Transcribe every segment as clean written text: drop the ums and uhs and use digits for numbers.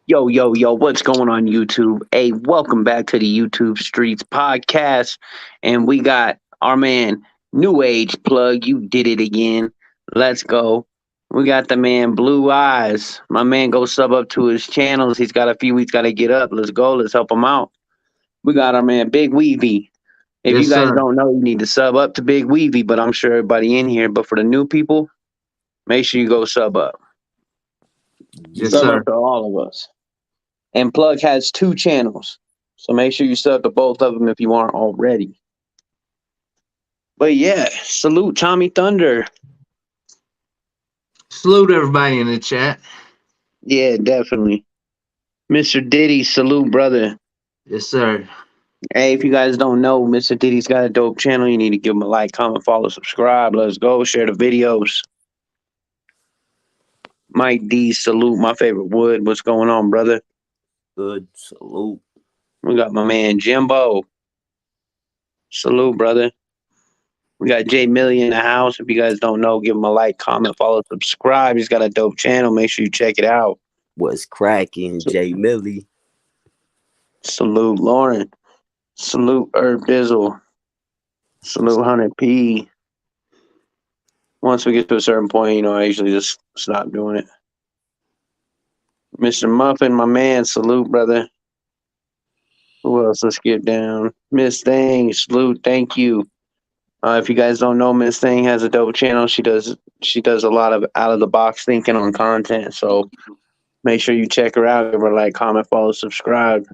Yo, yo, yo, what's going on YouTube? Hey, welcome back to the YouTube Streets podcast. And we got our man, New Age Plug. You did it again. Let's go. We got the man, Blue Eyes. My man, go sub up to his channels. He's got a few weeks, got to get up. Let's go. Let's help him out. We got our man, Big Weavy. If you Yes, guys sir. don't know, you need to sub up to Big Weavy, but I'm sure everybody in here. But for the new people, make sure you go sub up. Yes, Sub sir. up to all of us. And Plug has two channels. So make sure you sub to both of them if you aren't already. But yeah, salute Tommy Thunder. Salute everybody in the chat. Yeah, definitely. Mr. Diddy, salute, brother. Yes, sir. Hey, if you guys don't know, Mr. Diddy's got a dope channel. You need to give him a like, comment, follow, subscribe. Let's go. Share the videos. Mike D, salute, my favorite wood. What's going on, brother? Good salute. We got my man Jimbo. Salute, brother. We got Jay Millie in the house. If you guys don't know, give him a like, comment, follow, subscribe. He's got a dope channel. Make sure you check it out. What's cracking, Jay Millie? Salute Lauren. Salute Herb Dizzle. Salute 100P. Once we get to a certain point, I usually just stop doing it. Mr. Muffin, my man, salute, brother. Who else? Let's get down. Miss Thing, salute, thank you. If you guys don't know, Miss Thing has a dope channel. She does a lot of out of the box thinking on content. So make sure you check her out. Give her a like, comment, follow, subscribe.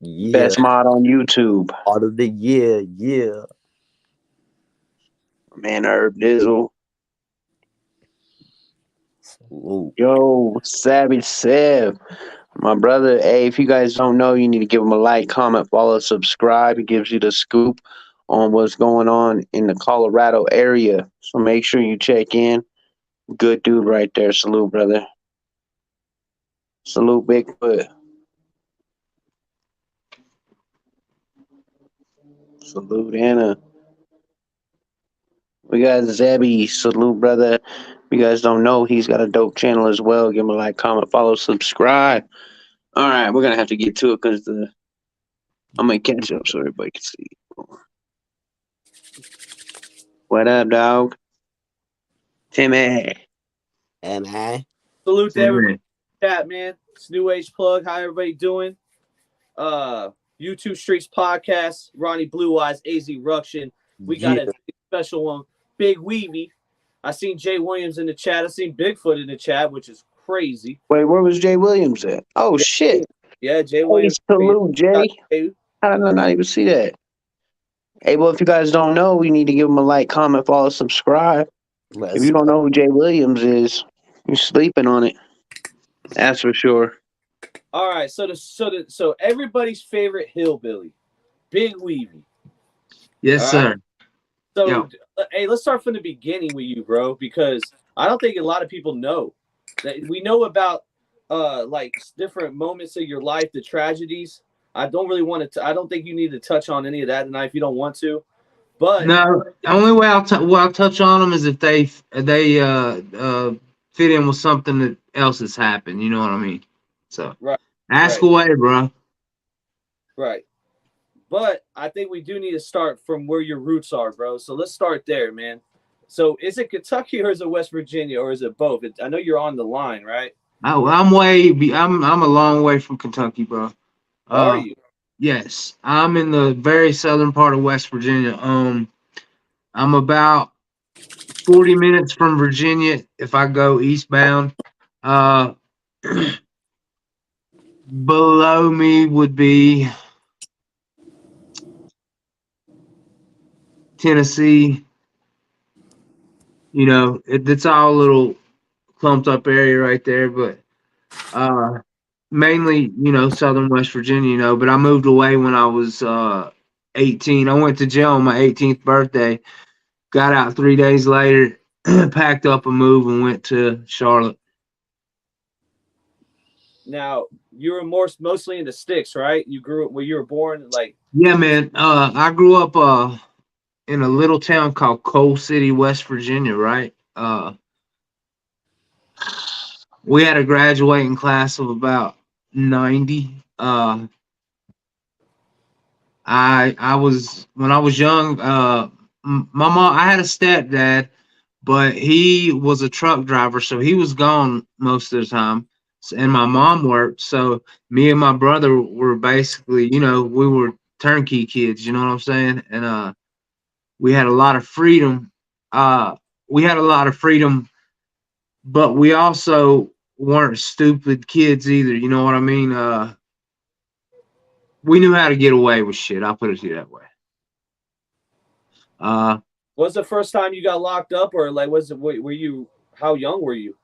Yeah. Best mod on YouTube. Part of the year, yeah. Man, Herb Dizzle. Salute. Yo, Savage Sev. My brother, hey, if you guys don't know, you need to give him a like, comment, follow, subscribe. He gives you the scoop on what's going on in the Colorado area. So make sure you check in. Good dude right there. Salute, brother. Salute, Bigfoot. Salute, Anna. We got Zebby. Salute, brother. If you guys don't know, he's got a dope channel as well. Give him a like, comment, follow, subscribe. All right, we're going to have to get to it because I'm going to catch up so everybody can see. What up, dog? Timmy. And Salute to everybody. Chat, man. It's New Age Plug. How everybody doing? YouTube Streets Podcast. Ronnie Blueyes, Azruction. We got a special one. Big Weavy. I seen Jay Williams in the chat. I seen Bigfoot in the chat, which is crazy. Wait, where was Jay Williams at? Oh, shit. Yeah, Jay Williams. Salute, Jay. How did I not even see that? Hey, well, if you guys don't know, we need to give him a like, comment, follow, subscribe. If you don't know who Jay Williams is, you're sleeping on it. That's for sure. All right, so everybody's favorite hillbilly, Big Weavy. Yes, sir. So, hey, let's start from the beginning with you, bro, because I don't think a lot of people know that we know about like different moments of your life, the tragedies. I don't really want to. I don't think you need to touch on any of that tonight if you don't want to. But no, the only way I'll touch on them is if they fit in with something that else has happened. You know what I mean? So ask away, bro. Right. But I think we do need to start from where your roots are, bro. So let's start there, man. So is it Kentucky or is it West Virginia or is it both? I know you're on the line, right? I'm a long way from Kentucky, bro. Are you? Yes, I'm in the very southern part of West Virginia. I'm about 40 minutes from Virginia if I go eastbound. Below me would be Tennessee. It's all a little clumped up area right there, but mainly, southern West Virginia, but I moved away when I was 18. I went to jail on my 18th birthday, got out 3 days later, packed up a move and went to Charlotte. Now, you were mostly in the sticks, right? You grew up where you were born, like. Yeah, man. I grew up in a little town called Coal City, West Virginia, right? We had a graduating class of about 90. I was when I was young. My mom. I had a stepdad, but he was a truck driver, so he was gone most of the time. And my mom worked, so me and my brother were basically, we were turnkey kids. You know what I'm saying? And we had a lot of freedom. We had a lot of freedom, but we also weren't stupid kids either. You know what I mean? We knew how to get away with shit. I'll put it to you that way. Was the first time you got locked up, or like were you, how young were you?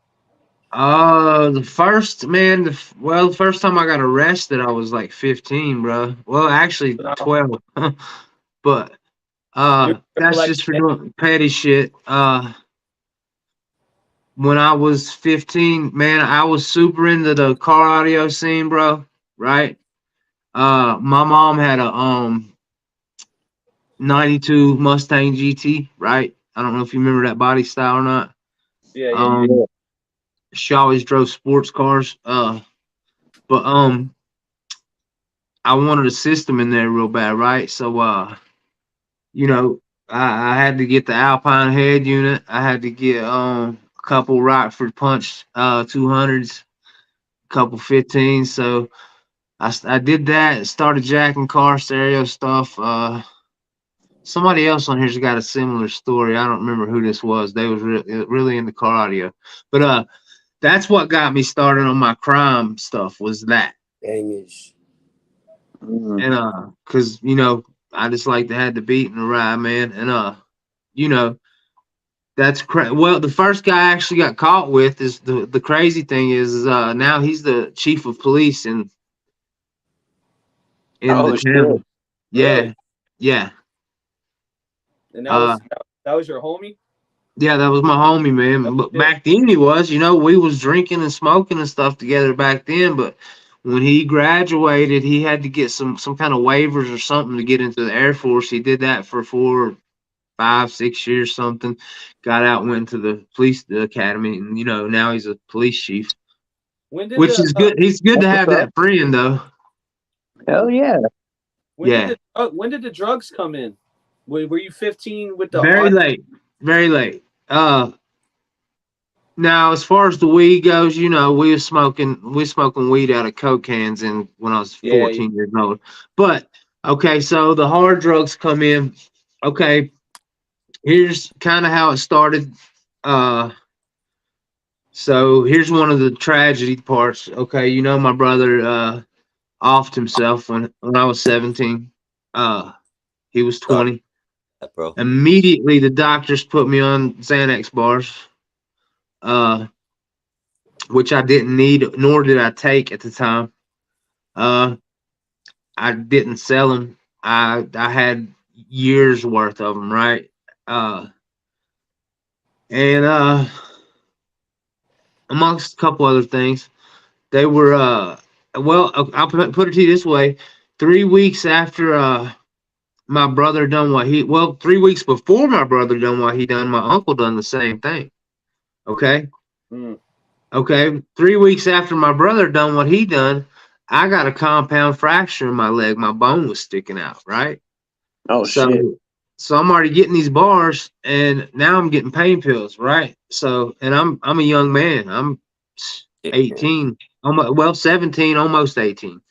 The first time I got arrested, I was like 15, bro. Well, actually 12. But that's just for doing petty shit. When I was 15, man, I was super into the car audio scene, bro. Right? My mom had a 92 Mustang GT, right? I don't know if you remember that body style or not. Yeah. She always drove sports cars. But I wanted a system in there real bad, right? So I had to get the Alpine head unit. I had to get a couple Rockford Punch 200s, a couple 15s. So I did that, started jacking car stereo stuff. Somebody else on here's got a similar story. I don't remember who this was. They was really into car audio. But that's what got me started on my crime stuff, was that. English. And because I just like to have the beat and the ride, man. And that's well, the first guy I actually got caught with is the crazy thing is now he's the chief of police in the town. Really? Yeah. And that was your homie? Yeah, that was my homie, man. But back then he was, we was drinking and smoking and stuff together back then. But when he graduated, he had to get some kind of waivers or something to get into the Air Force. He did that for 4, 5, 6 years, something. Got out, went to the police academy, and now he's a police chief. Which is good. He's good to have that friend, though. Hell yeah. When did the drugs come in? Were you 15 with the very late? Now as far as the weed goes, we were smoking weed out of Coke cans when I was 14 years old. But okay, so the hard drugs come in. Okay, here's kind of how it started. So here's one of the tragedy parts. Okay, my brother offed himself when I was 17. He was 20. Bro. Immediately, the doctors put me on Xanax bars, which I didn't need, nor did I take at the time. I didn't sell them. I had years worth of them, right? And amongst a couple other things, they were I'll put it to you this way: 3 weeks after my brother done 3 weeks before my brother done what he done, my uncle done the same thing. Okay. Okay. 3 weeks after my brother done what he done, I got a compound fracture in my leg. My bone was sticking out. Right. Oh, shit. So I'm already getting these bars, and now I'm getting pain pills. Right. So, and I'm a young man. I'm 18, 17, almost 18.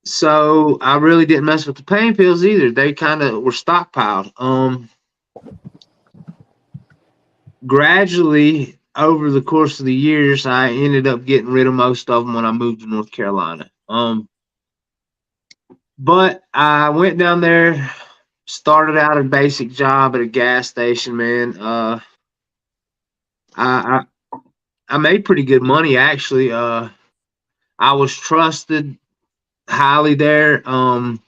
So I really didn't mess with the pain pills either. They kind of were stockpiled. Gradually, over the course of the years, I ended up getting rid of most of them when I moved to North Carolina. But I went down there, started out a basic job at a gas station, man. I made pretty good money, actually. I was trusted highly there. I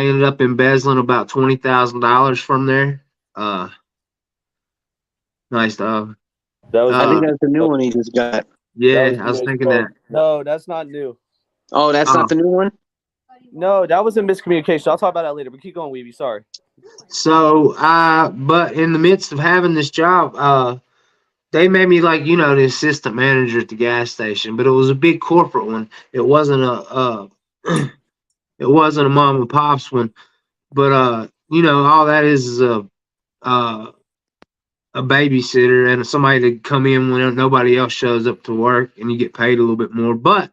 ended up embezzling about $20,000 from there. Nice dog. I think that's the new one he just got. Yeah, I was thinking that. No, that's not new. Oh, that's not the new one? No, that was a miscommunication. I'll talk about that later, but keep going, Weavy. Sorry. So but in the midst of having this job, they made me like, the assistant manager at the gas station, but it was a big corporate one. It wasn't it wasn't a mom and pop's one, but all that is uh, a babysitter and somebody to come in when nobody else shows up to work, and you get paid a little bit more. But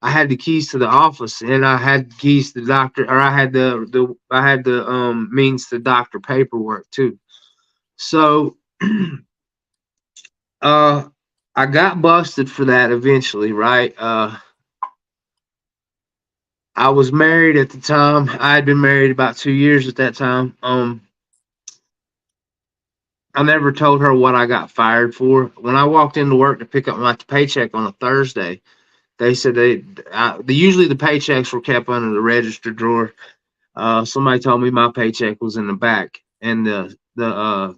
I had the keys to the office, and I had keys to the doctor, or I had the means to doctor paperwork too. So I got busted for that eventually, right? I was married at the time. I had been married about 2 years at that time. I never told her what I got fired for. When I walked into work to pick up my paycheck on a Thursday, they said usually the paychecks were kept under the register drawer. Somebody told me my paycheck was in the back, and the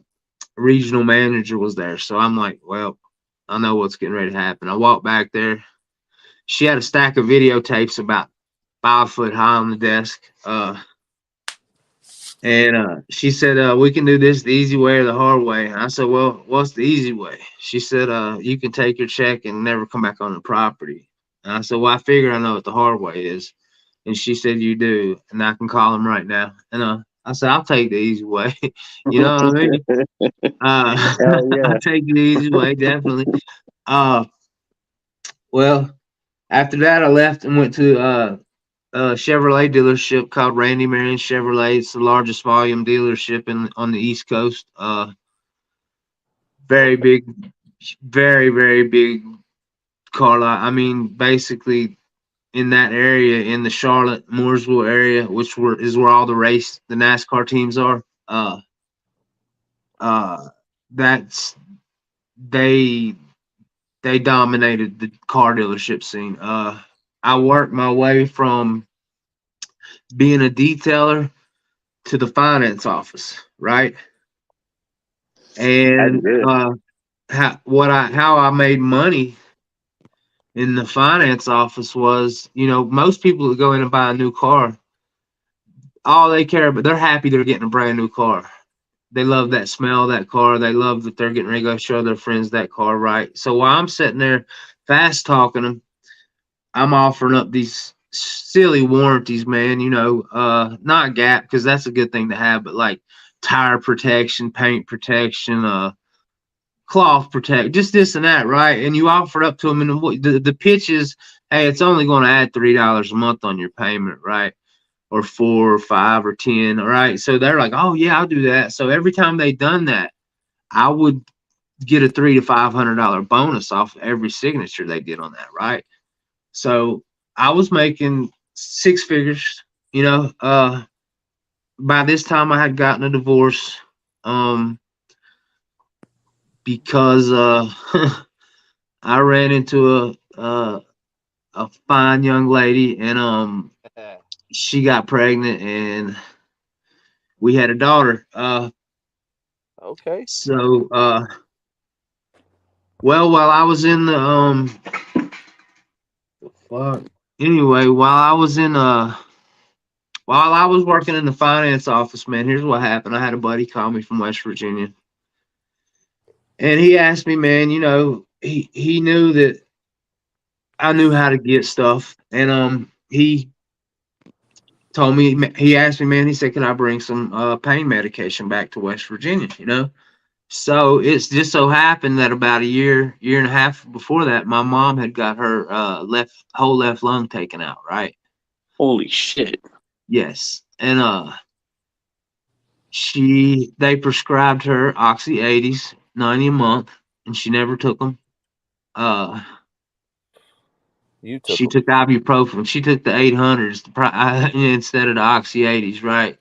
regional manager was there. So I'm like, well, I know what's getting ready to happen. I walked back there. She had a stack of videotapes about 5 foot high on the desk. And she said, we can do this the easy way or the hard way. And I said, well, what's the easy way? She said, you can take your check and never come back on the property. And I said, well, I figure I know what the hard way is. And she said, you do. And I can call him right now. And I said, I'll take the easy way. You know what I mean? I'll take the easy way, definitely. Well, after that, I left and went to a Chevrolet dealership called Randy Marion Chevrolet. It's the largest volume dealership on the East Coast. Very big, very, very big car lot. I mean, basically in that area, in the Charlotte, Mooresville area, which is where all the NASCAR teams are. That's they dominated the car dealership scene. I worked my way from being a detailer to the finance office, right? And how I made money in the finance office was, most people that go in and buy a new car, all they care about, they're happy they're getting a brand new car. They love that smell of that car. They love that they're getting ready to go show their friends that car, right? So while I'm sitting there fast talking them, I'm offering up these silly warranties, man. Not gap, because that's a good thing to have, but like tire protection, paint protection, cloth protect, just this and that, right? And you offer it up to them, and the pitch is, hey, it's only going to add $3 a month on your payment, right? Or 4 or 5 or 10, all right? So they're like, oh yeah, I'll do that. So every time they done that, I would get a $300 to $500 bonus off every signature they did on that, right? So I was making 6 figures, by this time I had gotten a divorce, because I ran into a fine young lady, and she got pregnant, and we had a daughter. Okay. So while I was in the anyway, while I was working in the finance office, man, here's what happened. I had a buddy call me from West Virginia, and he asked me, man, he knew that I knew how to get stuff, and he told me, he asked me, man, he said, can I bring some pain medication back to West Virginia, So it's just so happened that about a year and a half before that, my mom had got her whole left lung taken out, right? Holy shit. Yes. And they prescribed her Oxy 80s, 90 a month, and she never took them. She took ibuprofen. She took the 800s instead of the Oxy 80s, right?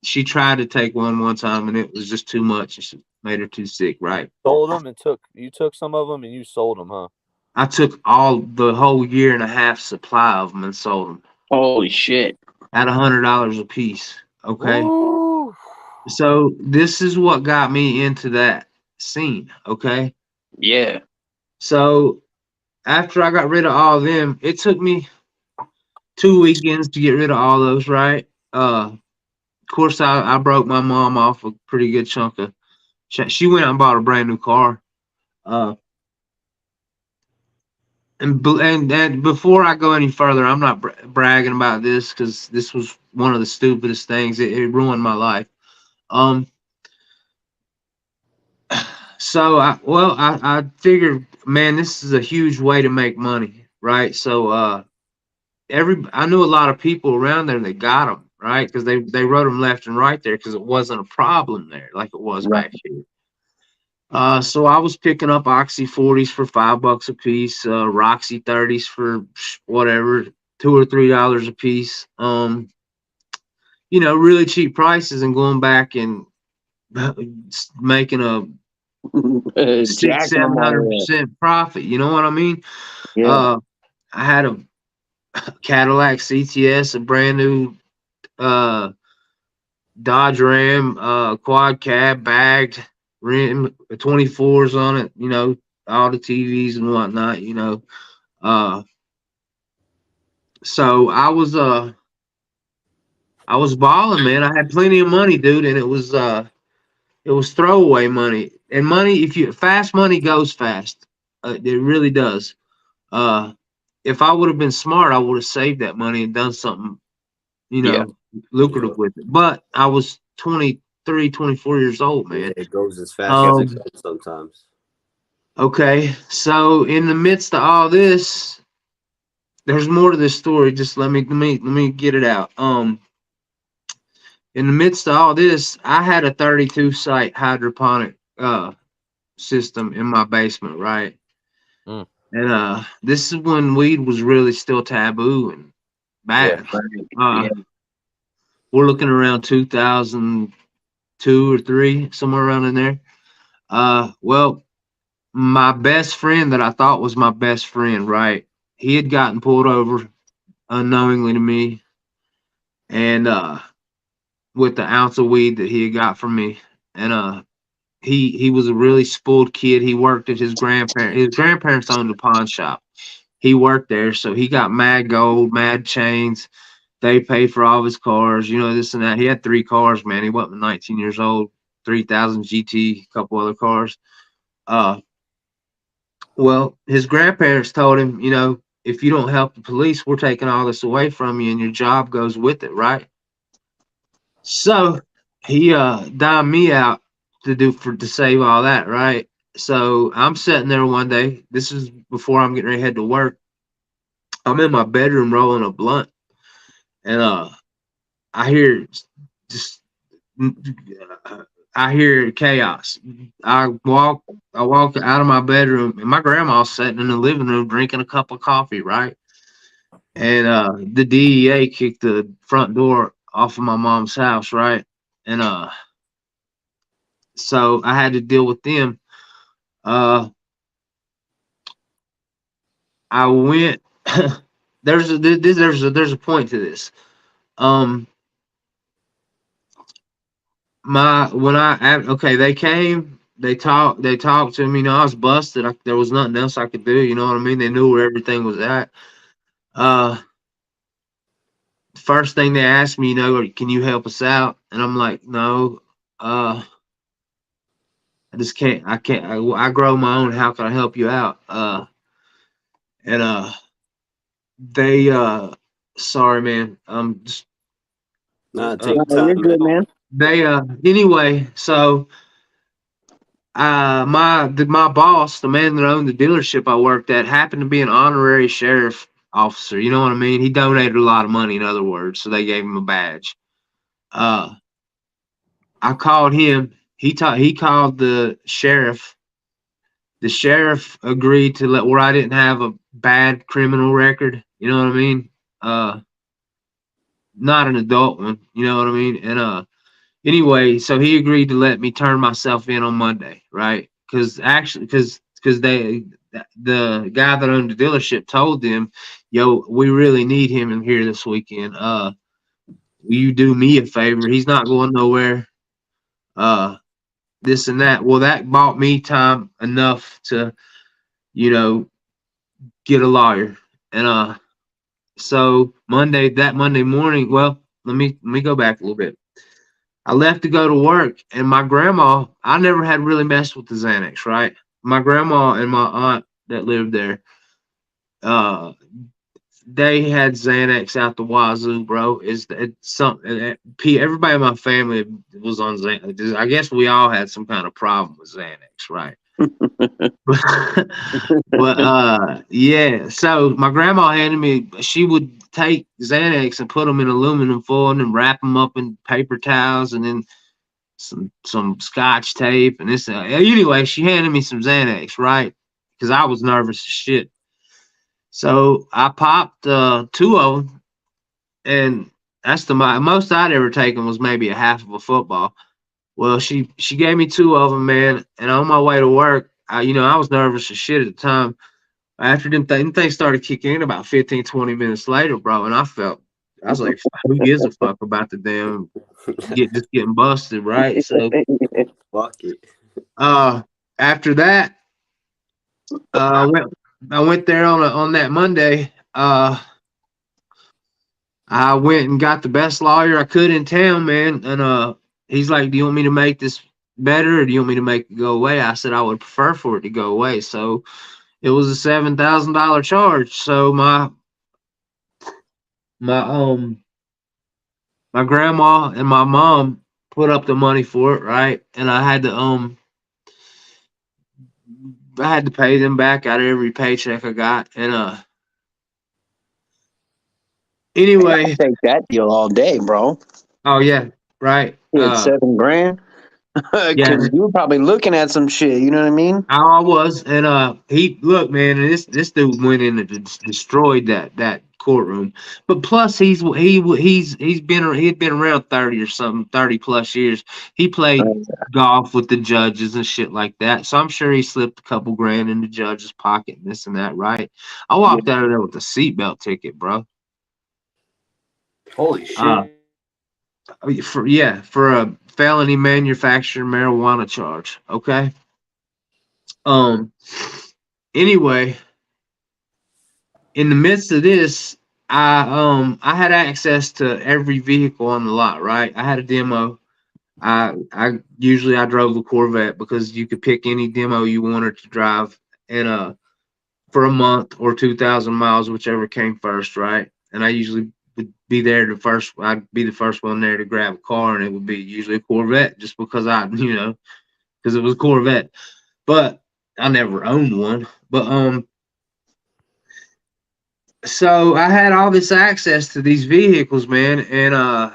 She tried to take one time, and it was just too much. It made her too sick, right? Sold them and you took some of them and you sold them, huh? I took the whole year and a half supply of them and sold them. Holy shit. At $100 a piece. Okay. Ooh. So this is what got me into that scene. Okay. Yeah. So after I got rid of all of them, it took me 2 weekends to get rid of all those, right? Of course, I broke my mom off a pretty good chunk of. She went out and bought a brand new car. And before I go any further, I'm not bragging about this because this was one of the stupidest things. It ruined my life. So I figured, man, this is a huge way to make money, right? So I knew a lot of people around there that got them, right? Because they wrote them left and right there because it wasn't a problem there like it was Right. back here. So I was picking up Oxy 40s for $5 a piece, Roxy 30s for whatever, $2 or $3 a piece. Really cheap prices, and going back and making a six, Jacking them all up. 700% profit. You know what I mean? Yeah. I had a Cadillac CTS, a brand new Dodge Ram, quad cab, bagged, rim, 24s on it, all the TVs and whatnot, So I was balling, man. I had plenty of money, dude, and it was throwaway money. And money, fast money goes fast. It really does. If I would have been smart, I would have saved that money and done something, lucrative with it. But I was 23, 24 years old, man. It goes as fast as it goes sometimes. Okay, so in the midst of all this, there's more to this story. Just let me get it out. In the midst of all this, I had a 32 site hydroponic system in my basement, right? And this is when weed was really still taboo and bad. Yeah. We're looking around 2002 or 3, somewhere around in there. Well, my best friend that I thought was my best friend, right? He had gotten pulled over unknowingly to me, and with the ounce of weed that he had got from me. And he was a really spoiled kid. He worked at his grandparents owned a pawn shop. He worked there, so he got mad gold, mad chains. They paid for all of his cars, this and that. He had 3 cars, man. He wasn't 19 years old, 3000 GT, a couple other cars. Well, his grandparents told him, if you don't help the police, we're taking all this away from you, and your job goes with it, right? So he dimed me out to save all that, right? So I'm sitting there one day. This is before I'm getting ready to head to work. I'm in my bedroom rolling a blunt, and I hear chaos. I walk out of my bedroom, and my grandma's sitting in the living room drinking a cup of coffee, right? And the DEA kicked the front door off of my mom's house, right? And so I had to deal with them. I went. there's a point to this. They came, they talked to me. I was busted. There was nothing else I could do. You know what I mean? They knew where everything was at. First thing they asked me, can you help us out? And I'm like, no. I just can't. I can't. I grow my own. How can I help you out? And they sorry, man. I'm just. Take time. You're good, man. They anyway. So my boss, the man that owned the dealership I worked at, happened to be an honorary sheriff officer. You know what I mean? He donated a lot of money, in other words, so they gave him a badge. I called him. He called the sheriff. The sheriff agreed to where I didn't have a bad criminal record. You know what I mean? Not an adult one. You know what I mean? And anyway, so he agreed to let me turn myself in on Monday, right? Because the guy that owned the dealership told them, yo, we really need him in here this weekend. Will you do me a favor? He's not going nowhere. This and that. Well, that bought me time enough to, get a lawyer. And so that Monday morning, well, let me go back a little bit. I left to go to work, and my grandma, I never had really messed with the Xanax, right? my grandma and my aunt that lived there, they had Xanax out the wazoo, bro. It's something that everybody in my family was on Xanax. I guess we all had some kind of problem with Xanax, right? but yeah. So my grandma handed me. She would take Xanax and put them in aluminum foil and then wrap them up in paper towels and then some scotch tape and this. Anyway, she handed me some Xanax, right? Because I was nervous as shit. So I popped 2 of them, and that's the most I'd ever taken was maybe a half of a football. Well, she gave me 2 of them, man, and on my way to work, I was nervous as shit at the time. After them things started kicking in about 15, 20 minutes later, bro, and I was like, who gives a fuck about the damn just getting busted, right? So Fuck it. After that, I went there on that Monday. I went and got the best lawyer I could in town, man. And he's like, "Do you want me to make this better, or do you want me to make it go away?" I said I would prefer for it to go away. So it was a $7,000 charge. So my grandma and my mom put up the money for it, right? And I had to pay them back out of every paycheck I got. And anyway, I'll take that deal all day, bro. oh yeah, right. It's $7,000. Yeah, Because you were probably looking at some shit. You know what I mean? I was, and he look, man, and this dude went in and destroyed that courtroom. But plus, he had been around 30 plus years. He played golf with the judges and shit like that. So I'm sure he slipped a couple grand in the judge's pocket and this and that, right? I walked out of there with a seatbelt ticket, bro. Holy shit. For a felony manufacturing marijuana charge. Okay. Anyway, in the midst of this, I had access to every vehicle on the lot, right? I had a demo. I usually drove the Corvette because you could pick any demo you wanted to drive and for a month or 2,000 miles, whichever came first, right? And I usually would be there I'd be the first one there to grab a car, and it would be usually a Corvette just because because it was a Corvette. But I never owned one. But so I had all this access to these vehicles, man, and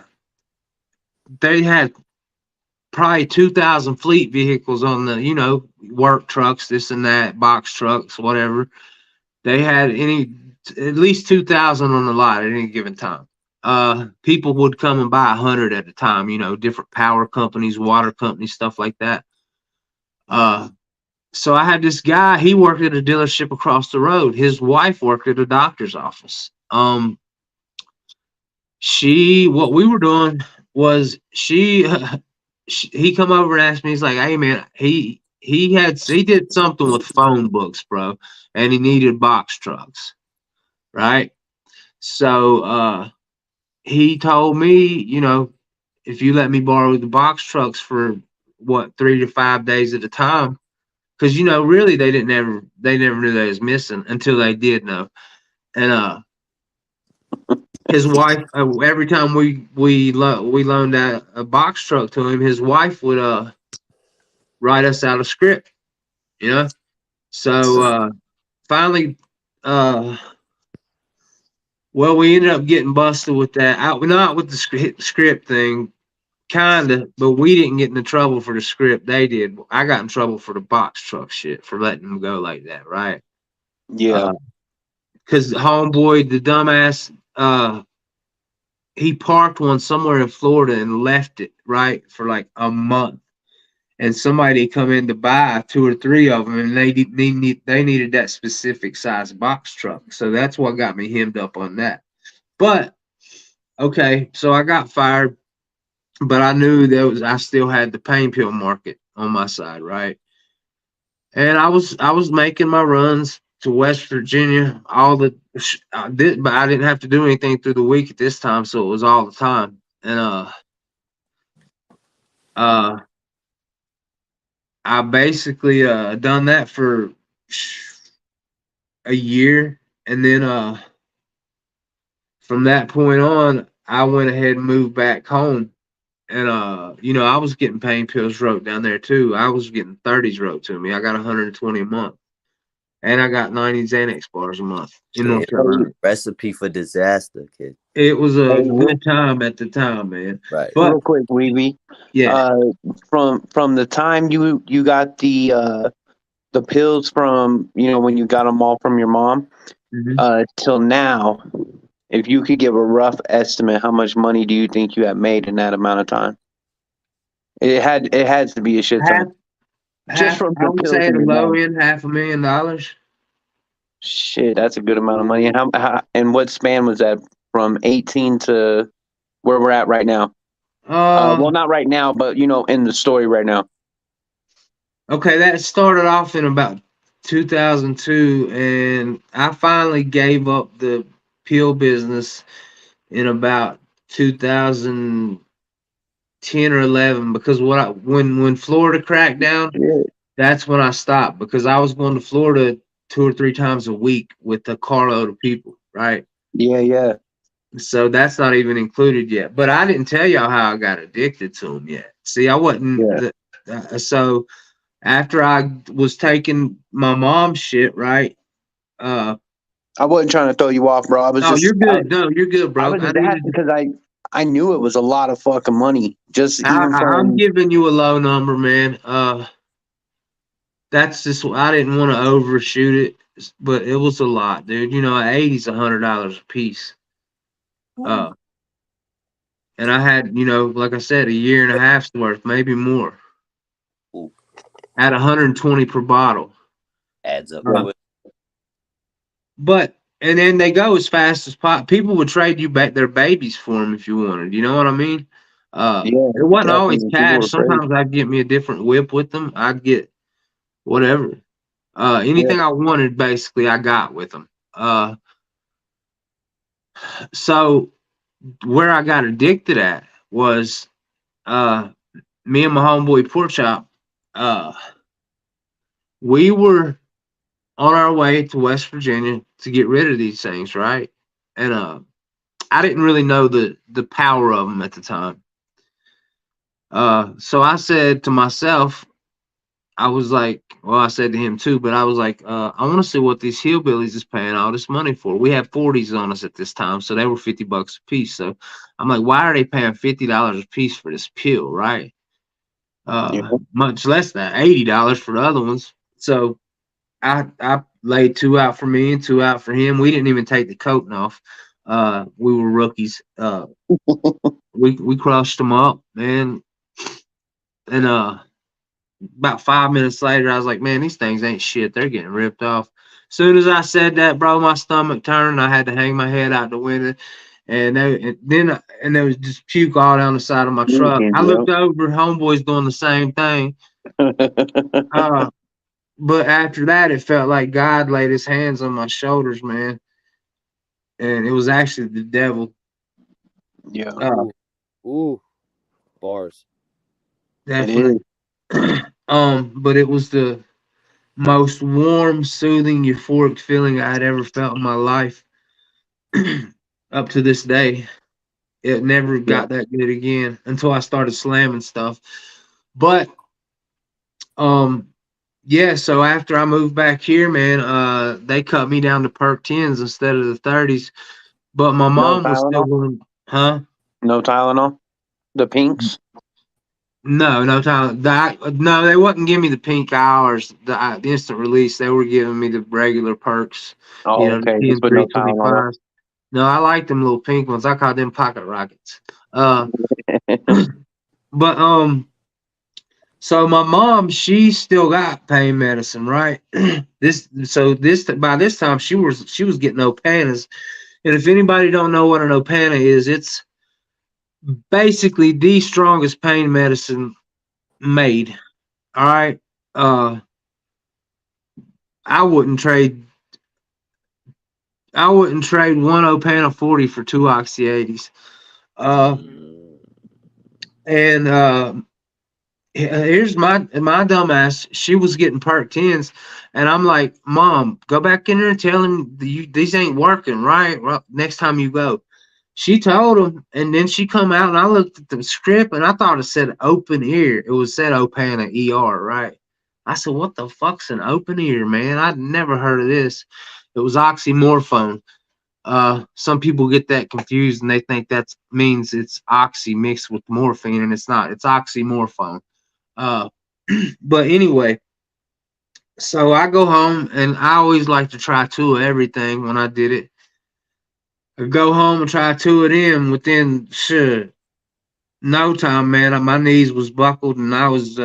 they had probably 2,000 fleet vehicles on the, work trucks, this and that, box trucks, whatever. They had at least 2,000 on the lot at any given time. People would come and buy 100 at a time, different power companies, water companies, stuff like that. So I had this guy, he worked at a dealership across the road. His wife worked at a doctor's office. What we were doing was he come over and asked me, he's like, "Hey man, he did something with phone books, bro, and he needed box trucks." Right? So he told me, if you let me borrow the box trucks for 3 to 5 days at a time, because really they never knew they was missing until they did know. And his wife, every time we loaned out a box truck to him, his wife would write us out a script, So finally, well, we ended up getting busted with that. Not with the script thing, kinda, but we didn't get into trouble for the script. They did. I got in trouble for the box truck shit for letting them go like that, right? Yeah. Because homeboy, the dumbass, he parked one somewhere in Florida and left it, right, for like a month. And somebody come in to buy 2 or 3 of them, and they needed that specific size box truck. So that's what got me hemmed up on that. But okay, so I got fired, but I knew I still had the pain pill market on my side, right? And I was making my runs to West Virginia, but I didn't have to do anything through the week at this time, so it was all the time. And I basically done that for a year, and then from that point on, I went ahead and moved back home. And I was getting pain pills wrote down there too. I was getting 30s wrote to me. I got 120 a month, and I got 90 Xanax bars a month in North Carolina. Recipe for disaster, kid. It was a good time at the time, man. Right. But real quick, Weavy. yeah, From the time you got the pills from when you got them all from your mom till now, if you could give a rough estimate, how much money do you think you have made in that amount of time? It has to be a shit ton. Just from I the would pills say at in the your low mom. end, $500,000. Shit, that's a good amount of money. And how and what span was that from 18 to where we're at right now? Well, not right now, but in the story right now. Okay, that started off in about 2002, and I finally gave up the pill business in about 2010 or 11 because when Florida cracked down, that's when I stopped because I was going to Florida 2 or 3 times a week with a carload of people, right? Yeah. So that's not even included yet. But I didn't tell y'all how I got addicted to them yet. See, I wasn't. So after I was taking my mom's shit, right? I wasn't trying to throw you off, bro. I was just. You're good. No, you're good, bro. I was just asking because I knew it was a lot of fucking money. Just even I'm from. giving you a low number, man. That's just I didn't want to overshoot it, but it was a lot, dude. 80's $100 a piece. And I had, like I said, a year and a half's worth, maybe more. At 120 per bottle. Adds up. But and then they go as fast as possible. People would trade you back their babies for them if you wanted. You know what I mean? It wasn't always cash. Sometimes I'd get me a different whip with them. I'd get whatever. Anything I wanted, basically, I got with them. So where I got addicted at was me and my homeboy Pork Chop. We were on our way to West Virginia to get rid of these things, right? And I didn't really know the power of them at the time. So I said to myself, I said to him too, but I was like, I want to see what these hillbillies is paying all this money for. We had 40s on us at this time, so they were $50 a piece. So I'm like, why are they paying $50 a piece for this pill, right? Much less than $80 for the other ones. So I laid 2 out for me and 2 out for him. We didn't even take the coating off. We were rookies. We crushed them up, man. And about 5 minutes later, I was like, man, these things ain't shit. They're getting ripped off. As soon as I said that, bro, my stomach turned. I had to hang my head out the window. And there was just puke all down the side of my truck. I looked over, homeboy's doing the same thing. But after that, it felt like God laid his hands on my shoulders, man. And it was actually the devil. Yeah. Ooh. Bars. Definitely. But it was the most warm, soothing, euphoric feeling I had ever felt in my life. Up to this day. It never got that good again until I started slamming stuff. But so after I moved back here, man, they cut me down to perk 10s instead of the 30s. But my mom was still going, huh? No Tylenol? The pinks? No Tylenol. No, they wouldn't give me the pink hours, the instant release. They were giving me the regular perks. Oh, okay. The 325. No, I like them little pink ones. I call them pocket rockets. But so my mom, she still got pain medicine, right? By this time she was getting Opanas. And if anybody don't know what an Opana is, it's basically the strongest pain medicine made. All right. I wouldn't trade one Opana 40 for 2 Oxy 80s. And here's my dumbass. She was getting perk 10s, and I'm like, Mom, go back in there and tell him these ain't working, right? Well, next time you go. She told him, and then she come out, and I looked at the script, and I thought it said open ear. It was said Opana ER, right? I said, what the fuck's an open ear, man? I'd never heard of this. It was oxymorphone. Some people get that confused, and they think that means it's oxy mixed with morphine, and it's not. It's oxymorphone. Uh, but anyway, so I go home, and I always like to try two of everything when I did it. I go home and try two of them. Within no time, man, my knees was buckled, and I was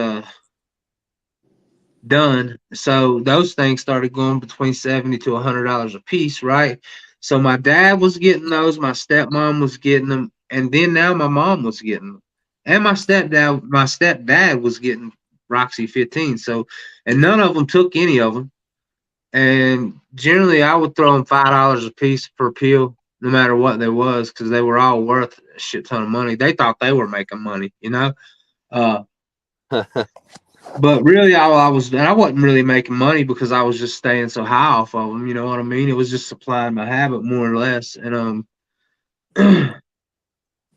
done. So those things started going between $70 to $100 a piece, right? So my dad was getting those, my stepmom was getting them, and then now my mom was getting them, and my stepdad was getting Roxy 15. So, and none of them took any of them. And generally, I would throw them $5 a piece per pill, no matter what they was, because they were all worth a shit ton of money. They thought they were making money, you know. But really, I wasn't really making money because I was just staying so high off of them. You know what I mean? It was just supplying my habit more or less, and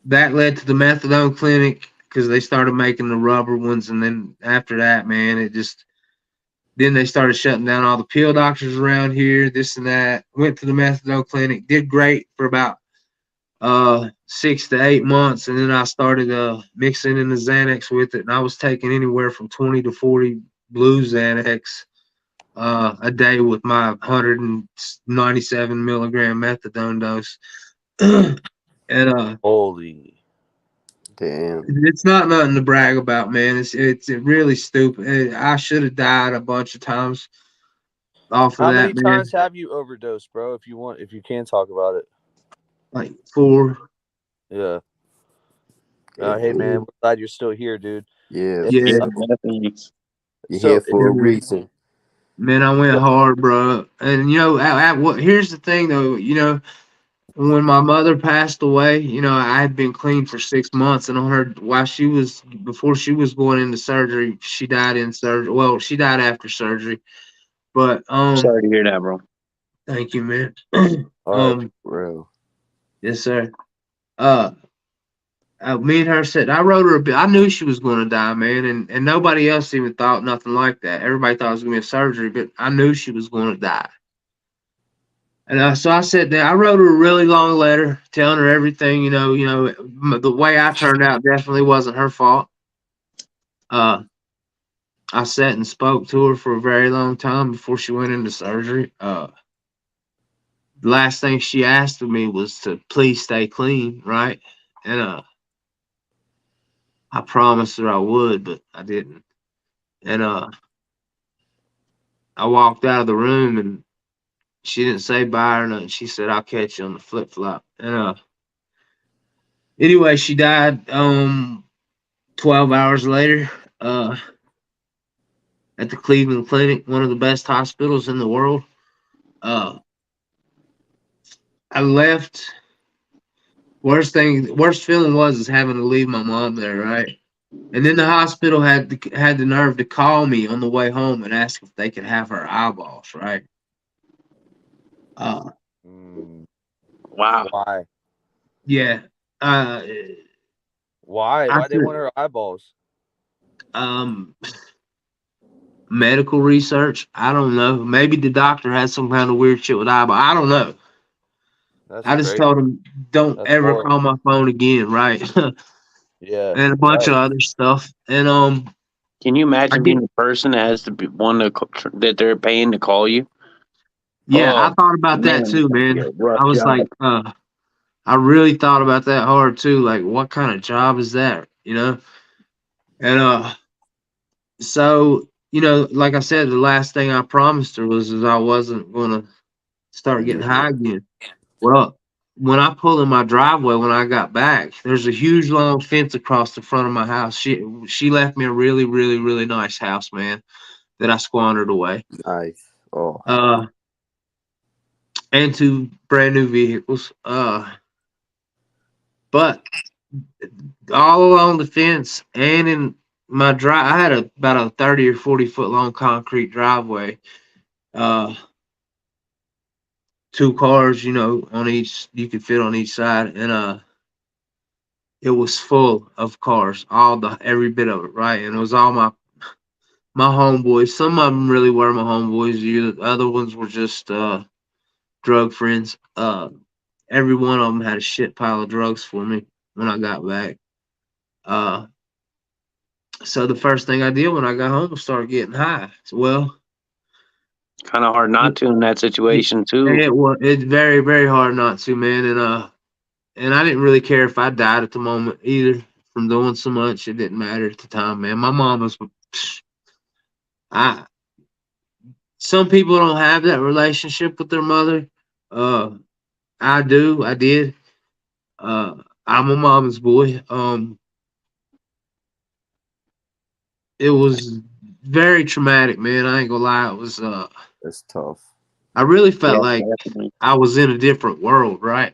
that led to the methadone clinic because they started making the rubber ones, and then after that, man, then they started shutting down all the pill doctors around here, this and that. Went to the methadone clinic, did great for about 6 to 8 months, and then I started mixing in the Xanax with it, and I was taking anywhere from 20 to 40 blue Xanax a day with my 197 milligram methadone dose. And Holy damn. it's not nothing to brag about, man. It's really stupid. I should have died a bunch of times off of How that, many man. times have you overdosed, bro? If you can talk about it. Like 4. Yeah. Hey man, we're glad you're still here, dude. Yeah, Yeah. you're So- here for a reason. Man, I went hard, bro. And you know, here's the thing, though. You know, when my mother passed away, you know, I had been clean for 6 months, and on her before she was going into surgery, she died in surgery. Well, she died after surgery, but Sorry to hear that, bro. thank you, man. All right, Bro. Yes, sir. Uh, Me and her said I wrote her a bit. I knew she was going to die, man, and nobody else even thought nothing like that. Everybody thought it was going to be a surgery, but I knew she was going to die. And so I said that I wrote her a really long letter telling her everything. You know, the way I turned out definitely wasn't her fault. I sat and spoke to her for a very long time before she went into surgery. The last thing she asked of me was to please stay clean, right? And I promised her I would, but I didn't. And I walked out of the room, and she didn't say bye or nothing. She said, "I'll catch you on the flip flop." And anyway, she died 12 hours later at the Cleveland Clinic, one of the best hospitals in the world. I left. Worst feeling was having to leave my mom there, right? And then the hospital had the nerve to call me on the way home and ask if they could have her eyeballs, right? Wow. why? Yeah. Why? Why they want her eyeballs? Medical research. I don't know. Maybe the doctor had some kind of weird shit with eyeball. I don't know. I just told him don't ever horrible. call my phone again, right? Yeah. And a bunch of other stuff. And Can you imagine being the person that has to be one that they're paying to call you? yeah, Oh, I thought about that man, too, man. yeah, rough I was job. like, I really thought about that hard too. Like, what kind of job is that? You know? And so, you know, like I said, the last thing I promised her was I wasn't gonna start getting high again. Well, when I pulled in my driveway when I got back, there's a huge long fence across the front of my house. She left me a really, really, really nice house, man, that I squandered away. Nice. Oh. And 2 brand new vehicles. But all along the fence and in I had about a 30 or 40 foot long concrete driveway. 2 cars, on each, you could fit on each side, and it was full of cars, every bit of it, right? And it was all my homeboys. Some of them really were my homeboys. The other ones were just drug friends. Every one of them had a shit pile of drugs for me when I got back. So the first thing I did when I got home was start getting high. Well, kind of hard not to in that situation too. It's very, very hard not to, man. And I didn't really care if I died at the moment either from doing so much. It didn't matter at the time, man. My mom was, some people don't have that relationship with their mother. I do. I did. I'm a mama's boy. It was very traumatic, man. I ain't gonna lie. It was That's tough. I really felt like Definitely. I was in a different world, right?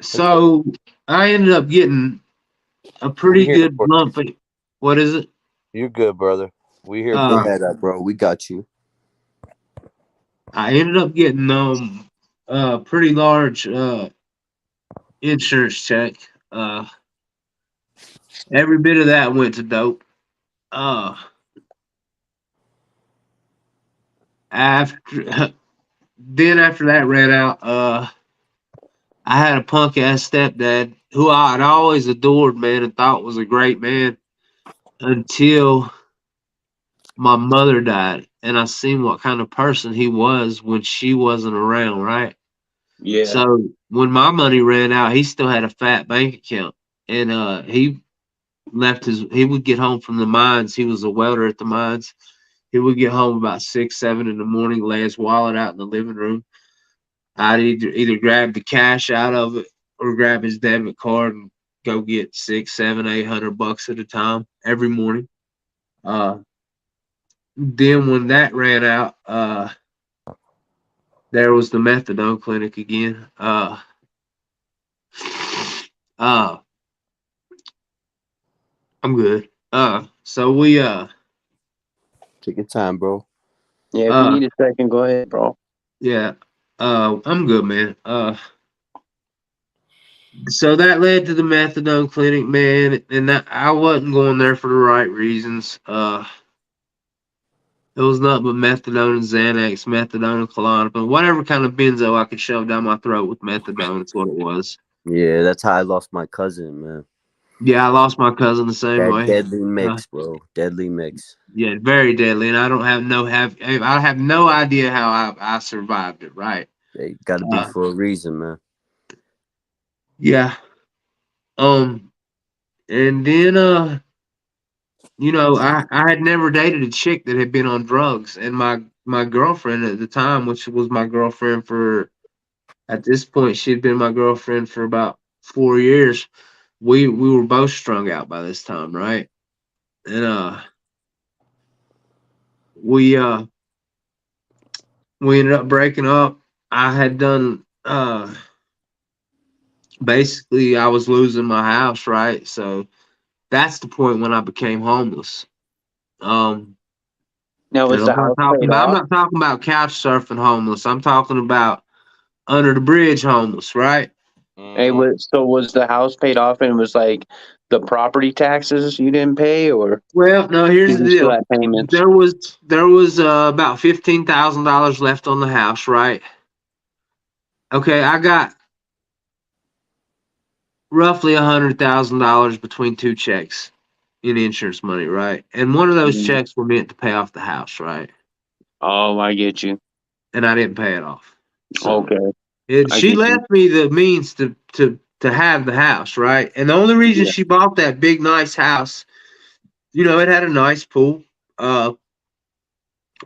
So I ended up getting a pretty good lump. What is it? You're good, brother. We here. Go ahead, bro. We got you. I ended up getting a pretty large insurance check. Every bit of that went to dope. After that ran out, I had a punk ass stepdad who I'd always adored, man, and thought was a great man until my mother died, and I seen what kind of person he was when she wasn't around, right? Yeah. So when my money ran out, he still had a fat bank account, and he would get home from the mines. He was a welder at the mines. He would get home about 6, 7 in the morning, lay his wallet out in the living room. I'd either grab the cash out of it or grab his debit card and go get 6, 7, $800 at a time every morning. Then when that ran out, there was the methadone clinic again. I'm good. So we Take your time, bro. Yeah, if you need a second, go ahead, bro. Yeah. I'm good, man. So that led to the methadone clinic, man, and I wasn't going there for the right reasons. It was nothing but methadone and Xanax, methadone and Klonopin, whatever kind of benzo I could shove down my throat with methadone. That's what it was. Yeah, that's how I lost my cousin, man. Yeah, I lost my cousin the same way. Deadly mix, bro. Deadly mix. Yeah, very deadly, and I don't have I have no idea how I survived it. Right? They got to be for a reason, man. Yeah. And then I had never dated a chick that had been on drugs, and my girlfriend at the time, which was my girlfriend at this point, she'd been my girlfriend for about 4 years. We were both strung out by this time, right? And we ended up breaking up. I had done basically I was losing my house, right? So that's the point when I became homeless. Now was the house paid off? I'm not talking about couch surfing homeless. I'm talking about under the bridge homeless, right? Hey, was the house paid off and it was like the property taxes you didn't pay, or? Well, no. Here's the deal. Payments? There was about $15,000 left on the house, right? Okay, I got roughly $100,000 between 2 checks in insurance money, right? And one of those checks were meant to pay off the house, right? Oh, I get you. And I didn't pay it off. So okay. She left me the means to have the house, right? And the only reason she bought that big, nice house, it had a nice pool, like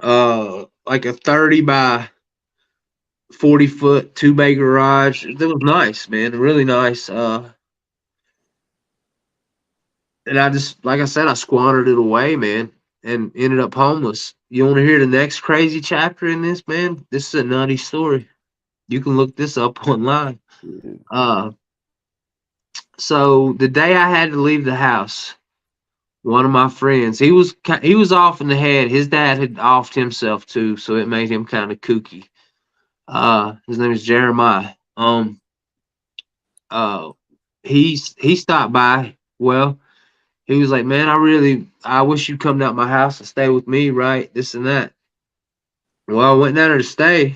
a 30 by 40 foot 2-bay garage. It was nice, man, really nice. And I just, like I said, I squandered it away, man, and ended up homeless. You want to hear the next crazy chapter in this, man? This is a nutty story. You can look this up online. So the day I had to leave the house, one of my friends, he was off in the head. His dad had offed himself too, so it made him kind of kooky. His name is Jeremiah. He stopped by. Well, he was like, man, I wish you'd come down to my house and stay with me, right? This and that. Well, I went down there to stay.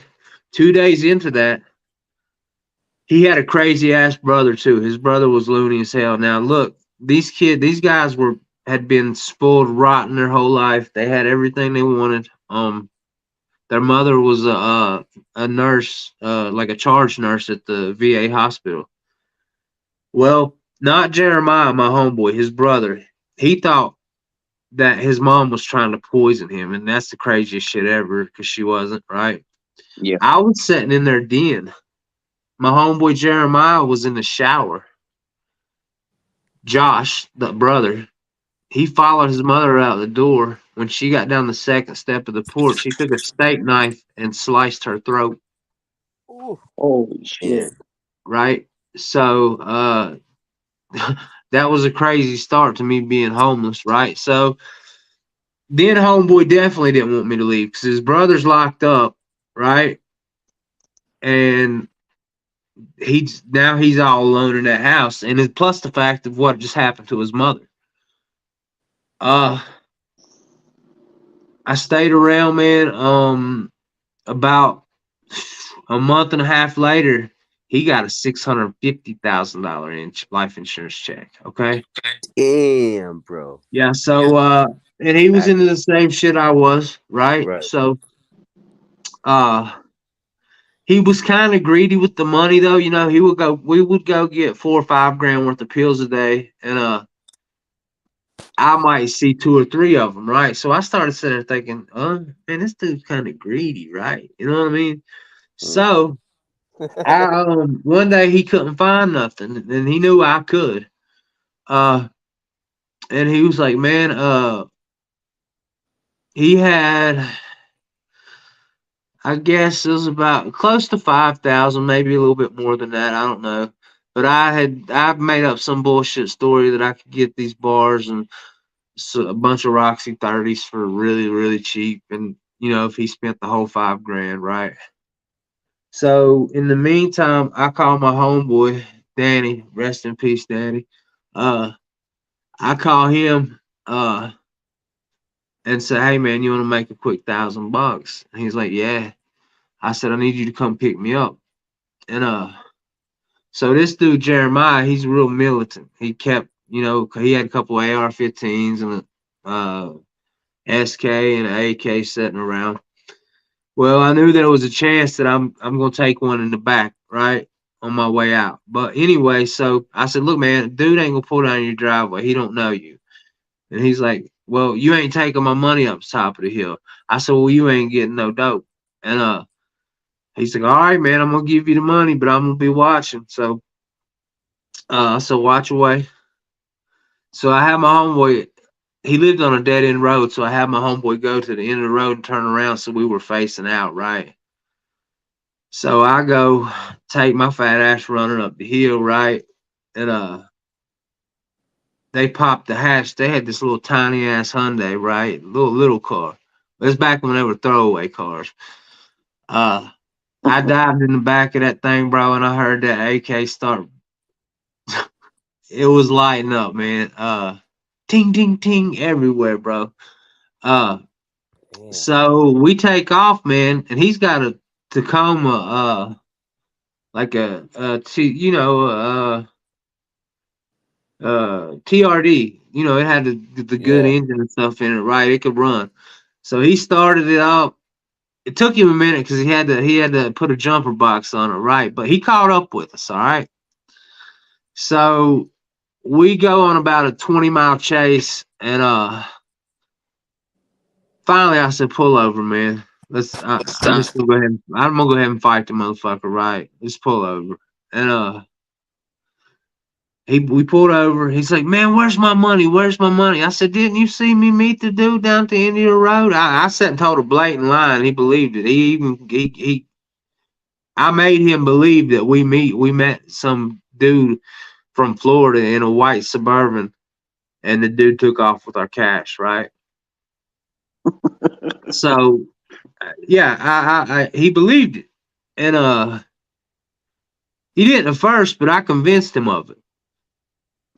2 days into that, he had a crazy ass brother too. His brother was loony as hell. Now look, these guys had been spoiled rotten their whole life. They had everything they wanted. Their mother was a nurse, like a charge nurse at the VA hospital. Well, not Jeremiah, my homeboy, his brother. He thought that his mom was trying to poison him, and that's the craziest shit ever because she wasn't, right? Yeah. I was sitting in their den. My homeboy Jeremiah was in the shower. Josh, the brother, he followed his mother out the door. When she got down the second step of the porch, he took a steak knife and sliced her throat. Ooh. Holy shit. Right? So that was a crazy start to me being homeless, right? So then homeboy definitely didn't want me to leave because his brother's locked up, right? And he's all alone in that house, and plus the fact of what just happened to his mother. I stayed around, man. About a month and a half later, he got a $650,000 life insurance check. Okay. Damn, bro. Yeah. So and he was into the same shit I was, right? So he was kind of greedy with the money, though. You know, we would go get $4 or $5 grand worth of pills a day, and I might see 2 or 3 of them, right? So I started sitting there thinking, man, this dude's kind of greedy, right? You know what I mean? So one day he couldn't find nothing, and he knew I could. And he was like, man, he had, I guess it was about close to 5,000, maybe a little bit more than that. I don't know. But I've made up some bullshit story that I could get these bars and a bunch of Roxy 30s for really, really cheap. And, you know, if he spent the whole $5 grand, right? So in the meantime, I call my homeboy, Danny, rest in peace, Danny. I call him, and say, hey man, you want to make a quick $1,000? And he's like, yeah. I said, I need you to come pick me up. And so this dude Jeremiah, he's real militant. He kept, you know, he had a couple AR-15s and a SK and an AK sitting around. Well, I knew there was a chance that I'm gonna take one in the back, right, on my way out. But anyway, so I said, look, man, dude ain't gonna pull down your driveway. He don't know you. And he's like, well, you ain't taking my money up the top of the hill. I said, well, you ain't getting no dope. And he's like, all right, man, I'm gonna give you the money, but I'm gonna be watching. So I said, watch away. So I had my homeboy, he lived on a dead end road, so I had my homeboy go to the end of the road and turn around so we were facing out, right? So I go take my fat ass running up the hill, right? And they popped the hatch. They had this little tiny ass Hyundai, right? Little car. It was back when they were throwaway cars. I dived in the back of that thing, bro, and I heard that AK start. It was lighting up, man. Ting, ting, ting everywhere, bro. So we take off, man, and he's got a Tacoma, like a TRD. You know, it had the good engine and stuff in it, right? It could run. So he started it up. It took him a minute because he had to put a jumper box on it, right? But he caught up with us, all right? So we go on about a 20-mile chase, and finally I said, pull over, man. I'm gonna go ahead and fight the motherfucker, right? Let's pull over. And we pulled over. He's like, man, where's my money? Where's my money? I said, didn't you see me meet the dude down at the end of the road? I sat and told a blatant lie, and he believed it. I made him believe that we met some dude from Florida in a white Suburban, and the dude took off with our cash, right? So, yeah, he believed it, and he didn't at first, but I convinced him of it,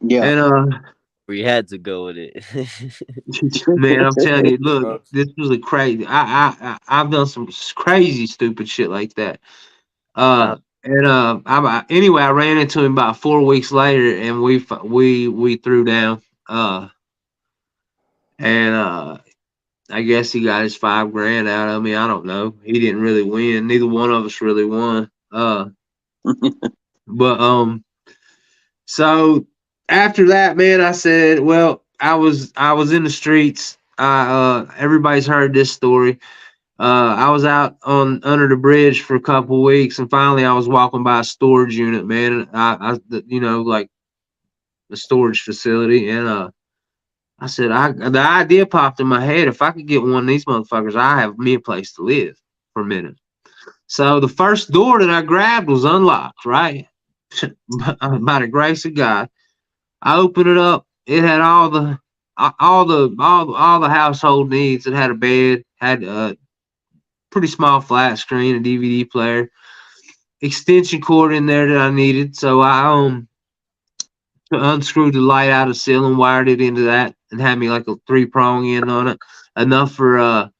Yeah. and We had to go with it. man, I'm telling you, look, this was a crazy. I've done some crazy stupid shit like that. Anyway, I ran into him about 4 weeks later, and we threw down. And I guess he got his $5,000 out of me. I don't know. He didn't really win. Neither one of us really won. But so after that, man, I said, well, I was in the streets. Everybody's heard this story. I was out on under the bridge for a couple weeks, and finally, I was walking by a storage unit, man. Like a storage facility, and I said, the idea popped in my head. If I could get one of these motherfuckers, I have me a place to live for a minute. So the first door that I grabbed was unlocked, right? By the grace of God, I opened it up. It had all the household needs. It had a bed, had a pretty small flat screen, a DVD player, extension cord in there that I needed. So I unscrewed the light out of the ceiling, wired it into that, and had me like a 3-prong end on it, enough for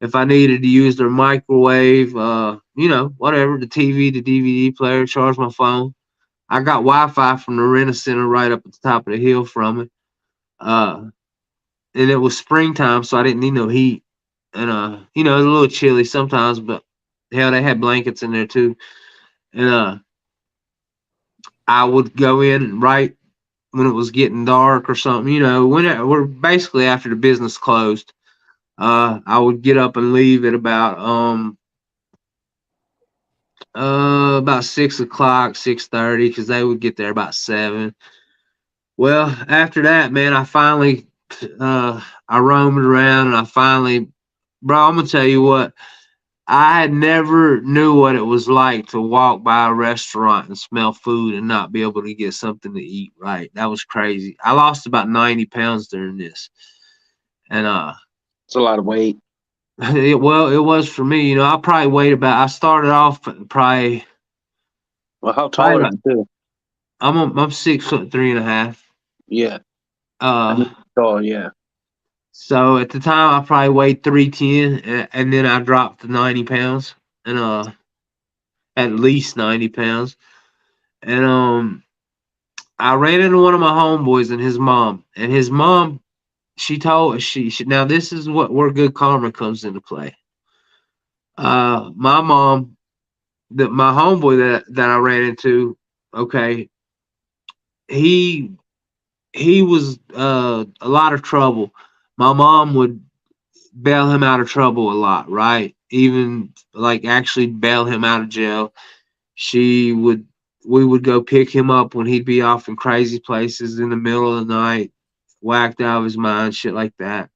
if I needed to use their microwave, whatever, the TV, the DVD player, charge my phone. I got Wi-Fi from the rent center right up at the top of the hill from it. And it was springtime, so I didn't need no heat. And it was a little chilly sometimes, but hell, they had blankets in there too. And I would go in right when it was getting dark or something, we're basically after the business closed. I would get up and leave at about 6 o'clock, 6:30, because they would get there about 7. Well, after that, man, I finally I roamed around, and I finally, bro, I'm gonna tell you what, I had never knew what it was like to walk by a restaurant and smell food and not be able to get something to eat. Right, that was crazy. I lost about 90 pounds during this, and it's a lot of weight. it was for me. I probably weighed about. I started off probably. Well, how tall are you too? I'm 6'3.5". Yeah. Uh, tall, yeah. So at the time I probably weighed 310, and then I dropped to 90 pounds, and at least 90 pounds, and I ran into one of my homeboys and his mom, she told she now this is where good karma comes into play. My mom, my homeboy that I ran into, okay, he was a lot of trouble. My mom would bail him out of trouble a lot, right? Even like actually bail him out of jail. We would go pick him up when he'd be off in crazy places in the middle of the night, whacked out of his mind, shit like that.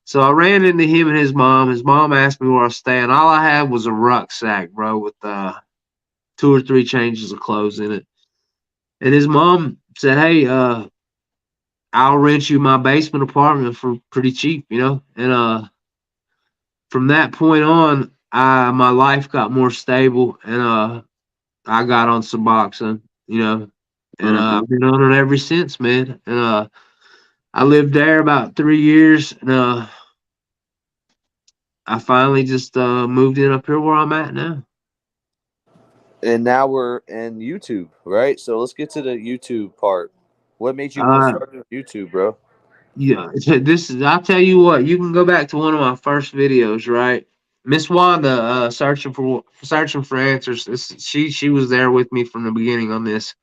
So I ran into him and his mom. His mom asked me where I was staying. All I had was a rucksack, bro, with 2 or 3 changes of clothes in it. And his mom said, "Hey, I'll rent you my basement apartment for pretty cheap, And from that point on, my life got more stable, and I got on Suboxone, and I've been on it ever since, man. And I lived there about 3 years, and I finally just moved in up here where I'm at now. And now we're in YouTube, right? So let's get to the YouTube part. What made you get started on YouTube, bro? Yeah, I'll tell you what, you can go back to one of my first videos, right? Miss Wanda, searching for answers. She was there with me from the beginning on this.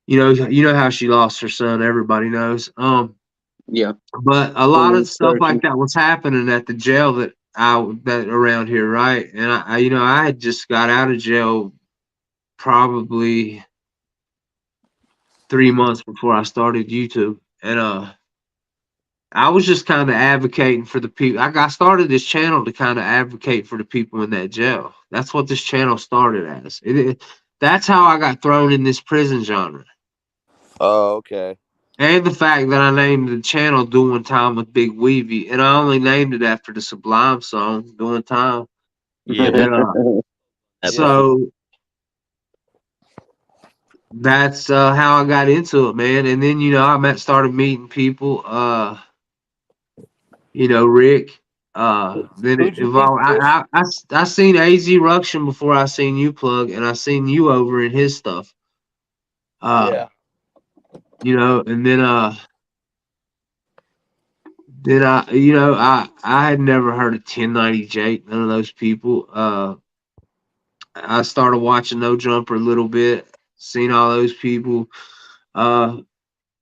You know how she lost her son. Everybody knows. Yeah. But a lot of stuff like that was happening at the jail that around here, right? And I had just got out of jail probably 3 months before I started YouTube, and I was just kind of advocating for the people. I started this channel to kind of advocate for the people in that jail. That's what this channel started as. That's how I got thrown in this prison genre. Oh, okay. And the fact that I named the channel Doing Time with Big Weavy, and I only named it after the Sublime song, Doing Time. Yeah, And Yeah. so that's how I got into it, man. And then, started meeting people, Rick. Then it Who'd you meet evolved. first? I seen Azruction before I seen you, Plug, and I seen you over in his stuff. Yeah. And then I had never heard of 1090 Jake, none of those people. I started watching No Jumper a little bit, seen all those people.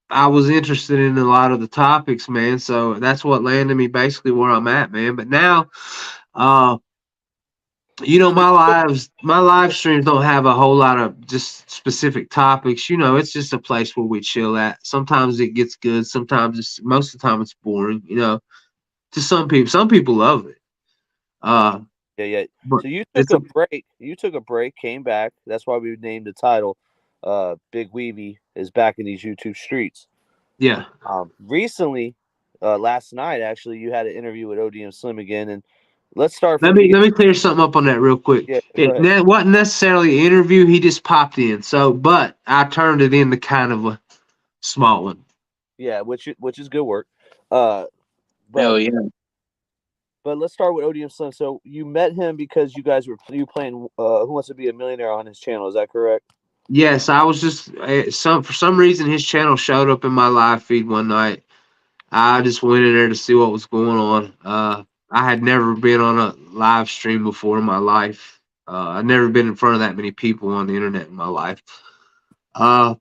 I was interested in a lot of the topics, man. So that's what landed me basically where I'm at, man. But now, uh, my live streams don't have a whole lot of just specific topics. It's just a place where we chill at. Sometimes it gets good. Sometimes most of the time it's boring. To some people. Some people love it. Yeah. But So you took it's a break. You took a break, came back. That's why we named the title. Big Weavy is back in these YouTube streets. yeah. Recently, last night actually, you had an interview with ODM Slim again, and let's start Let from me the let me clear something up on that real quick. yeah. Go It ahead. wasn't necessarily an interview. He just popped in. So, but I turned it into kind of a small one. Yeah, which is good work. Uh, but Hell yeah. but let's start with ODM Slim. So you met him because you guys were playing Who Wants to Be a Millionaire on his channel. Is that correct? Yes, I was just for some reason his channel showed up in my live feed one night. I just went in there to see what was going on. I had never been on a live stream before in my life. I'd never been in front of that many people on the internet in my life. Uh,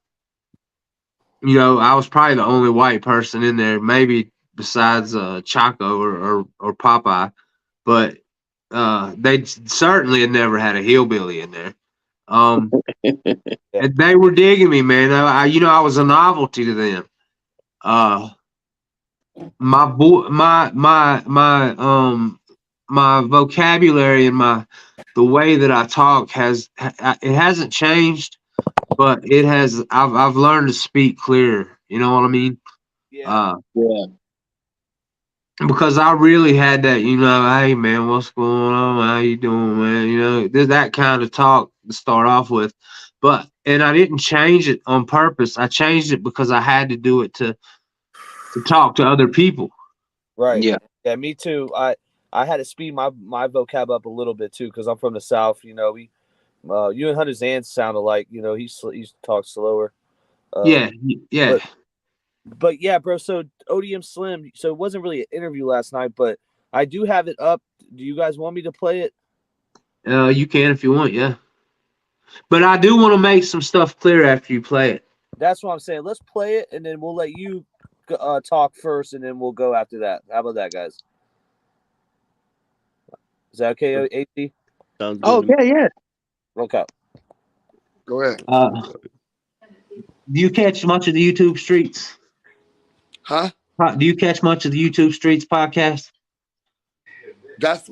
I was probably the only white person in there, maybe besides Chaco or Popeye, but they certainly had never had a hillbilly in there. Yeah. And they were digging me, man. I was a novelty to them. Uh, my boy, my vocabulary and the way that I talk it hasn't changed, but it has. I've learned to speak clear. You know what I mean? Yeah. Uh, Yeah. because I really had that. Hey man, what's going on? How you doing, man? There's that kind of talk to start off with, and I didn't change it on purpose. I changed it because I had to do it to talk to other people. Right. Yeah. Yeah. Me too. I had to speed my vocab up a little bit too because I'm from the South. We you and Hunter Zan sound alike. He talks slower. Yeah, yeah. But yeah, bro. So ODM Slim. So it wasn't really an interview last night, but I do have it up. Do you guys want me to play it? You can if you want, yeah. But I do want to make some stuff clear after you play it. That's what I'm saying. Let's play it, and then we'll let you talk first, and then we'll go after that. How about that, guys? Is that okay, AT? Sounds good. Oh to me. yeah. Okay. Go ahead. Do you catch much of the YouTube streets? Huh? Do you catch much of the YouTube streets podcast? That's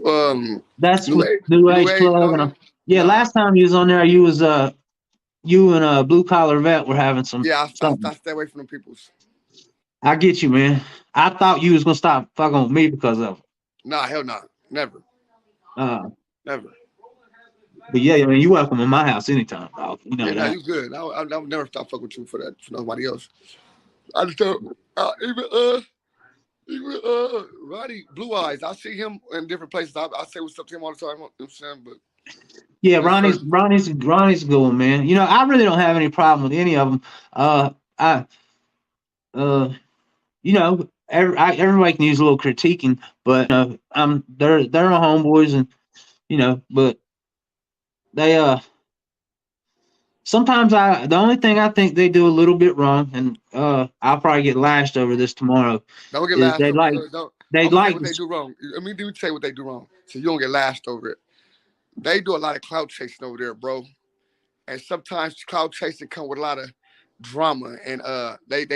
That's New with Age. New Age On Plug. there? Yeah, Nah. last time you was on there, you and Blue Collar Vet were having some. Yeah, I something. stay away from them peoples. I get you, man. I thought you was gonna stop fucking with me because of it. Nah, hell nah. Never. Never. But yeah, I mean, you welcome in my house anytime, dog. You know Yeah, nah, that. you good. I would never stop fucking with you for nobody else. I just don't even Ronnie Blueyes. I see him in different places. I say what's up to him all the time. You know what I'm saying? But Yeah, Ronnie's a good one, man. I really don't have any problem with any of them. Everybody can use a little critiquing, but they're my homeboys, and but they sometimes the only thing I think they do a little bit wrong, and I'll probably get lashed over this tomorrow. don't get Is lashed over it. they I'm gonna say like what they do wrong. Let me say what they do wrong, so you don't get lashed over it. They do a lot of clout chasing over there, bro. And sometimes clout chasing come with a lot of drama, and they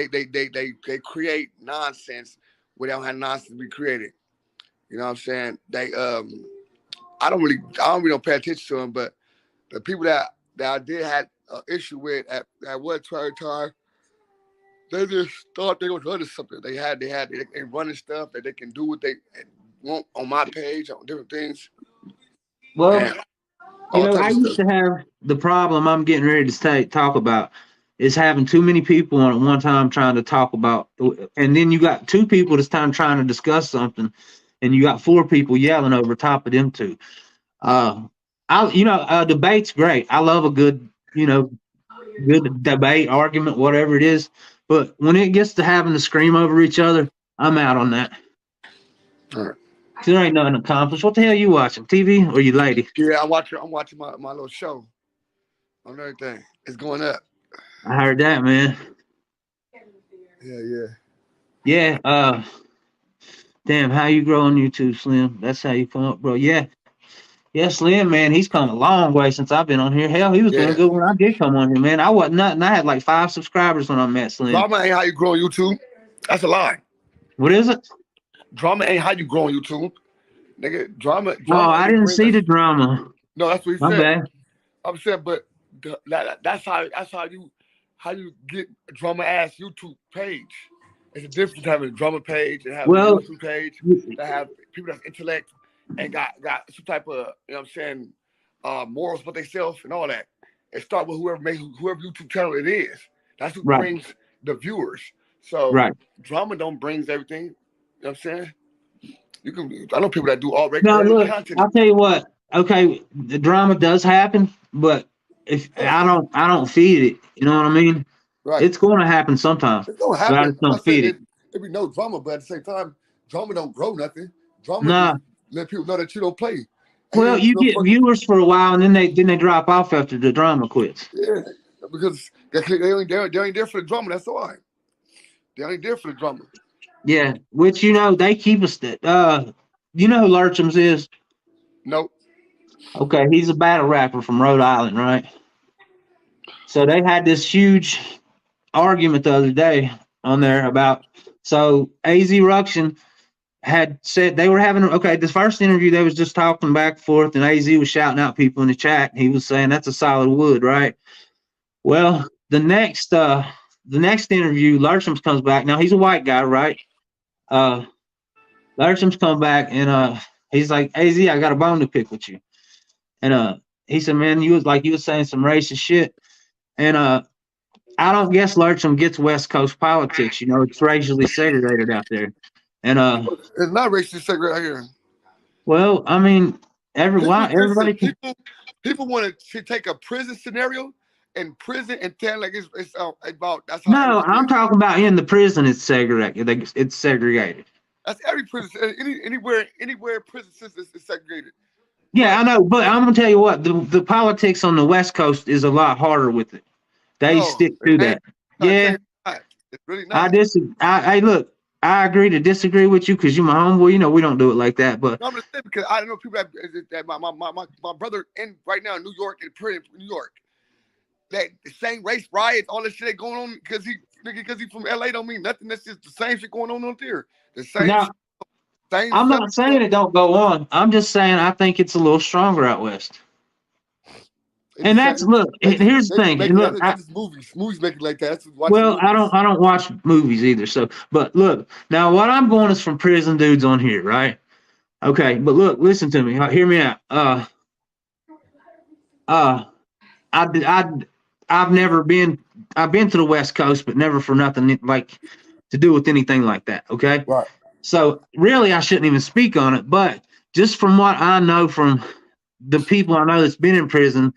create nonsense where they don't have nonsense to be created. You know what I'm saying? They I don't really don't pay attention to them, but the people that I did had an issue with at one time, they just thought they was running something. They running stuff that they can do what they want on my page on different things. Well, And you all know, I types of used stuff. to have the problem I'm getting ready to talk about is having too many people on at one time trying to talk about, and then you got two people this time trying to discuss something, and you got four people yelling over top of them two. Debate's great. I love a good, good debate, argument, whatever it is. But when it gets to having to scream over each other, I'm out on that. All right. There ain't nothing accomplished. What the hell you watching? TV or you lady? Yeah, I'm watching my little show on everything. It's going up. I heard that, man. Yeah. Yeah. Damn, how you grow on YouTube, Slim? That's how you come up, bro. Yeah, Slim, man, he's come a long way since I've been on here. Hell, he was doing good when I did come on here, man. I wasn't nothing. I had like 5 subscribers when I met Slim. Drama ain't how you grow on YouTube. That's a lie. What is it? Drama ain't how you grow on YouTube. Nigga, drama. Oh, I didn't see the drama. No, that's what he My said. bad. I'm saying, but that's how you get a drama ass YouTube page. It's a difference having a drama page and having a YouTube page that have people that's intellect and got some type of, morals about themselves and all that. And start with whoever YouTube channel it is. That's who brings the viewers. So drama don't brings everything. You know what I'm saying? I know people that do all regular content. I'll tell you what. Okay, the drama does happen, but if I don't feed it, you know what I mean? Right. It's going to happen sometimes. It's going to happen. I just don't feed it. There be no drama, but at the same time, drama don't grow nothing. Drama let people know that you don't play. Well, you get viewers for a while, and then they drop off after the drama quits. Yeah, because they ain't there for the drama. That's why. They ain't there for the drama. Yeah, which they keep us. You know who Lurchums is? Nope. Okay, he's a battle rapper from Rhode Island, right? So they had this huge argument the other day on there about. So Azruction had said they were having the first interview they was just talking back and forth, and AZ was shouting out people in the chat. He was saying that's a solid wood, right? Well, the next interview, Lurchums comes back. Now he's a white guy, right? Lurchums come back and he's like, AZ, I got a bone to pick with you. And he said, man, you was saying some racist shit. And I don't guess Lurchum gets West Coast politics. It's racially segregated out there. And it's not racially segregated here. Well, I mean, everybody people want to take a prison scenario and prison and tell like it's about that's how. No, I'm talking about in the prison. It's segregated. It's segregated. That's every prison. Anywhere prison system is segregated. Yeah, I know, but I'm gonna tell you what. The politics on the West Coast is a lot harder with it. They stick to that. Yeah, it's really not. Look. I agree to disagree with you because you're my homeboy. We don't do it like that. But no, I'm just saying because I know people that my brother right now in New York, in prison in New York, that the same race riots, all this shit that going on because he from LA don't mean nothing. That's just the same shit going on there. The same. Now, same. I'm not saying it don't go on. I'm just saying I think it's a little stronger out west. And that's here's the thing. Look, movies make it like that. Well, I don't watch movies either. So, but look, now what I'm going is from prison dudes on here, right? Okay, but look, listen to me. Hear me out. I've been to the West Coast, but never for nothing like to do with anything like that. Okay, right. So really, I shouldn't even speak on it. But just from what I know from the people I know that's been in prison.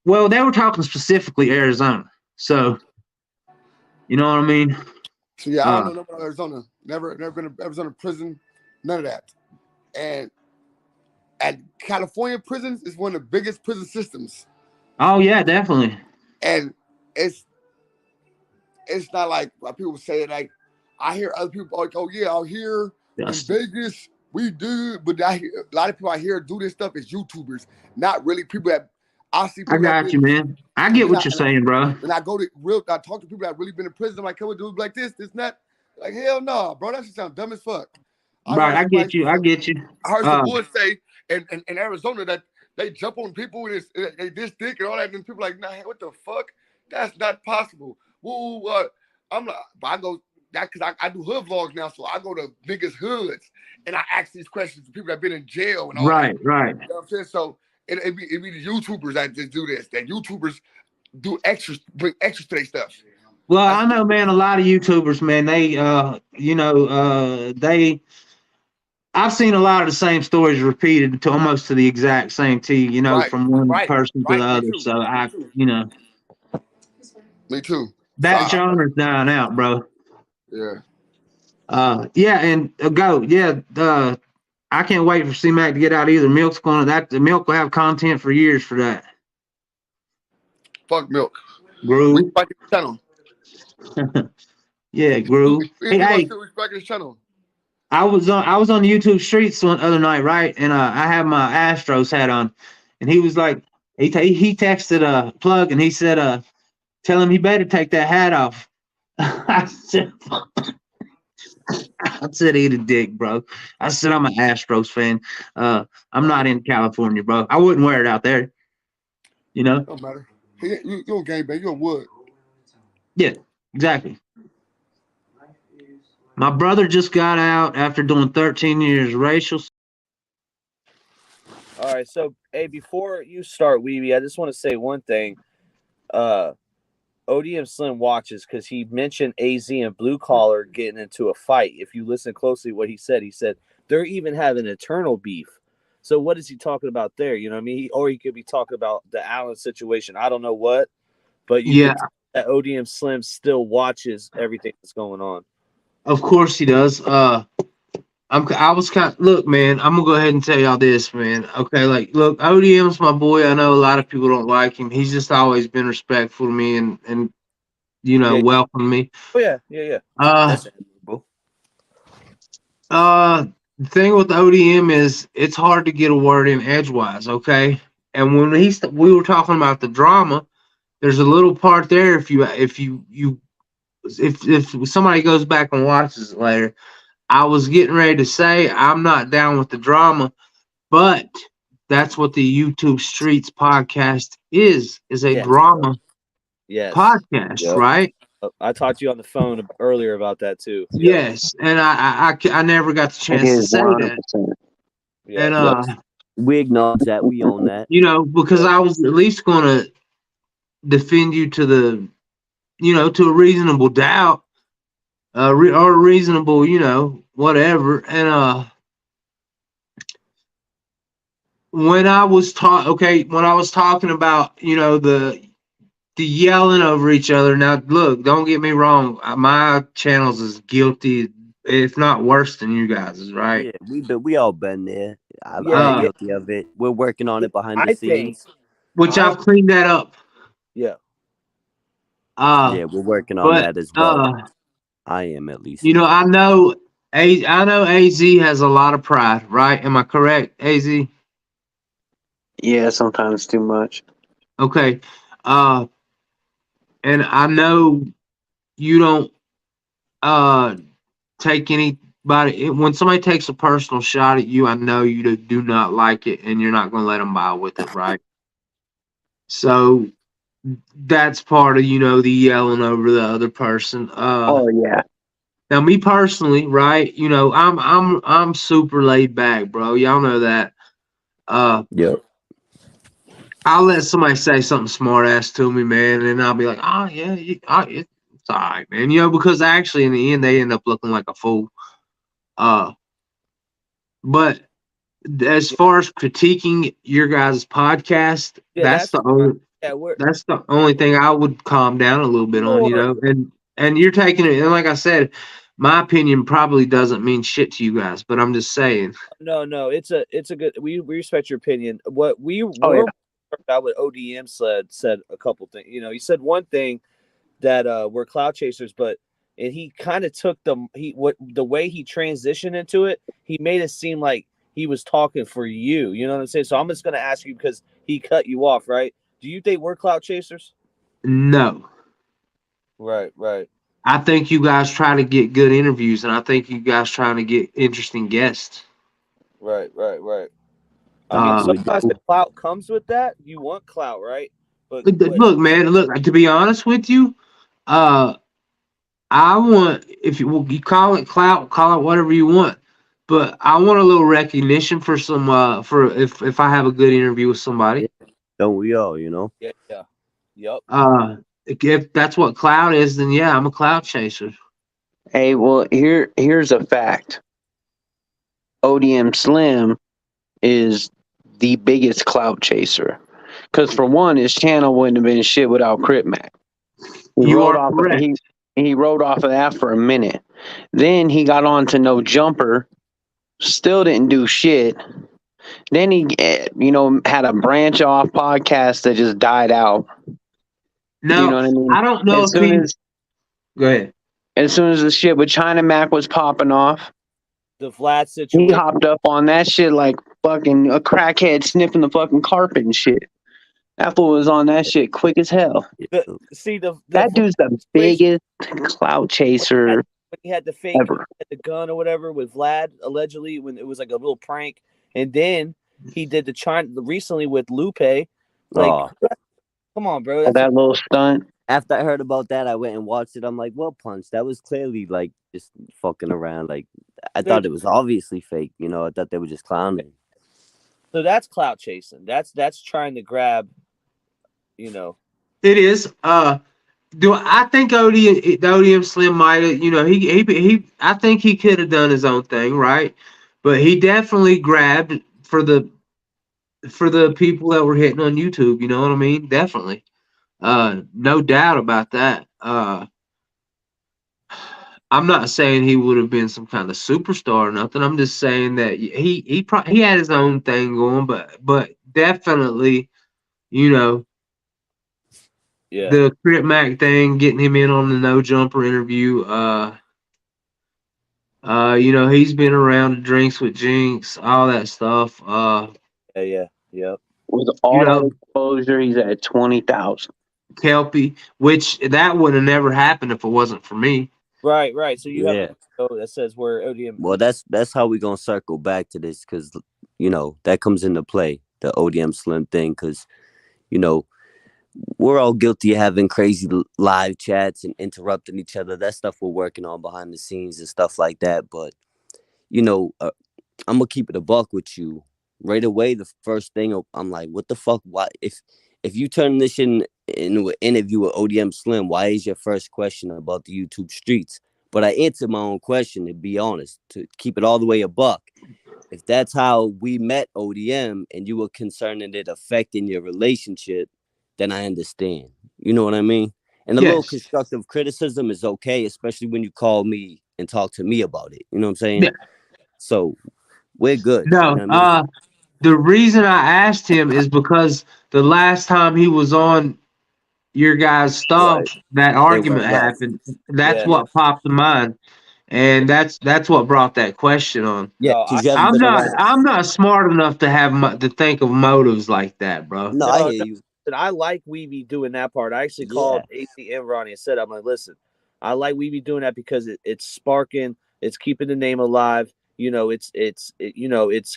Well, they were talking specifically Arizona. So, you know what I mean? So, yeah, I don't know about Arizona. Never been to Arizona prison. None of that. And California prisons is one of the biggest prison systems. Oh, yeah, definitely. And it's not like people say it. Like, I hear other people like, oh, yeah, out here in Vegas, we do. But a lot of people out here do this stuff as YouTubers. Not really people that I got you, man. I get what you're saying, bro. And I talk to people that have really been in prison. I'm like, can we do it like this, that? Like, hell no, bro. That shit sound dumb as fuck. Right, I get you. I get you. I heard some boys say in Arizona that they jump on people with this dick and all that, and people like, nah, what the fuck? That's not possible. Woo, I'm like, but I go that because I do hood vlogs now, so I go to niggas' hoods and I ask these questions to people that been in jail and all that. Right. You know what I'm saying? So it be the YouTubers that just do this. That YouTubers do extras, bring extras to their stuff. Well, I know, man, a lot of YouTubers, man, they, I've seen a lot of the same stories repeated to almost to the exact same T, from one person to the other. Too. So Me too. That genre's dying out, bro. Yeah. And go. Yeah. I can't wait for C-Mac to get out either. The Milk will have content for years for that. Fuck Milk. Groove. We back his channel. Yeah, Groove. Hey. Back his channel. I was on YouTube streets one other night, right? And I had my Astros hat on, and he was like, he texted Plug, and he said, tell him he better take that hat off. I said, eat a dick, bro. I said, I'm an Astros fan. I'm not in California, bro. I wouldn't wear it out there. Don't matter. You're a game, man. You're wood. Yeah, exactly. My brother just got out after doing 13 years racial. All right, so hey, before you start, Weavy, I just want to say one thing. ODM Slim watches because he mentioned AZ and Blue Collar getting into a fight. If you listen closely to what he said they're even having eternal beef. So what is he talking about there? You know what I mean? Or he could be talking about the Allen situation. I don't know what, but that ODM Slim still watches everything that's going on. Of course he does. Look, man, I'm gonna go ahead and tell y'all this, man. Okay, look, ODM's my boy. I know a lot of people don't like him. He's just always been respectful to me and welcomed me. Oh yeah. That's admirable. The thing with ODM is it's hard to get a word in edgewise, okay? And when we were talking about the drama, there's a little part there if somebody goes back and watches it later, I was getting ready to say I'm not down with the drama, but that's what the YouTube Streets podcast is a drama podcast, right? I talked to you on the phone earlier about that too. Yes, and I never got the chance to say 100%. That. Yeah. And we acknowledge that, we own that. Because I was at least going to defend you to the to a reasonable doubt, or reasonable, whatever. And when I was talking about, the yelling over each other. Now, look, don't get me wrong. My channel's as guilty, if not worse than you guys', right? Yeah, we all been there. I'm guilty of it. We're working on it behind the scenes. I've cleaned that up. Yeah. We're working on that as well. I am, at least. I know AZ has a lot of pride, right? Am I correct, AZ? Yeah, sometimes too much. Okay. And I know you don't take anybody when somebody takes a personal shot at you. I know you do not like it, and you're not going to let them by with it, right? So that's part of the yelling over the other person. Oh yeah. Now, me personally, right? I'm super laid back, bro. Y'all know that. Yep. I'll let somebody say something smart ass to me, man, and I'll be like, oh yeah, it's all right, man. Because actually in the end they end up looking like a fool. But as far as critiquing your guys' podcast, that's the only thing I would calm down a little bit on, and you're taking it, and like I said, my opinion probably doesn't mean shit to you guys, but I'm just saying. No, it's a good. We respect your opinion. What we were about what ODM said a couple things. He said one thing that we're cloud chasers, and he kind of took the way he transitioned into it. He made it seem like he was talking for you. You know what I'm saying? So I'm just gonna ask you because he cut you off, right? Do you think we're cloud chasers? No. Right. I think you guys try to get good interviews, and I think you guys trying to get interesting guests. Right. I mean, sometimes the clout comes with that. You want clout, right? But look, man. Look, to be honest with you, I want, if you call it clout, call it whatever you want, but I want a little recognition for some for if I have a good interview with somebody. Don't we all? You know. Yeah. Yep. If that's what clout is, then yeah, I'm a clout chaser. Hey, well, here's a fact. ODM Slim is the biggest clout chaser. Because for one, his channel wouldn't have been shit without Crip Mac. He rode off of that for a minute. Then he got on to No Jumper, still didn't do shit. Then he, had a branch off podcast that just died out. No, you know what I mean? I don't know go ahead. As soon as the shit with China Mac was popping off, the Vlad situation, he hopped up on that shit like fucking a crackhead sniffing the fucking carpet and shit. That fool was on that shit quick as hell. That dude's the biggest clout chaser. When he had the fake the gun or whatever with Vlad, allegedly, when it was like a little prank, and then he did the China recently with Lupe. Like, come on, bro. That's that little stunt. After I heard about that, I went and watched it. I'm like, well, Punch, that was clearly like just fucking around. Like, I thought it was obviously fake. You know, I thought they were just clowning. So that's clout chasing. That's trying to grab. You know, it is. Do I think ODM Slim might have? You know, he. I think he could have done his own thing, right? But he definitely grabbed for the people that were hitting on YouTube. You know what I mean? Definitely. No doubt about that. I'm not saying he would have been some kind of superstar or nothing. I'm just saying that he had his own thing going, but definitely, you know, the Crip Mac thing, getting him in on the No Jumper interview. You know, he's been around the Drinks with Jinx, all that stuff. Yep. With all that exposure, he's at 20,000. Kelpie, which that would have never happened if it wasn't for me. Right. So you have that says where ODM. Well, that's how we gonna circle back to this, because you know that comes into play, the ODM Slim thing, because you know we're all guilty of having crazy live chats and interrupting each other. That stuff we're working on behind the scenes and stuff like that. But you know, I'm gonna keep it a buck with you right away. The first thing I'm like, what the fuck? Why if you turn this into an interview with ODM Slim, why is your first question about the YouTube streets? But I answered my own question, to be honest, to keep it all the way a buck. If that's how we met ODM and you were concerned in it affecting your relationship, then I understand. You know what I mean? And a little constructive criticism is okay, especially when you call me and talk to me about it. You know what I'm saying? Yeah. So we're good. No, you know what I mean? The reason I asked him is because the last time he was on your guys' stuff, that argument happened. That's what popped in mind, and that's what brought that question on. Yeah, I'm not smart enough to have to think of motives like that, bro. No, I hear you. And I like Weavy doing that part. I actually called AC and Ronnie and said, I'm like, listen, I like Weavy doing that because it's sparking, it's keeping the name alive. You know, it's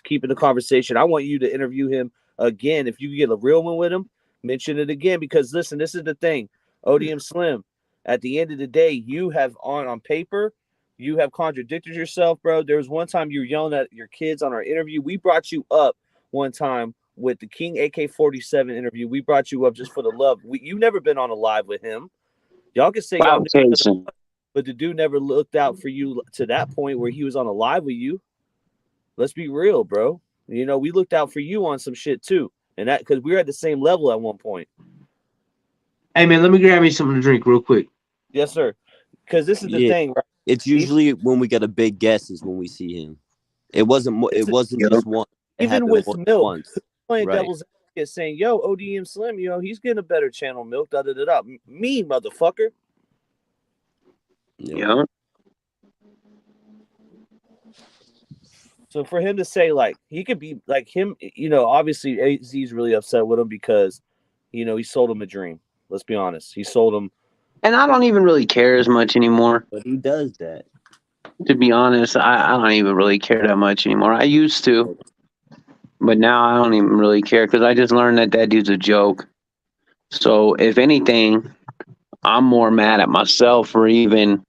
keeping the conversation. I want you to interview him again. If you get a real one with him, mention it again, because listen, this is the thing. ODM Slim, at the end of the day, you have on paper, you have contradicted yourself, bro. There was one time you were yelling at your kids on our interview. We brought you up one time with the King AK-47 interview. We brought you up just for the love. You've never been on a live with him. Y'all can say y'all knew, but the dude never looked out for you to that point where he was on a live with you. Let's be real, bro. You know, we looked out for you on some shit too. And that because we were at the same level at one point. Hey man, let me grab me something to drink real quick. Yes, sir. Because this is the thing, right? It's usually when we get a big guest is when we see him. It wasn't just one. Even with Milk, playing devil's advocate, saying, "Yo, ODM Slim, you know he's getting a better channel, Milk." Da da da da. Me, motherfucker. Yeah. So for him to say, like, he could be like him, you know, obviously AZ's really upset with him because, you know, he sold him a dream. Let's be honest. He sold him And I don't even really care as much anymore. But he does that. To be honest, I don't even really care that much anymore. I used to, but now I don't even really care because I just learned that that dude's a joke. So if anything, I'm more mad at myself for even,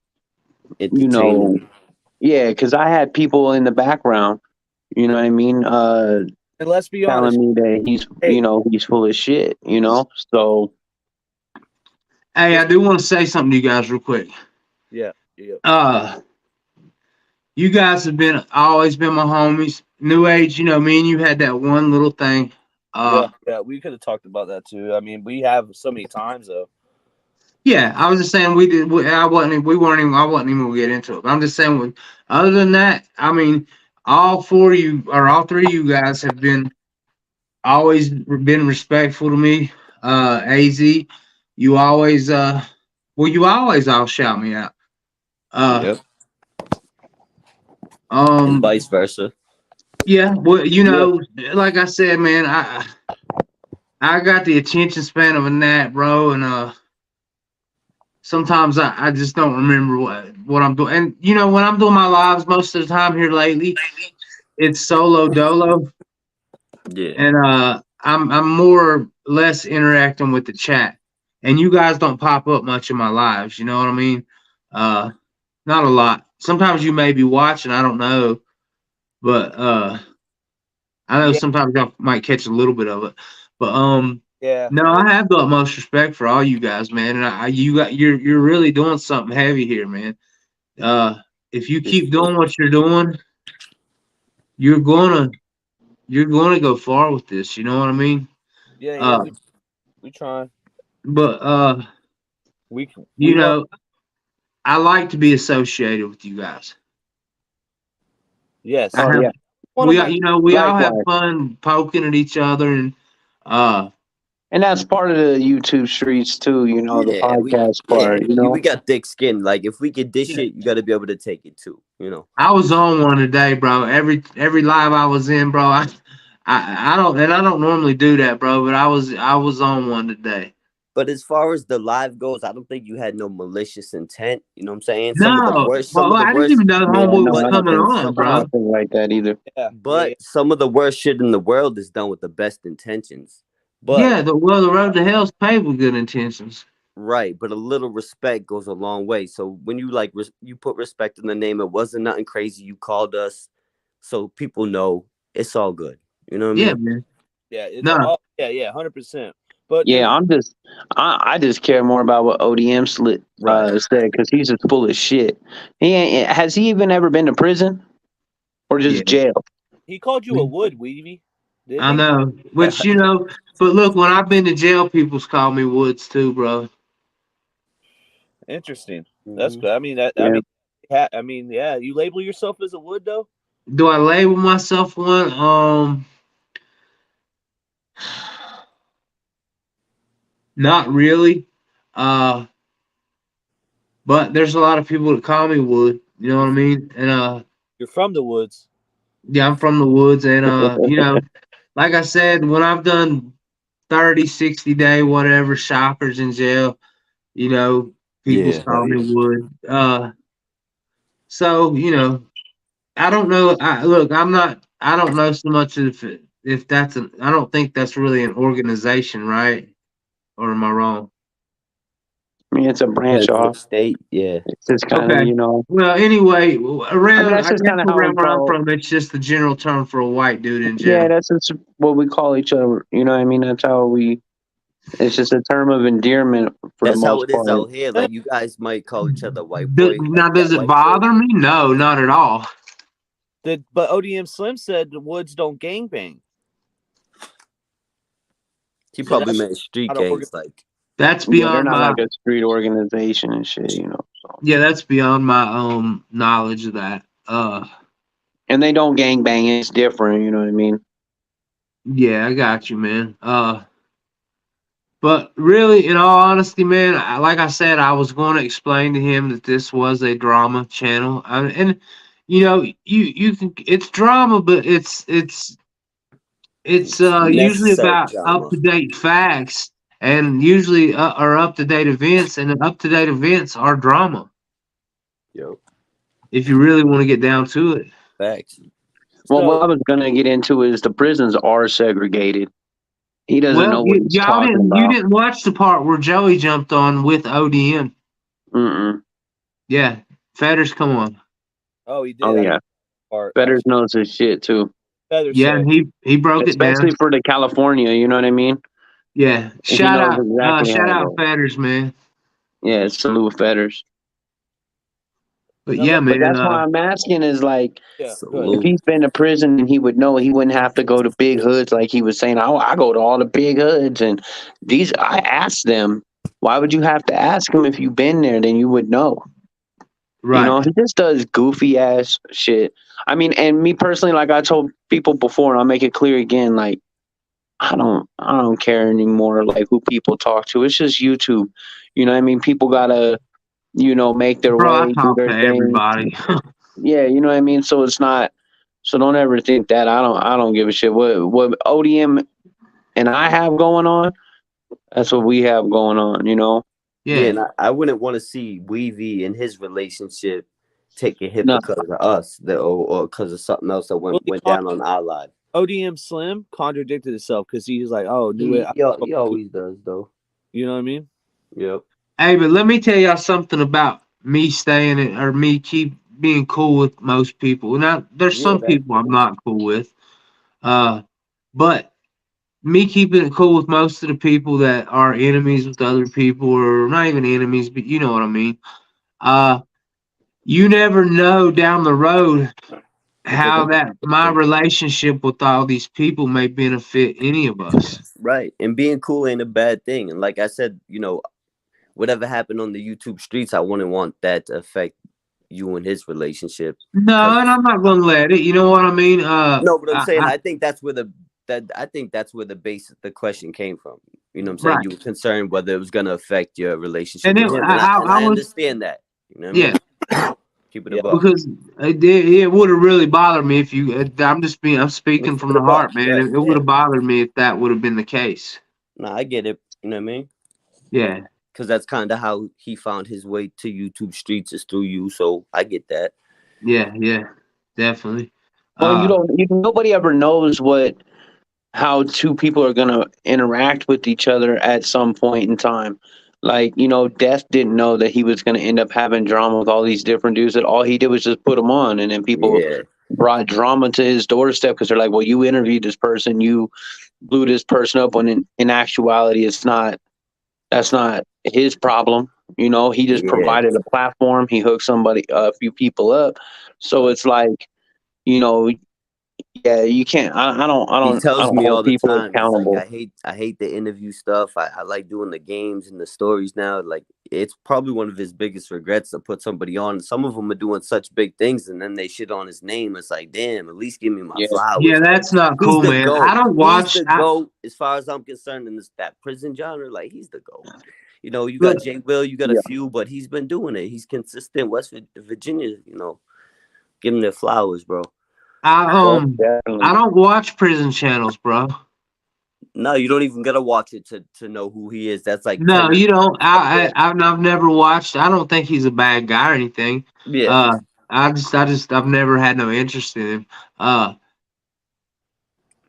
you know, Entertaining. yeah, because I had people in the background, you know what I mean, And let's be honest. telling me that he's full of shit, So Hey, I do want to say something to you guys real quick. Yeah. You guys have always been my homies. New Age, me and you had that one little thing. Yeah, we could have talked about that too. I mean, we have so many times though. Yeah, I was just saying we did. I wasn't even gonna get into it. But I'm just saying. Other than that, I mean, all four of you or all three of you guys have always been respectful to me. Az, you always you always all shout me out. Yep. And Um, vice versa. yeah, well, like I said, man, I got the attention span of a gnat, bro, and sometimes I just don't remember what I'm doing. And when I'm doing my lives most of the time here lately, it's solo dolo, Yeah. and I'm more or less interacting with the chat. And you guys don't pop up much in my lives, you know what I mean? Not a lot. Sometimes you may be watching, I don't know, but I know Yeah. sometimes y'all might catch a little bit of it. But Yeah. no, I have the utmost respect for all you guys, man. And you're really doing something heavy here, man. If you keep doing what you're doing, you're gonna go far with this. You know what I mean? Yeah. Uh, We trying. but We you love. know, I like to be associated with you guys. Yes. I oh have yeah, One of my. we all have likewise. fun poking at each other and uh And that's part of the YouTube streets too, the Yeah, podcast part, we got thick skin. Like if we can dish it, you got to be able to take it too. I was on one today, bro. Every live I was in, bro. I don't normally do that, bro. But I was on one today. But as far as the live goes, I don't think you had no malicious intent. You know what I'm saying? No, Some well, of the I didn't worst, even know the Yeah, homeboy no, was I but don't coming think on, I bro. don't think like that either. Yeah. some of the worst shit in the world is done with the best intentions. But Yeah, the road to hell's paved with good intentions. right, but a little respect goes a long way. So when you you put respect in the name, it wasn't nothing crazy. You called us, so people know it's all good. You know what I Yeah, mean? man. Yeah. It's No, all. Yeah. 100%. But Yeah, I just care more about what ODM Right. said because he's just full of shit. Has he even ever been to prison or yeah, just jail? he called you a wood weavy, didn't I he? know. Which but look, when I've been to jail, people's call me Woods too, bro. Interesting. That's Mhm. good. I mean that. Yeah. I mean, yeah. You label yourself as a wood though. Do I label myself one? Not really. Uh, but there's a lot of people that call me Wood. You know what I mean? And You're from the woods. yeah, I'm from the woods, and like I said, when I've done 30, 60 day, whatever, shoppers in jail, you know, people's Yeah. call Hell me yeah. Wood. So I don't know. I don't know so much if I don't think that's really an organization, right? Or am I wrong? I mean, it's a branch Depends off. what state. Yeah. It's just kind of, Okay. Well, anyway, I mean, that's I just guess kind of how we around where I'm call. from, it's just the general term for a white dude in Yeah, jail. that's just what we call each other. You know what I mean? That's how we. It's just a term of endearment for the That's how most it is part. out here. Like you guys might call each other white boy, like Now, does that it white boy. bother me? No, not at all. But ODM Slim said the woods don't gangbang. He So probably that's meant street not an organ. gangs, like That's Yeah, they're beyond not my like a street organization and shit. So. yeah, that's beyond my knowledge of that. And they don't gang bang. It's different. You know what I mean? Yeah, I got you, man. But really, in all honesty, man, like I said, I was going to explain to him that this was a drama channel, and you can it's drama, but it's it's usually necessary about up drama. to date facts and usually are up-to-date events, and up-to-date events are drama. Yo, If you really want to get down to it. facts. Well, So- what I was gonna get into is the prisons are segregated. He doesn't know Well, what he's y'all talking didn't. You about. didn't watch the part where Joey jumped on with ODM. Mm-mm. Yeah, Fetters, come on. Oh, he did. Oh yeah, Part. Fetters knows his shit too, Feathers Yeah, said, he broke it down. especially for the California. You know what I mean? Yeah, He shout knows out, exactly shout how it out goes. Fetters, man. Yeah, salute Fetters. But No, yeah, But man. that's why I'm asking is like, yeah, if Salute. he's been to prison and he would know, he wouldn't have to go to big hoods like he was saying. I go to all the big hoods, and these I asked them. Why would you have to ask him if you've been there? Then you would know. Right. You know, he just does goofy ass shit. I mean, and me personally, like I told people before, and I'll make it clear again, like I don't care anymore like who people talk to. It's just YouTube. You know what I mean? People gotta, make their Bro, I way, do talk their to thing. everybody. Yeah, you know what I mean? So it's not, so don't ever think that I don't give a shit. What ODM and I have going on, that's what we have going on, Yeah, Yeah. and I wouldn't want to see Weavy and his relationship take a hit No. because of us, or because of something else that Well, went down on our live. ODM Slim contradicted himself because he was like, "Oh, He always does, though. you know what I mean?" Yep. Hey, but let me tell y'all something about me staying or me keep being cool with most people. Now, there's some Yeah, people I'm not cool with. But me keeping it cool with most of the people that are enemies with other people, or not even enemies, but you know what I mean. You never know down the road how that my relationship with all these people may benefit any of us. Right. And being cool ain't a bad thing. And like I said, whatever happened on the YouTube streets, I wouldn't want that to affect you and his relationship. No, and I'm not gonna let it. You know what I mean? No, but I'm saying I think that's where the base of the question came from. You know what I'm saying? Right. You were concerned whether it was gonna affect your relationship And with him. I was, understand that. You know what I mean? Keep it Yeah. above. because it would have really bothered me if you. I'm speaking from the heart, man. Right, It would have bothered me if that would have been the case. No, I get it. You know what I mean? Yeah. Because that's kind of how he found his way to YouTube streets, is through you. So I get that. Yeah. Definitely. Well, nobody ever knows how two people are going to interact with each other at some point in time. Like, Death didn't know that he was going to end up having drama with all these different dudes, that all he did was just put them on. And then people brought drama to his doorstep because they're like, well, you interviewed this person, you blew this person up, when in actuality, that's not his problem. He just provided a platform. He hooked a few people up. So it's like, yeah, you can't. I don't. He tells me hold all the people time. He's accountable. like, I hate the interview stuff. I like doing the games and the stories now. Like, it's probably one of his biggest regrets to put somebody on. Some of them are doing such big things, and then they shit on his name. It's like, damn, at least give me my flowers. Yeah, that's not cool, man. GOAT. I don't watch. He's the GOAT, as far as I'm concerned, in that prison genre. Like, he's the GOAT. You got Jay Will, you got a few, but he's been doing it. He's consistent. West Virginia, give him their flowers, bro. I don't watch prison channels, bro. No, you don't even gotta watch it to know who he is. That's like no, you don't. I've never watched. I don't think he's a bad guy or anything. Yeah. I've never had no interest in him.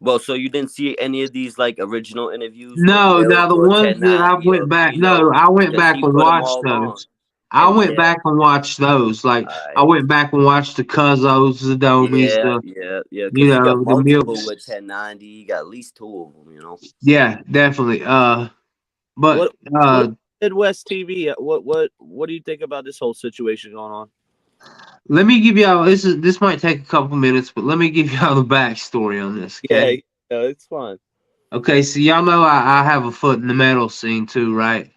Well, so you didn't see any of these like original interviews? No, now the ones that I went back. No, I went back and watched those. I went back and watched those. Like I went back and watched the Cuzzos, the Domies, yeah. You got multiple the Milks with 1090. You got at least two of them. Yeah, definitely. But Midwest TV. What do you think about this whole situation going on? Let me give y'all this might take a couple minutes, but let me give y'all the backstory on this. Okay? Yeah, it's fun. Okay, so y'all know I have a foot in the metal scene too, right?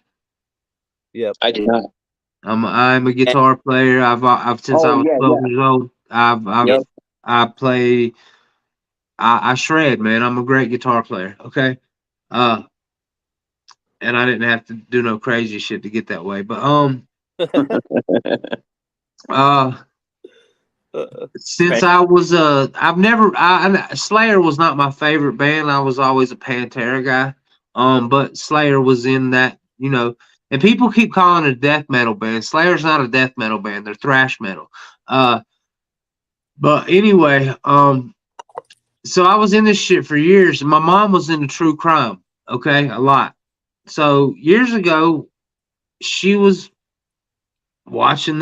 Yeah, I do not. I'm a guitar player. I've since I was 12 years old. I play. I shred, man. I'm a great guitar player. Okay, and I didn't have to do no crazy shit to get that way. But since I was Slayer was not my favorite band. I was always a Pantera guy. But Slayer was in that, you know, and people keep calling it a death metal band. Slayer's not a death metal band; they're thrash metal. But anyway, so I was in this shit for years, and my mom was into true crime. Okay, a lot. So years ago, she was watching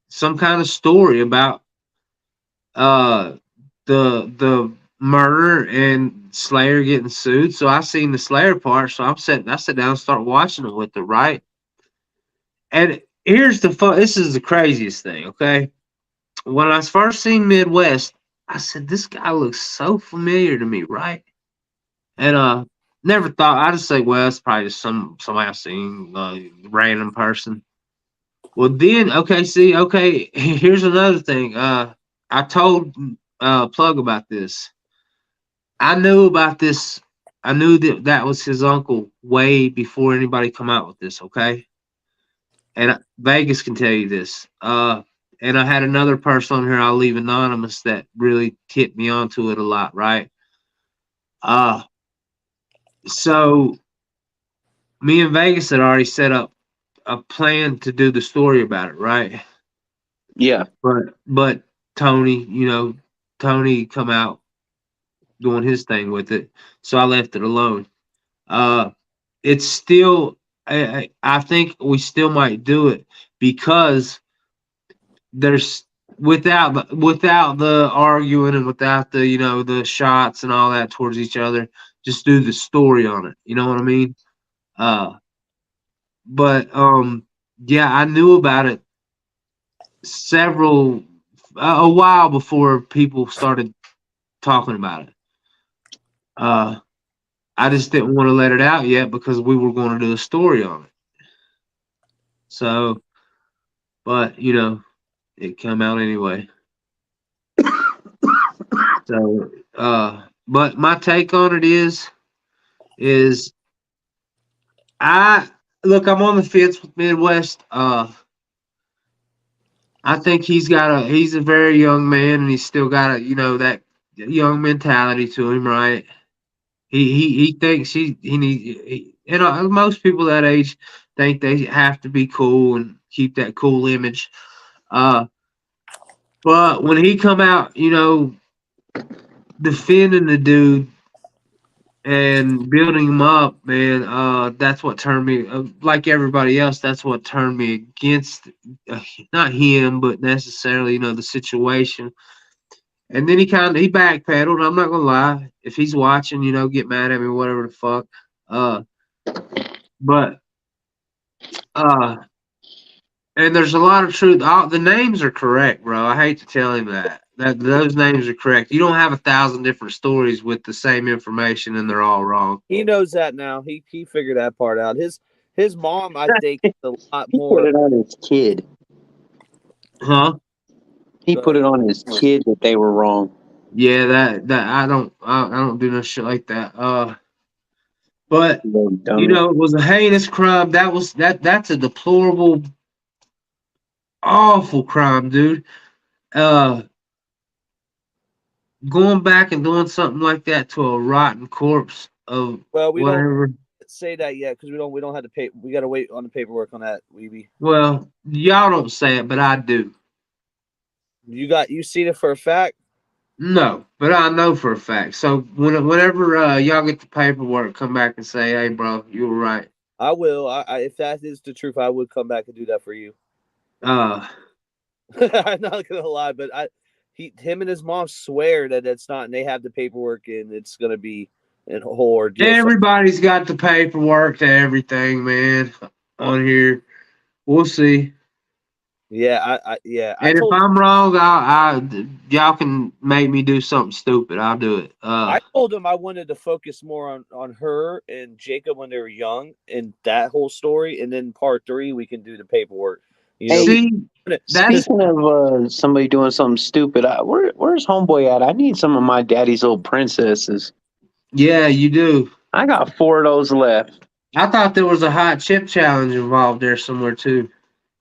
some kind of story about uh the murder and Slayer getting sued. So I seen the Slayer part, so I sit down and start watching it with her, right? And here's the fun, this is the craziest thing, okay? When I first seen Midwest, I said, this guy looks so familiar to me, right? And never thought, I just say, well, it's probably just somebody I've seen, random person. Well, then, okay, here's another thing. I told Plug about this. I knew about this. I knew that was his uncle way before anybody come out with this, okay? And Vegas can tell you this. And I had another person on here I'll leave anonymous that really tipped me onto it a lot, right? So me and Vegas had already set up a plan to do the story about it, right? Yeah. But Tony, Tony come out doing his thing with it, so I left it alone. It's still, I think we still might do it because there's without the arguing and without the the shots and all that towards each other, just do the story on it. You know what I mean? But yeah, I knew about it a while before people started talking about it. I just didn't want to let it out yet because we were going to do a story on it. So, but it came out anyway. So, but my take on it is I'm on the fence with Midwest. I think he's a very young man and he's still got that young mentality to him, right? He thinks he needs, most people that age think they have to be cool and keep that cool image. But when he come out, defending the dude and building him up, man, that's what turned me, like everybody else, that's what turned me against, not him, but necessarily, the situation. And then he backpedaled. I'm not gonna lie. If he's watching, get mad at me, whatever the fuck. But and there's a lot of truth. The names are correct, bro. I hate to tell him that those names are correct. You don't have 1,000 different stories with the same information, and they're all wrong. He knows that now. He figured that part out. His mom, I think, is a lot more. He put it on his kid. Huh? He put it on his kid that they were wrong. Yeah, that I don't do no shit like that. But it was a heinous crime. That's a deplorable, awful crime, dude. Going back and doing something like that to a rotten corpse of whatever. Don't say that yet because we don't have to pay. We got to wait on the paperwork on that, Weavy. Well, y'all don't say it, but I do. You seen it for a fact? No, but I know for a fact. So whenever y'all get the paperwork, come back and say, "Hey, bro, you were right." I will. If that is the truth, I would come back and do that for you. I'm not gonna lie, but him and his mom swear that it's not, and they have the paperwork, and it's gonna be a whole ordeal. Everybody's got the paperwork to everything, man. On here, we'll see. Yeah, And if I'm wrong, y'all can make me do something stupid. I'll do it. I told him I wanted to focus more on her and Jacob when they were young and that whole story, and then part 3 we can do the paperwork. Speaking of somebody doing something stupid, where's homeboy at? I need some of my daddy's old princesses. Yeah, you do. I got 4 of those left. I thought there was a hot chip challenge involved there somewhere too.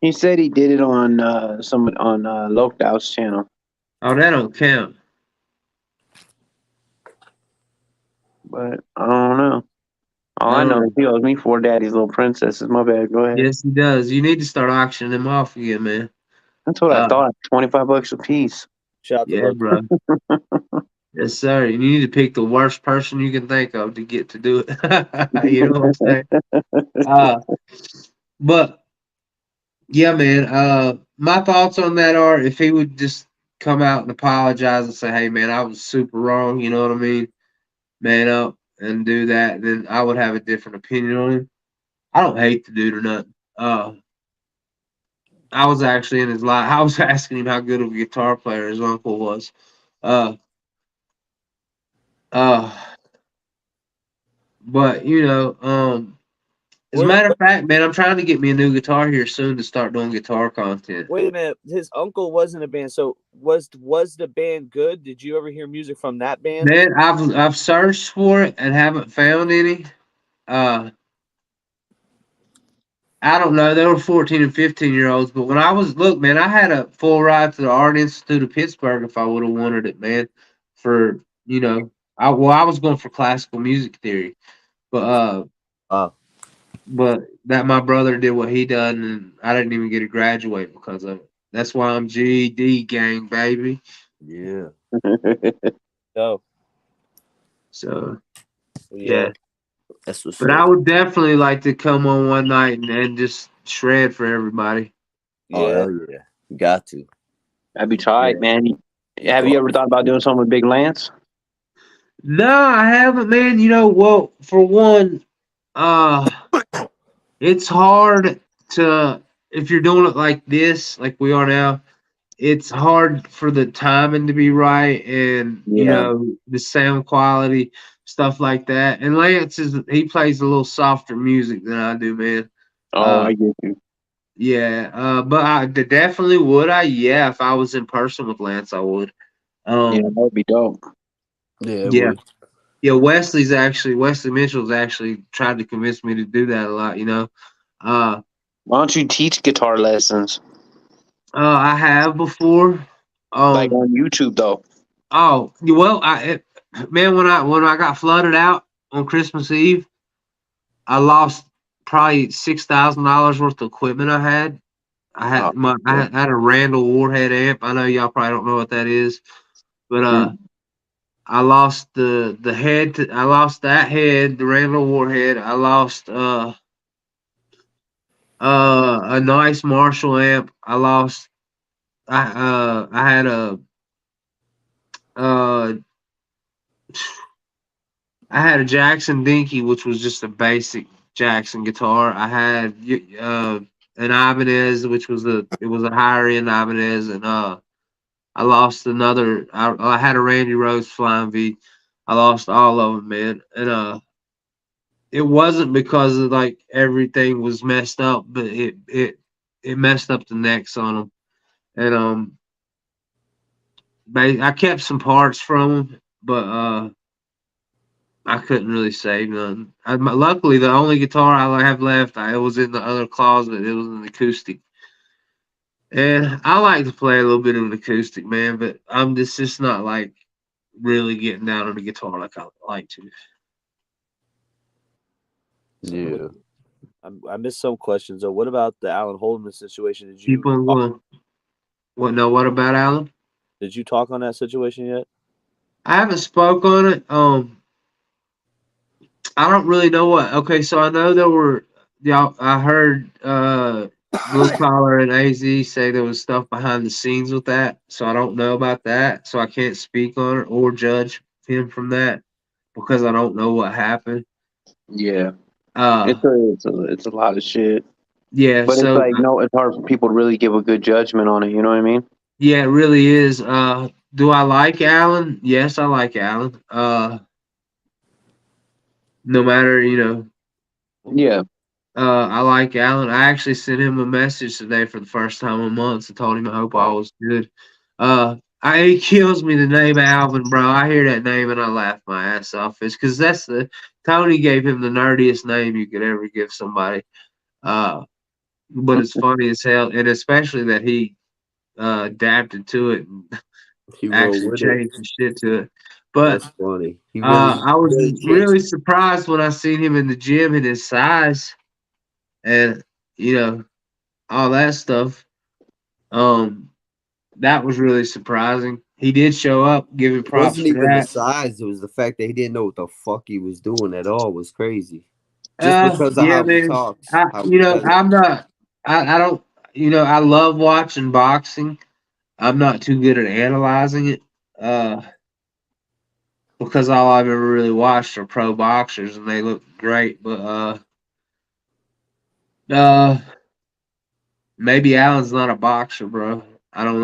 He said he did it on Lokedow's channel. Oh, that don't count. But I don't know. All I know is he owes me 4 Daddy's Little Princesses. My bad. Go ahead. Yes, he does. You need to start auctioning them off again, man. That's what I thought. $25 a piece. Shout out to Yeah, bro. Yes, sir. You need to pick the worst person you can think of to get to do it. You know what I'm saying? But yeah, man. My thoughts on that are if he would just come out and apologize and say, "Hey, man, I was super wrong." You know what I mean? Man up and do that, then I would have a different opinion on him. I don't hate the dude or nothing. I was actually in his life. I was asking him how good of a guitar player his uncle was. Uh, but as a matter of fact, man, I'm trying to get me a new guitar here soon to start doing guitar content. Wait a minute, his uncle wasn't a band. So was the band good? Did you ever hear music from that band? Man, I've searched for it and haven't found any. I don't know. They were 14 and 15-year-olds, but when I was man, I had a full ride to the Art Institute of Pittsburgh if I would have wanted it, man. For I was going for classical music theory, but that my brother did what he done, and I didn't even get to graduate because of it. That's why I'm GED gang, baby. Yeah. Oh. So yeah. That's what's but I would definitely like to come on one night and just shred for everybody. Oh, hell yeah. You got to. That'd be tight, man. Have you ever thought about doing something with Big Lance? No, I haven't, man. Well, for one, it's hard to, if you're doing it like this, like we are now, it's hard for the timing to be right and, the sound quality, stuff like that. And Lance he plays a little softer music than I do, man. Oh, I get you. Yeah, but I definitely would. Yeah, if I was in person with Lance, I would. Yeah, that would be dope. Yeah. Wesley Mitchell's actually tried to convince me to do that a lot. Why don't you teach guitar lessons? I have before. Like on YouTube, though. Oh well, when I got flooded out on Christmas Eve, I lost probably $6,000 worth of equipment I had. I had a Randall Warhead amp. I know y'all probably don't know what that is, but I lost the head. I lost that head, the Randall Warhead. I lost a nice Marshall amp. I lost. I had a Jackson Dinky, which was just a basic Jackson guitar. I had an Ibanez, which was a higher end Ibanez, and I lost another. I had a Randy Rhoads Flying V. I lost all of them, man, and it wasn't because of like everything was messed up, but it messed up the necks on them, and I kept some parts from them, but I couldn't really save none. Luckily, the only guitar I have left, it was in the other closet. It was an acoustic. And I like to play a little bit of an acoustic, man, but I'm just not like really getting down on the guitar like I like to. Yeah. I missed some questions though. What about the Alan Holden situation? Did you Keep on going. What about Alan? Did you talk on that situation yet? I haven't spoke on it. I don't really know what. Okay, so I know there were I heard Blue Collar and AZ say there was stuff behind the scenes with that. So I don't know about that. So I can't speak on it or judge him from that because I don't know what happened. Yeah. It's a lot of shit. Yeah, but it's like it's hard for people to really give a good judgment on it. You know what I mean? Yeah, it really is. Do I like Alan? Yes, I like Alan. No matter, Yeah. I like Alan. I actually sent him a message today for the first time in months and told him I hope all was good. It kills me the name Alvin, bro. I hear that name and I laugh my ass off. It's because Tony gave him the nerdiest name you could ever give somebody. But it's funny as hell, and especially that he adapted to it and He actually rolled with it. changed the shit to it. But That's funny. He I was really changed really it. surprised when I seen him in the gym and his size and all that stuff. That was really surprising. He did show up, giving It props wasn't for even the that. size. It was the fact that he didn't know what the fuck he was doing at all. Was crazy. Just because of Yeah, how he man. talks. How he says it. I'm not. I don't. I love watching boxing. I'm not too good at analyzing it. Because all I've ever really watched are pro boxers, and they look great. But maybe Allen's not a boxer, bro. I don't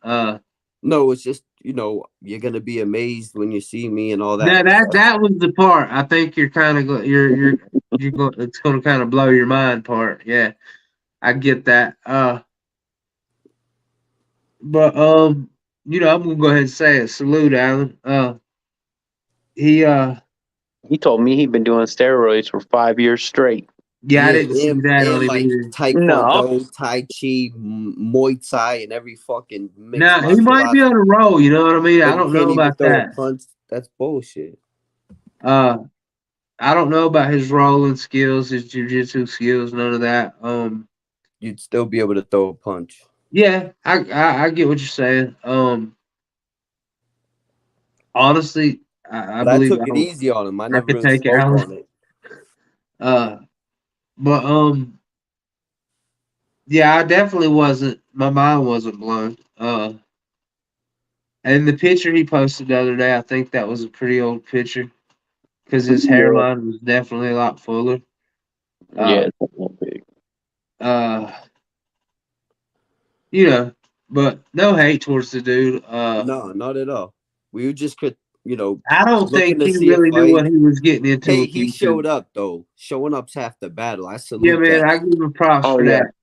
know. No, it's just you're gonna be amazed when you see me and all that. That was the part. I think you're kind of you're going. It's going to kind of blow your mind. Part. Yeah, I get that. But I'm gonna go ahead and say it. Salute, Allen. He He told me he'd been doing steroids for 5 years straight. Yeah, I Yeah, didn't see that on and him like either. Taekwondo, Tai Chi, Muay Thai, and every fucking mixed Now he martial might be arts. on a roll. You know what I mean? But I he don't know can't even about throw a that. punch. That's bullshit. I don't know about his rolling skills, his jujitsu skills, none of that. You'd still be able to throw a punch. Yeah, I get what you're saying. Honestly, I But I believe took it easy on him. I I never could really take spoke Allen. on it. But yeah, I definitely wasn't. My mind wasn't blown. And the picture he posted the other day, I think that was a pretty old picture because his hairline was definitely a lot fuller. Yeah, it's not big. But no hate towards the dude. No, not at all. We just could, I don't looking think to he see a really knew fight. what he was getting into Hey, with he YouTube. showed up though. Showing up's half the battle. I Yeah, salute man, that. I give him props for yeah. that.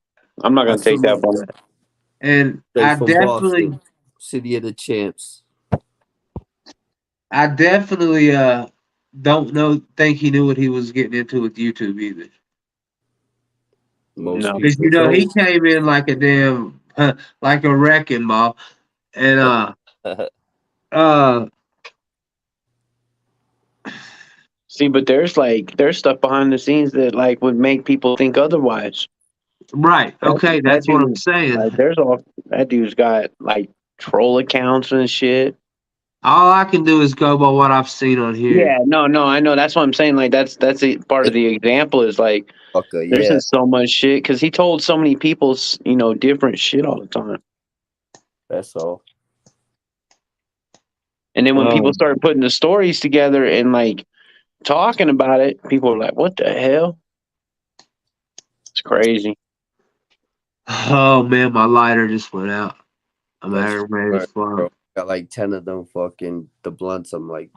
I'm not I gonna take that salute one. that. And Straight I from definitely, Boston, city of the champs. I definitely don't think he knew what he was getting into with YouTube either. Most No. Because people he don't. came in like a damn like a wrecking ball, and See, but there's stuff behind the scenes that like would make people think otherwise. right, okay, That that's what I'm dude, saying. like, that dude's got like troll accounts and shit. All I can do is go by what I've seen on here. Yeah, no, I know. That's what I'm saying. Like, that's part of the example is like Okay, there's yeah, just so much shit because he told so many people, different shit all the time. that's all. And then when people Um, started putting the stories together and like talking about it, people were like, "What the hell?" It's crazy. oh man, my lighter just went out. I'm That's aggravated as right, bro. fuck. Got like 10 of them fucking the blunts. I'm like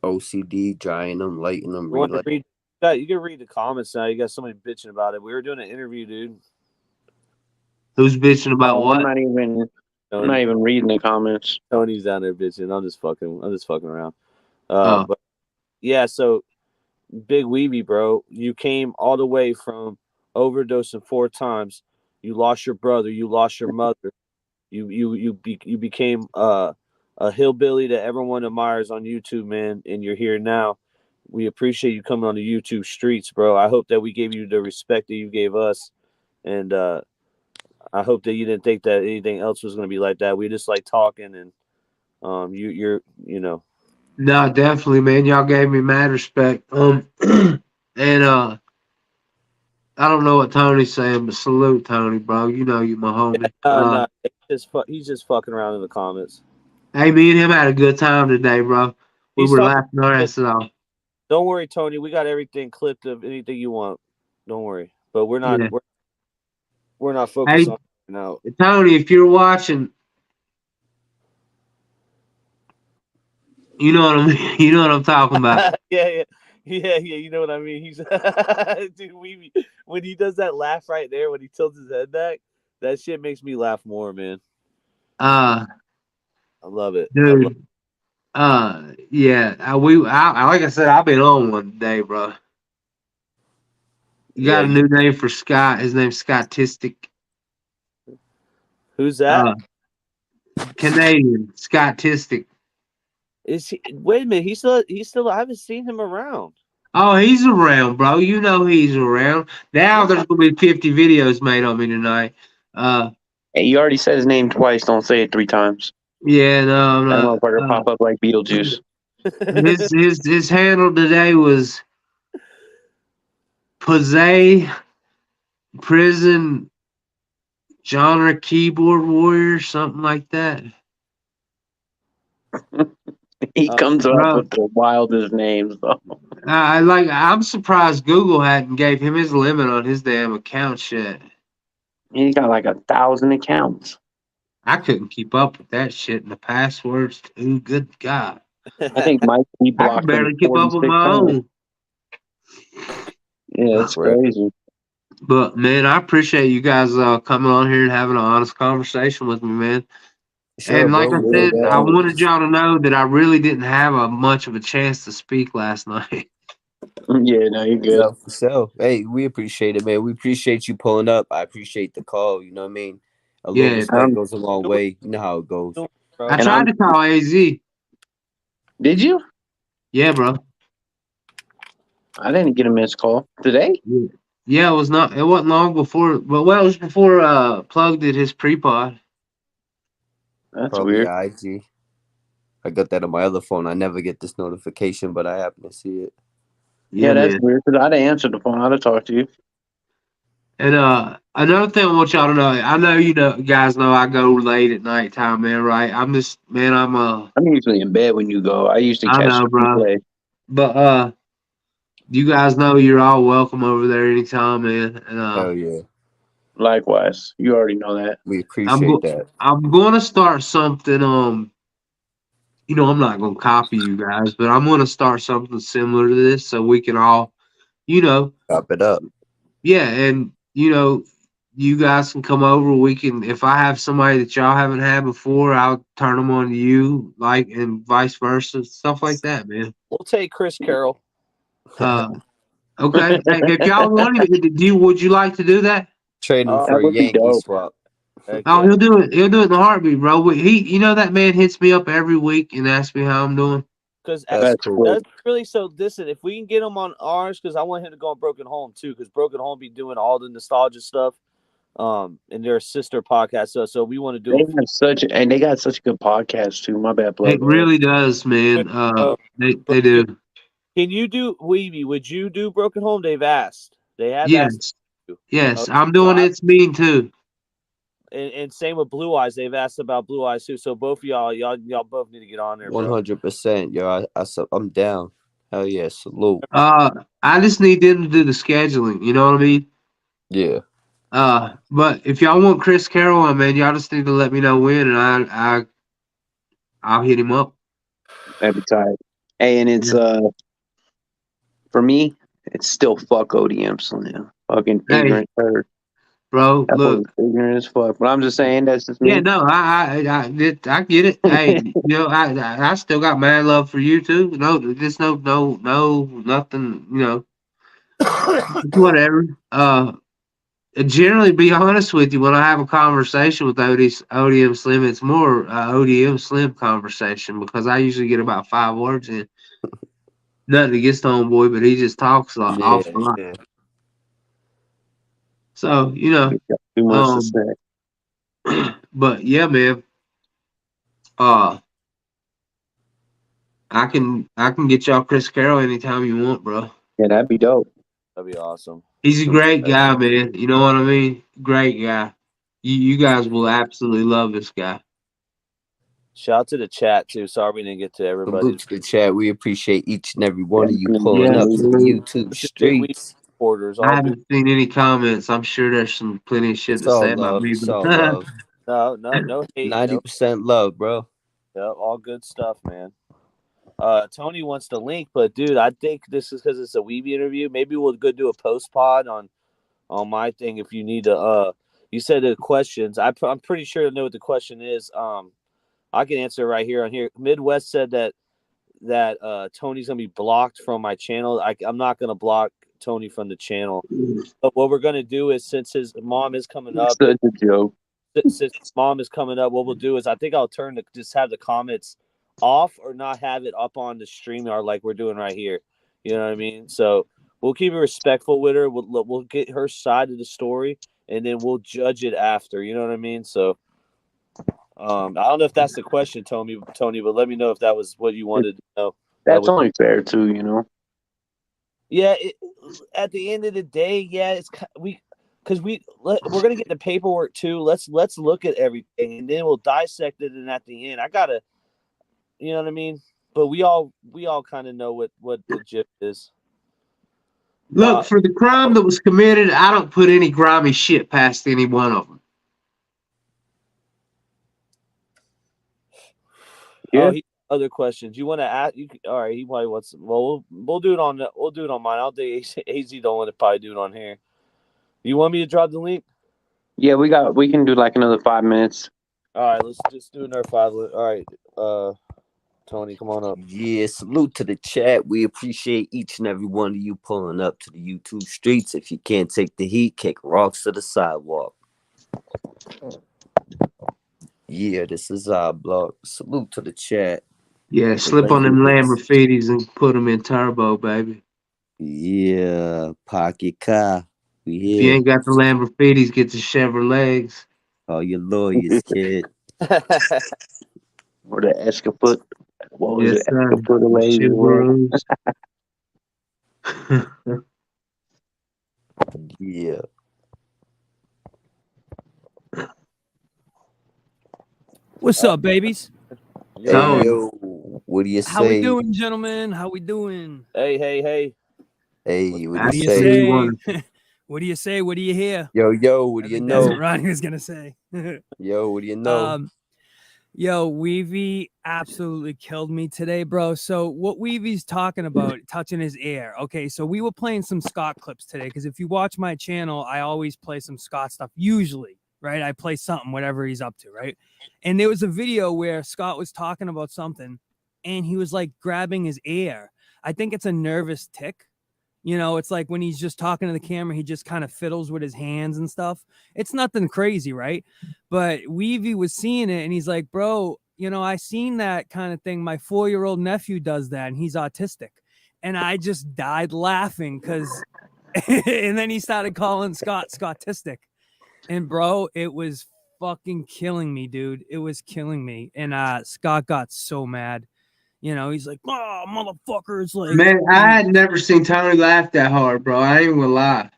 OCD, drying them, lighting them, You want to relighting. read? You can read the comments now. You got somebody bitching about it. We were doing an interview, dude. Who's bitching about I'm what? not even reading the comments. Tony's down there bitching. I'm just fucking around. Oh. But yeah, so Big Weavy, bro, you came all the way from overdosing 4 times. You lost your brother. You lost your mother. You became a hillbilly that everyone admires on YouTube, man, and you're here now. We appreciate you coming on the YouTube streets, bro. I hope that we gave you the respect that you gave us, and I hope that you didn't think that anything else was going to be like that. We just like talking, and you're. No, definitely, man. Y'all gave me mad respect. And I don't know what Tony's saying, but salute Tony, bro. You know you my homie. No, he's just fucking around in the comments. Hey, me and him had a good time today, bro. We were laughing our asses off. Don't worry, Tony. We got everything clipped of anything you want. Don't worry. But we're not we're not focused on it now. Tony, if you're watching, you know what I mean. You know what I'm talking about. Yeah. You know what I mean. He's dude. When he does that laugh right there, when he tilts his head back, that shit makes me laugh more, man. I love it, dude. Yeah. I like I said, I've been on one day, bro. You got a new name for Scott. His name's Scottistic. Who's that? Canadian, Scott Tistic. Is he? Wait a minute. He's still. I haven't seen him around. Oh, he's around, bro. You know he's around. Now there's gonna be 50 videos made on me tonight. Hey, you already said his name twice. Don't say it 3 times. Yeah, no, I'm That not. motherfucker pop up like Beetlejuice. His handle today was Posey Prison Genre Keyboard Warrior, something like that. He comes up bro. with the wildest names, though. I'm surprised Google hadn't gave him his limit on his damn account shit. He got like 1,000 accounts. I couldn't keep up with that shit and the passwords too. Good God. I think Mike I blocked could barely him keep up with 46 my times. own. Yeah, it's crazy. But man, I appreciate you guys coming on here and having an honest conversation with me, man. Sure, and like bro, I said, I wanted y'all to know that I really didn't have much of a chance to speak last night. Yeah, no, you're good. No, for sure. Hey, we appreciate it, man. We appreciate you pulling up. I appreciate the call. You know what I mean? A little respect goes a long way. You know how it goes. I tried to call AZ. Did you? Yeah, bro. I didn't get a missed call today. Yeah, it was not. It wasn't long before. Well, it was before Plug did his pre-pod. That's Probably weird. IG. I got that on my other phone. I never get this notification, but I happen to see it. Yeah, that's weird because I'd have answered the phone. I'd have talked to you. And another thing I want y'all to know, I know guys know I go late at nighttime, man. Right? I'm usually in bed when you go. I used to catch the replay. But you guys know you're all welcome over there anytime, man. And hell yeah. Likewise, you already know that. We appreciate that. I'm going to start something. I'm not going to copy you guys, but I'm going to start something similar to this, so we can all, chop it up. Yeah, and you guys can come over. We can, if I have somebody that y'all haven't had before, I'll turn them on to you, and vice versa, stuff like that, man. We'll take Chris Carroll. Okay. Hey, if y'all wanted to, would you like to do that? Trade him for a Yankee swap. Oh, he'll do it. He'll do it in a heartbeat, bro. That man hits me up every week and asks me how I'm doing. Because that's really so. Listen, if we can get him on ours, because I want him to go on Broken Home too, because Broken Home be doing all the nostalgia stuff, and their sister podcast. So we want to do. They got such a good podcast too. My bad, It really does, man. They do. Can you do Weavy? Would you do Broken Home? They've asked. They have asked. Yes, I'm doing It's Mean too. And same with Blue Eyes. They've asked about Blue Eyes too. So both of y'all both need to get on there. 100%. Yo, I'm down. Hell yeah, salute. I just need them to do the scheduling. You know what I mean? Yeah. But if y'all want Chris Carroll, man, y'all just need to let me know when, and I'll hit him up. Every time. Hey, and it's for me, it's still fuck ODM Slim. Fucking ignorant turd. Bro, look, ignorant as fuck. But I'm just saying that's just me. Yeah, no, I get it. Hey, I still got mad love for you too. No, just no, nothing. Whatever. Generally, be honest with you, when I have a conversation with ODM Slim, it's more ODM Slim conversation because I usually get about 5 words in. Nothing against the homeboy, but he just talks awful lot. Yeah. So too much to say. But yeah, man. I can get y'all Chris Carroll anytime you want, bro. Yeah, that'd be dope. That'd be awesome. He's a great guy, man. You know what I mean? Great guy. You guys will absolutely love this guy. Shout out to the chat too. Sorry we didn't get to everybody. Salute to the chat. We appreciate each and every one of you pulling up to the YouTube streets. I haven't seen any comments. I'm sure there's some plenty of shit to say about me. It's all love. No hate. 90% love, bro. Yeah, all good stuff, man. Tony wants to link, but dude, I think this is because it's a Weavy interview. Maybe we'll go do a post pod on my thing if you need to. You said the questions. I'm pretty sure I know what the question is. I can answer right here on here. Midwest said that Tony's gonna be blocked from my channel. I'm not gonna block Tony from the channel. But what we're gonna do is, since his mom is coming up, such a joke. since mom is coming up, what we'll do is I think I'll just have the comments off or not have it up on the stream or like we're doing right here. You know what I mean? So we'll keep it respectful with her. We'll get her side of the story, and then we'll judge it after. You know what I mean? So I don't know if that's the question, Tony, but let me know if that was what you wanted to know. That's only fair too, you know. Yeah. At the end of the day, yeah, we're gonna get the paperwork too. Let's look at everything, and then we'll dissect it. And at the end, you know what I mean? But we all kind of know what the gist is. Look, for the crime that was committed, I don't put any grimy shit past any one of them. Yeah. Other questions you want to ask? All right. He probably wants. Well, we'll do it on mine. I'll do AZ. Don't want to probably do it on here. You want me to drop the link? Yeah, we can do like another 5 minutes. All right, let's just do another 5. All right, Tony, come on up. Yeah, salute to the chat. We appreciate each and every one of you pulling up to the YouTube streets. If you can't take the heat, kick rocks to the sidewalk. Yeah, this is our blog. Salute to the chat. Yeah, slip on them Lamborghinis and put them in turbo, baby. Yeah, pocket car. We here. If you ain't got the Lamborghinis, get the Chevrolets. Call your lawyers, kid. Or the Escaput. What was it? Son. Escaput Yeah. What's up, babies? Yo, what do you say? How we doing, gentlemen? How we doing? Hey. Hey, what What do do you you say? say? What do you say? What do you hear? Yo, what do you That's know? what Ronnie was gonna say. Yo, what do you know? Yo, Weavy absolutely killed me today, bro. So what Weavy's talking about, touching his ear. Okay, so we were playing some Scott clips today because if you watch my channel, I always play some Scott stuff. Usually, right? I play something, whatever he's up to, right? And there was a video where Scott was talking about something, and he was like grabbing his ear. I think it's a nervous tick. You know, it's like when he's just talking to the camera, he just kind of fiddles with his hands and stuff. It's nothing crazy, right? But Weavy was seeing it and he's like, bro, you know, I seen that kind of thing. My 4-year-old nephew does that and he's autistic. And I just died laughing because, and then he started calling Scott Scottistic. And bro, it was fucking killing me, dude. It was killing me. And Scott got so mad. You know, he's like, oh, motherfuckers. Like, man, I had never seen Tony laugh that hard, bro. I ain't even gonna lie.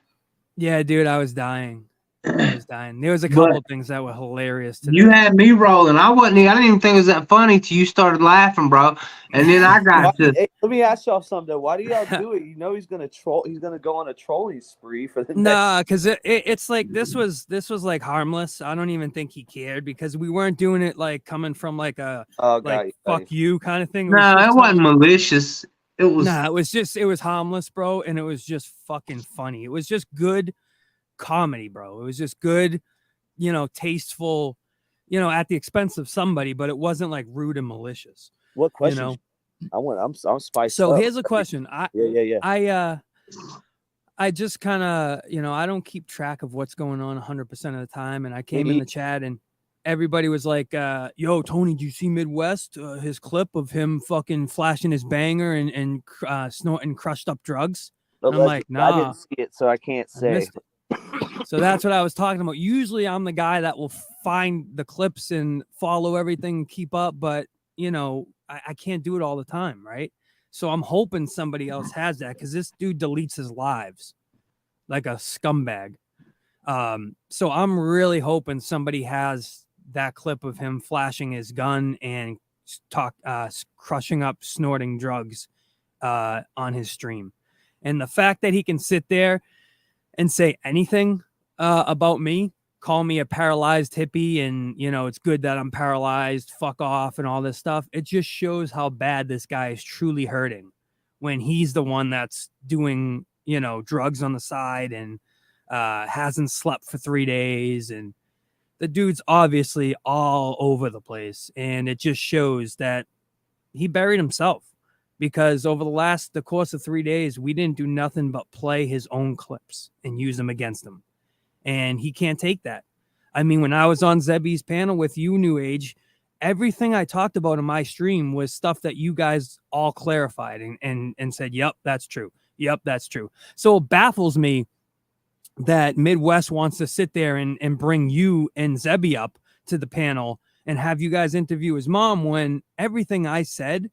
Yeah, dude, I was dying. There was a couple things that were hilarious today. You had me rolling. I didn't even think it was that funny till you started laughing, bro. And then I got to. Hey, let me ask y'all something. Why do y'all do it? You know he's gonna troll. He's gonna go on a trolling spree for the. Nah, because it's like this was like harmless. I don't even think he cared because we weren't doing it like coming from like a fuck you kind of thing. No, it wasn't malicious. It was. Nah, it was harmless, bro, and it was just fucking funny. It was just good comedy, bro. It was just good, you know, tasteful, you know, at the expense of somebody, but it wasn't like rude and malicious. What question? You know? I'm spiced. So up. here's a question. I just kind of, you know, I don't keep track of what's going on 100% of the time. And I came in the chat and everybody was like, yo, Tony, did you see Midwest? His clip of him fucking flashing his banger and snorting crushed up drugs. And I'm like, nah. I didn't see it, so I can't say. So that's what I was talking about. Usually I'm the guy that will find the clips and follow everything and keep up. But, you know, I can't do it all the time, right? So I'm hoping somebody else has that because this dude deletes his lives like a scumbag. So I'm really hoping somebody has that clip of him flashing his gun and crushing up, snorting drugs on his stream. And the fact that he can sit there and say anything about me, call me a paralyzed hippie, and, you know, it's good that I'm paralyzed, fuck off, and all this stuff. It just shows how bad this guy is truly hurting when he's the one that's doing, you know, drugs on the side and hasn't slept for 3 days. And the dude's obviously all over the place. And it just shows that he buried himself because over the course of 3 days, we didn't do nothing but play his own clips and use them against him. And he can't take that. I mean, when I was on Zebby's panel with you, New Age, everything I talked about in my stream was stuff that you guys all clarified and said, yep, that's true. Yep, that's true. So it baffles me that Midwest wants to sit there and bring you and Zebby up to the panel and have you guys interview his mom when everything I said,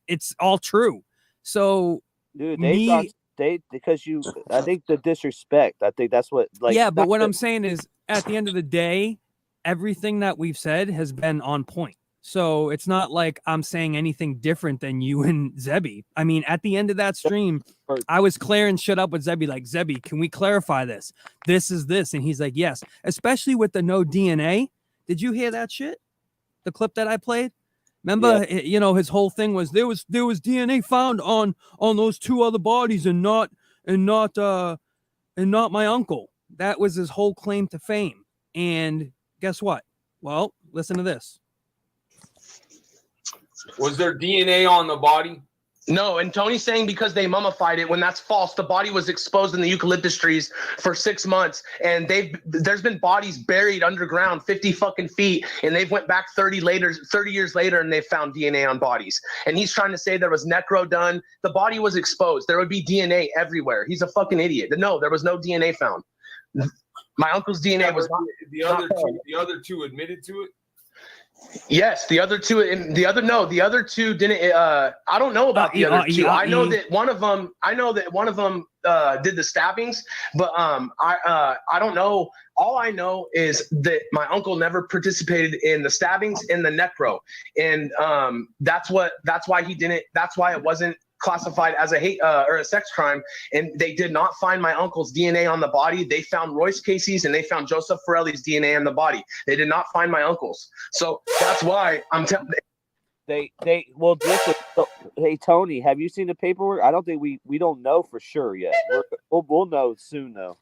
it's all true. So, dude, because I think the disrespect. I think that's what. Like, yeah, but what I'm saying is, at the end of the day, everything that we've said has been on point. So it's not like I'm saying anything different than you and Zebby. I mean, at the end of that stream, I was clearing shit up with Zebby, like, Zebby, can we clarify this? This is this. And he's like, yes, especially with the no DNA. Did you hear that shit? The clip that I played? Remember, you know, his whole thing was there was DNA found on those two other bodies and not my uncle. That was his whole claim to fame. And guess what? Well, listen to this. Was there DNA on the body? No, and Tony's saying because they mummified it when that's false. The body was exposed in the eucalyptus trees for 6 months, and there's been bodies buried underground 50 fucking feet, and they've went back 30 years later, and they found DNA on bodies. And he's trying to say there was necro done. The body was exposed. There would be DNA everywhere. He's a fucking idiot. No, there was no DNA found. My uncle's DNA was not. The other two admitted to it. Yes, the other two didn't. I don't know about the other two. I know that one of them did the stabbings, but I don't know. All I know is that my uncle never participated in the stabbings in the necro, and that's why he didn't. That's why it wasn't classified as a hate or a sex crime, and they did not find my uncle's DNA on the body. They found Royce Casey's and they found Joseph Forelli's DNA on the body. They did not find my uncle's. So that's why I'm telling. Hey, Tony, have you seen the paperwork? I don't think we don't know for sure yet. We'll know soon though.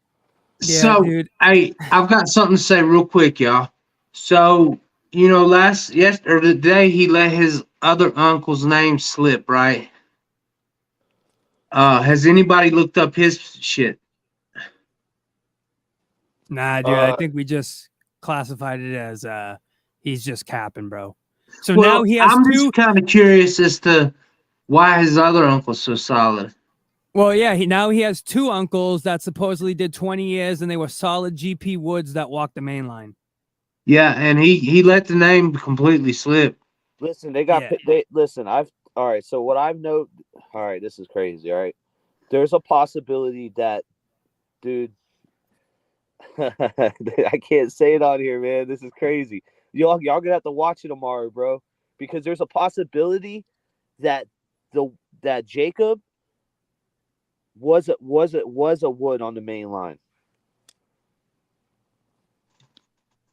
Yeah, so dude. I've got something to say real quick, y'all. So you know, today he let his other uncle's name slip, right? Has anybody looked up his shit? Nah, dude. I think we just classified it as he's just capping, bro. So Well, now he has I'm two. just kind of curious as to why his other uncle's so solid. Well, yeah, he has two uncles that supposedly did 20 years, and they were solid GP Woods that walked the main line. Yeah, and he let the name completely slip. Listen, all right, so what I've noted, all right, this is crazy, all right? There's a possibility that, dude, I can't say it on here, man. This is crazy. Y'all gonna have to watch it tomorrow, bro, because there's a possibility that that Jacob was a Wood on the main line.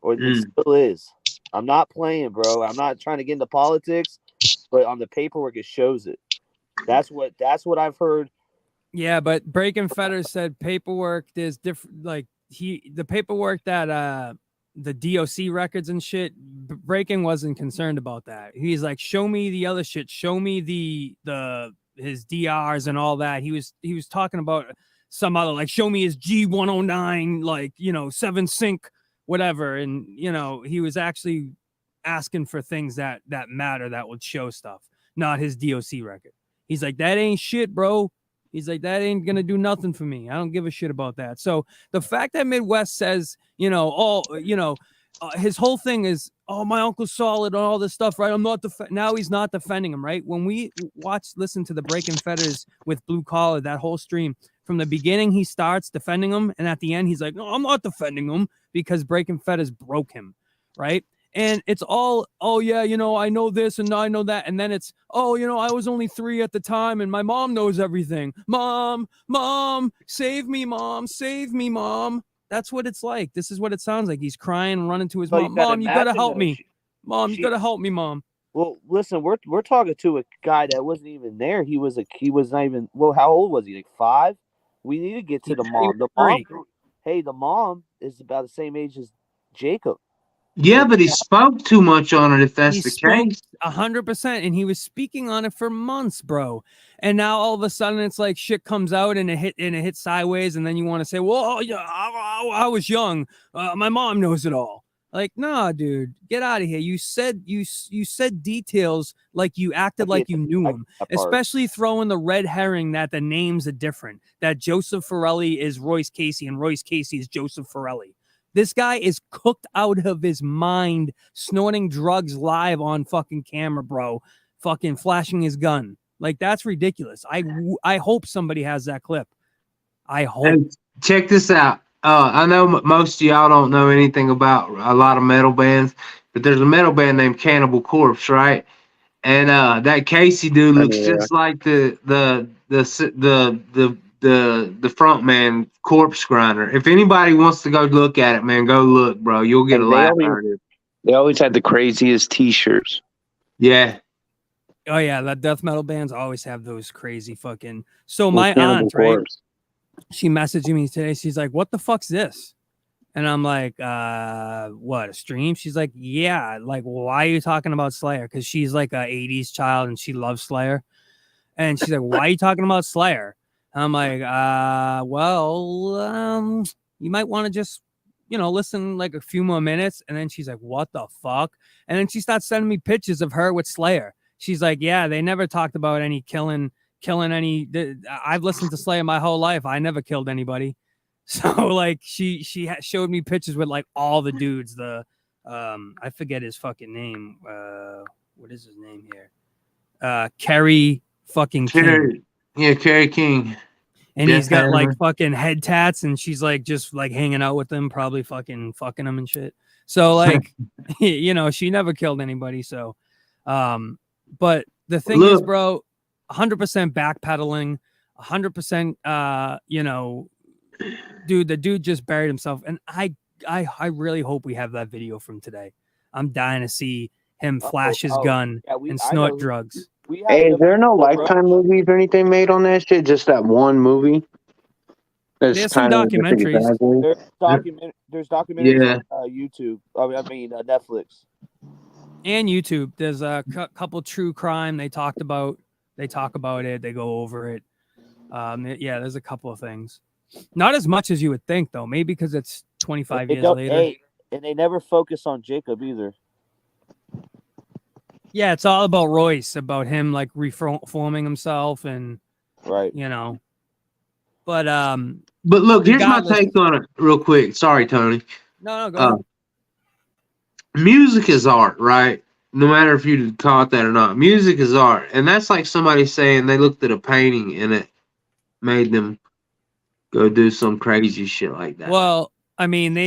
Or it still is. I'm not playing, bro. I'm not trying to get into politics. But on the paperwork, it shows it. That's what I've heard. Yeah, but Breaking Fetters said paperwork. There's different, like the paperwork that the DOC records and shit. Breaking wasn't concerned about that. He's like, show me the other shit. Show me his DRs and all that. He was talking about some other, like, show me his G109, like, 7 sync, whatever. And he was actually asking for things that matter, that would show stuff, not his DOC record. He's like, that ain't shit, bro. He's like, that ain't gonna do nothing for me. I don't give a shit about that. So the fact that Midwest says, his whole thing is, oh, my uncle's solid and all this stuff, right? I'm not now he's not defending him, right? When we listen to the Breaking Fetters with Blue Collar, that whole stream, from the beginning he starts defending him, and at the end he's like, no, I'm not defending him, because Breaking Fetters broke him, right? And it's all, oh, yeah, I know this and I know that. And then it's, oh, I was only 3 at the time and my mom knows everything. Mom, save me, mom, save me, mom. That's what it's like. This is what it sounds like. He's crying, running to his mom. Mom, you got to help me. Mom, you got to help me, mom. Well, listen, we're talking to a guy that wasn't even there. He was not even, well, how old was he? Like 5? We need to get to the mom. The mom is about the same age as Jacob. Yeah, but he spoke too much on it. If that's the case, 100%, and he was speaking on it for months, bro. And now all of a sudden, it's like shit comes out and it hit sideways, and then you want to say, "Well, yeah, I was young. My mom knows it all." Like, nah, dude, get out of here. You said details like you acted like you knew him, especially throwing the red herring that the names are different. That Joseph Forelli is Royce Casey and Royce Casey is Joseph Forelli. This guy is cooked out of his mind, snorting drugs live on fucking camera, bro. Fucking flashing his gun. Like, that's ridiculous. I hope somebody has that clip. I hope. Hey, check this out. I know most of y'all don't know anything about a lot of metal bands, but there's a metal band named Cannibal Corpse, right? And that Casey dude looks just like the front man, Corpse Grinder. If anybody wants to go look at it, man, go look, bro. You'll get a laugh out of it. They always had the craziest T-shirts. Yeah. Oh yeah, that death metal bands always have those crazy fucking. So my aunt, right? She messaged me today. She's like, "What the fuck's this?" And I'm like, what, a stream? She's like, yeah. Like, why are you talking about Slayer? Because she's like a 80s child and she loves Slayer. And she's like, why are you talking about Slayer? And I'm like, you might want to just, listen like a few more minutes. And then she's like, what the fuck? And then she starts sending me pictures of her with Slayer. She's like, yeah, they never talked about any killing any. I've listened to Slayer my whole life. I never killed anybody. So like she showed me pictures with like all the dudes. I forget his fucking name. What is his name here? Kerry fucking King. Yeah, Kerry King. And he's got like fucking head tats, and she's like just like hanging out with him, probably fucking him and shit. So like, she never killed anybody. So, but the thing is, bro, 100% backpedaling, 100%. Dude, the dude just buried himself, and I really hope we have that video from today. I'm dying to see him flash his gun and snort drugs. Hey, is there no Lifetime movies or anything made on that shit? Just that one movie? There's some documentaries. There's documentaries on YouTube. Netflix. And YouTube. There's a couple true crime. They talk about it. They go over it. There's a couple of things. Not as much as you would think, though. Maybe because it's 25 years later. And they never focus on Jacob either. Yeah, it's all about Royce, about him like reforming himself, and right, But look, here's my take on it, real quick. Sorry, Tony. No, go ahead. Music is art, right? No matter if you call it that or not, music is art, and that's like somebody saying they looked at a painting and it made them go do some crazy shit like that. Well, I mean,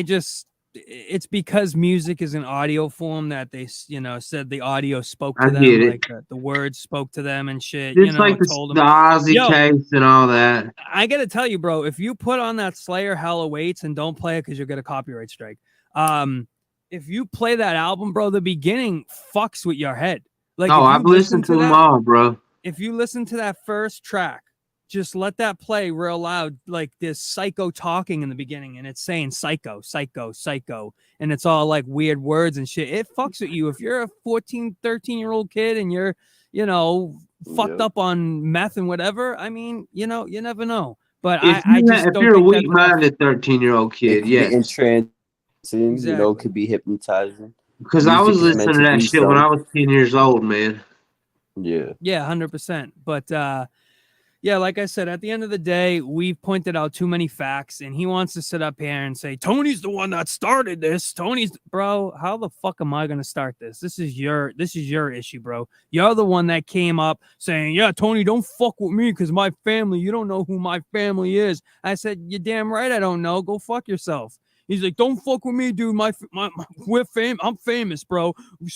it's because music is an audio form that they, said the audio spoke to them, like the words spoke to them and shit. It's like the Ozzy case and all that. I gotta tell you, bro, if you put on that Slayer Hell Awaits and don't play it because you'll get a copyright strike. If you play that album, bro, the beginning fucks with your head. Like, I've listened to them all, bro. If you listen to that first track, just let that play real loud. Like, there's Psycho talking in the beginning, and it's saying psycho, psycho, psycho. And it's all like weird words and shit. It fucks with you. If you're a 14, 13-year-old kid and you're, fucked up on meth and whatever, I mean, you never know. But if you're a weak-minded 13-year-old kid, could be hypnotizing. Because I was listening to that shit when I was 10 years old, man. Yeah. Yeah, 100%. But, like I said, at the end of the day, we've pointed out too many facts, and he wants to sit up here and say, Tony's the one that started this. Bro, how the fuck am I going to start this? This is your issue, bro. You're the one that came up saying, yeah, Tony, don't fuck with me because my family, you don't know who my family is. I said, you're damn right I don't know. Go fuck yourself. He's like, don't fuck with me, dude. I'm famous, bro. We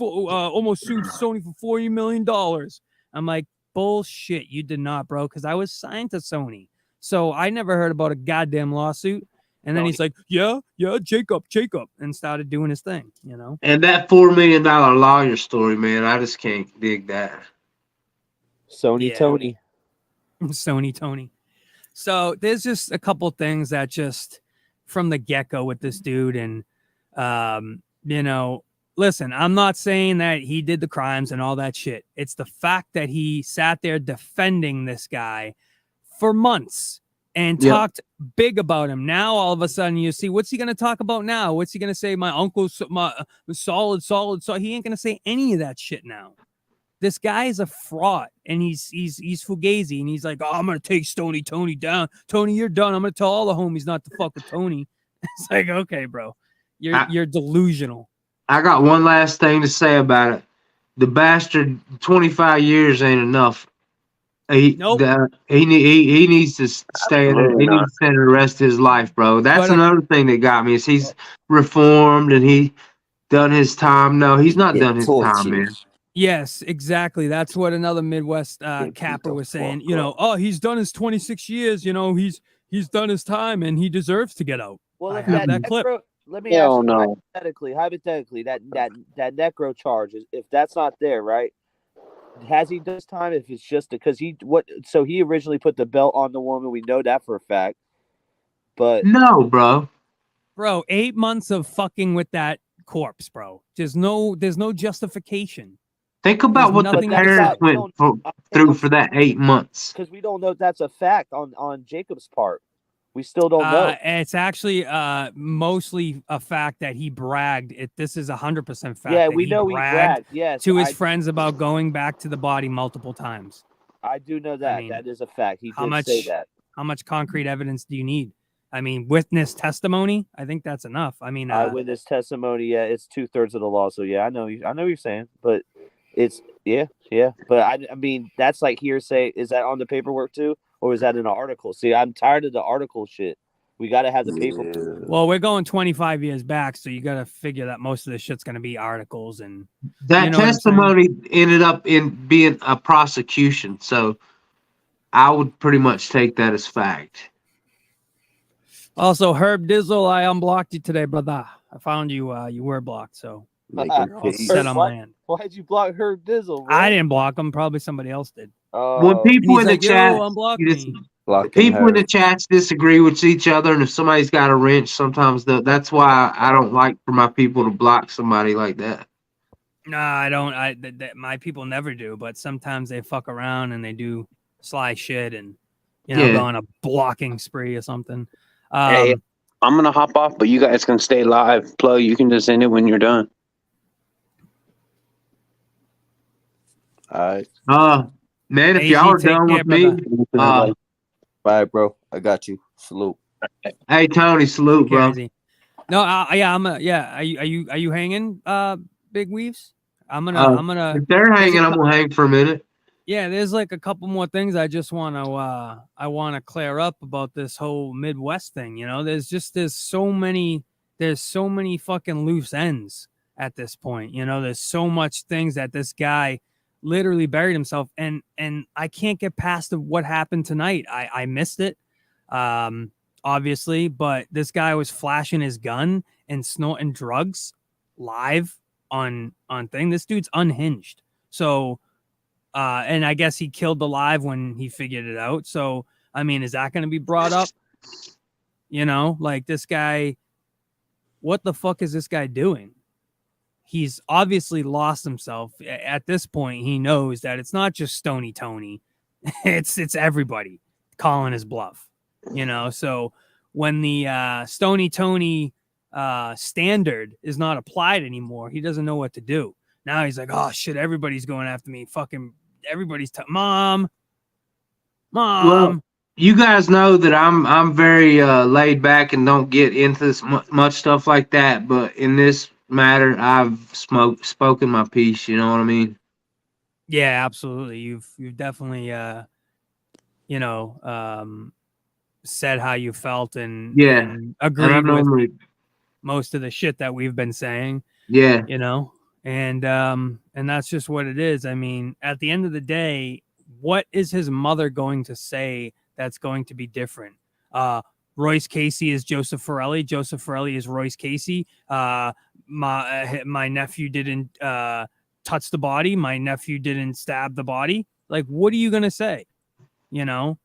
almost sued Sony for $40 million. I'm like, bullshit, you did not, bro, because I was signed to Sony, so I never heard about a goddamn lawsuit. And then he's like, yeah, Jacob, and started doing his thing, And that $4 million lawyer story, man, I just can't dig that. Sony Tony. So there's just a couple things that just from the get-go with this dude, and you know, listen, I'm not saying that he did the crimes and all that shit. It's the fact that he sat there defending this guy for months and talked big about him. Now, all of a sudden, you see, what's he going to talk about now? What's he going to say? My uncle's solid. So he ain't going to say any of that shit now. This guy is a fraud, and he's fugazi, and he's like, oh, I'm going to take Stony Tony down. Tony, you're done. I'm going to tell all the homies not to fuck with Tony. It's like, okay, bro, you're delusional. I got one last thing to say about it. The bastard, 25 years ain't enough. He needs to stay in it. He needs to spend the rest of his life, bro. That's another thing that got me is he's reformed and he done his time. No, he's not done his time, man. Yes, exactly. That's what another Midwest capper was saying. You know, oh, he's done his 26 years. You know, he's done his time and he deserves to get out. Well, I have that clip. Let me ask you hypothetically, that necro charge, if that's not there, right? Has he done his time? If it's just because he originally put the belt on the woman, we know that for a fact. But no, bro, 8 months of fucking with that corpse, bro. There's no justification. Think about what the parents went through for that 8 months. Because we don't know if that's a fact on Jacob's part. We still don't know. It's actually mostly a fact that he bragged. This is 100% fact. Yeah, we know he bragged. Yes, to his friends about going back to the body multiple times. I do know that. I mean, that is a fact. He did say that. How much concrete evidence do you need? I mean, witness testimony. I think that's enough. I mean, eyewitness testimony. Yeah, it's 2/3 of the law. So yeah, I know what you're saying, but it's yeah. But I mean, that's like hearsay. Is that on the paperwork too? Or is that in an article? See, I'm tired of the article shit. We got to have the paper. Well, we're going 25 years back, so you got to figure that most of the shit's going to be articles. And that testimony ended up in being a prosecution. So I would pretty much take that as fact. Also, Herb Dizzle, I unblocked you today, brother. I found you. You were blocked, so set on my end. Why'd you block Herb Dizzle, bro? I didn't block him. Probably somebody else did. When people in the chat, people in the chats disagree with each other, and if somebody's got a wrench, sometimes that's why I don't like for my people to block somebody like that. No, I don't. My people never do, but sometimes they fuck around and they do sly shit and go on a blocking spree or something. Hey, I'm gonna hop off, but you guys can stay live. Plug, you can just end it when you're done. All right. Man, if y'all are done with me, bye, bro. I got you. Salute. Hey, Tony, salute, bro. No, Are you hanging, Big Weaves? I'm gonna. If they're hanging, I'm gonna hang for a minute. Yeah, there's like a couple more things I just want to clear up about this whole Midwest thing. You know, there's so many fucking loose ends at this point. You know, there's so much things that this guy literally buried himself, and I can't get past what happened tonight. I missed it, obviously, but this guy was flashing his gun and snorting drugs live on thing. This dude's unhinged. So, and I guess he killed the live when he figured it out. So, I mean, is that going to be brought up? You know, like this guy, what the fuck is this guy doing? He's obviously lost himself. At this point, he knows that it's not just Stony Tony. It's everybody calling his bluff, you know? So when the Stony Tony standard is not applied anymore, he doesn't know what to do. Now he's like, oh, shit, everybody's going after me. Fucking everybody's Mom. Well, you guys know that I'm very laid back and don't get into this much stuff like that. But in this matter, I've spoken my piece. You know what I mean? Yeah, absolutely. You've definitely said how you felt and agreed with most of the shit that we've been saying. Yeah, you know, and that's just what it is. I mean, at the end of the day, what is his mother going to say that's going to be different? Royce Casey is Joseph Farrelly. Joseph Farrelly is Royce Casey. My nephew didn't touch the body. My nephew didn't stab the body. Like, what are you gonna say? You know,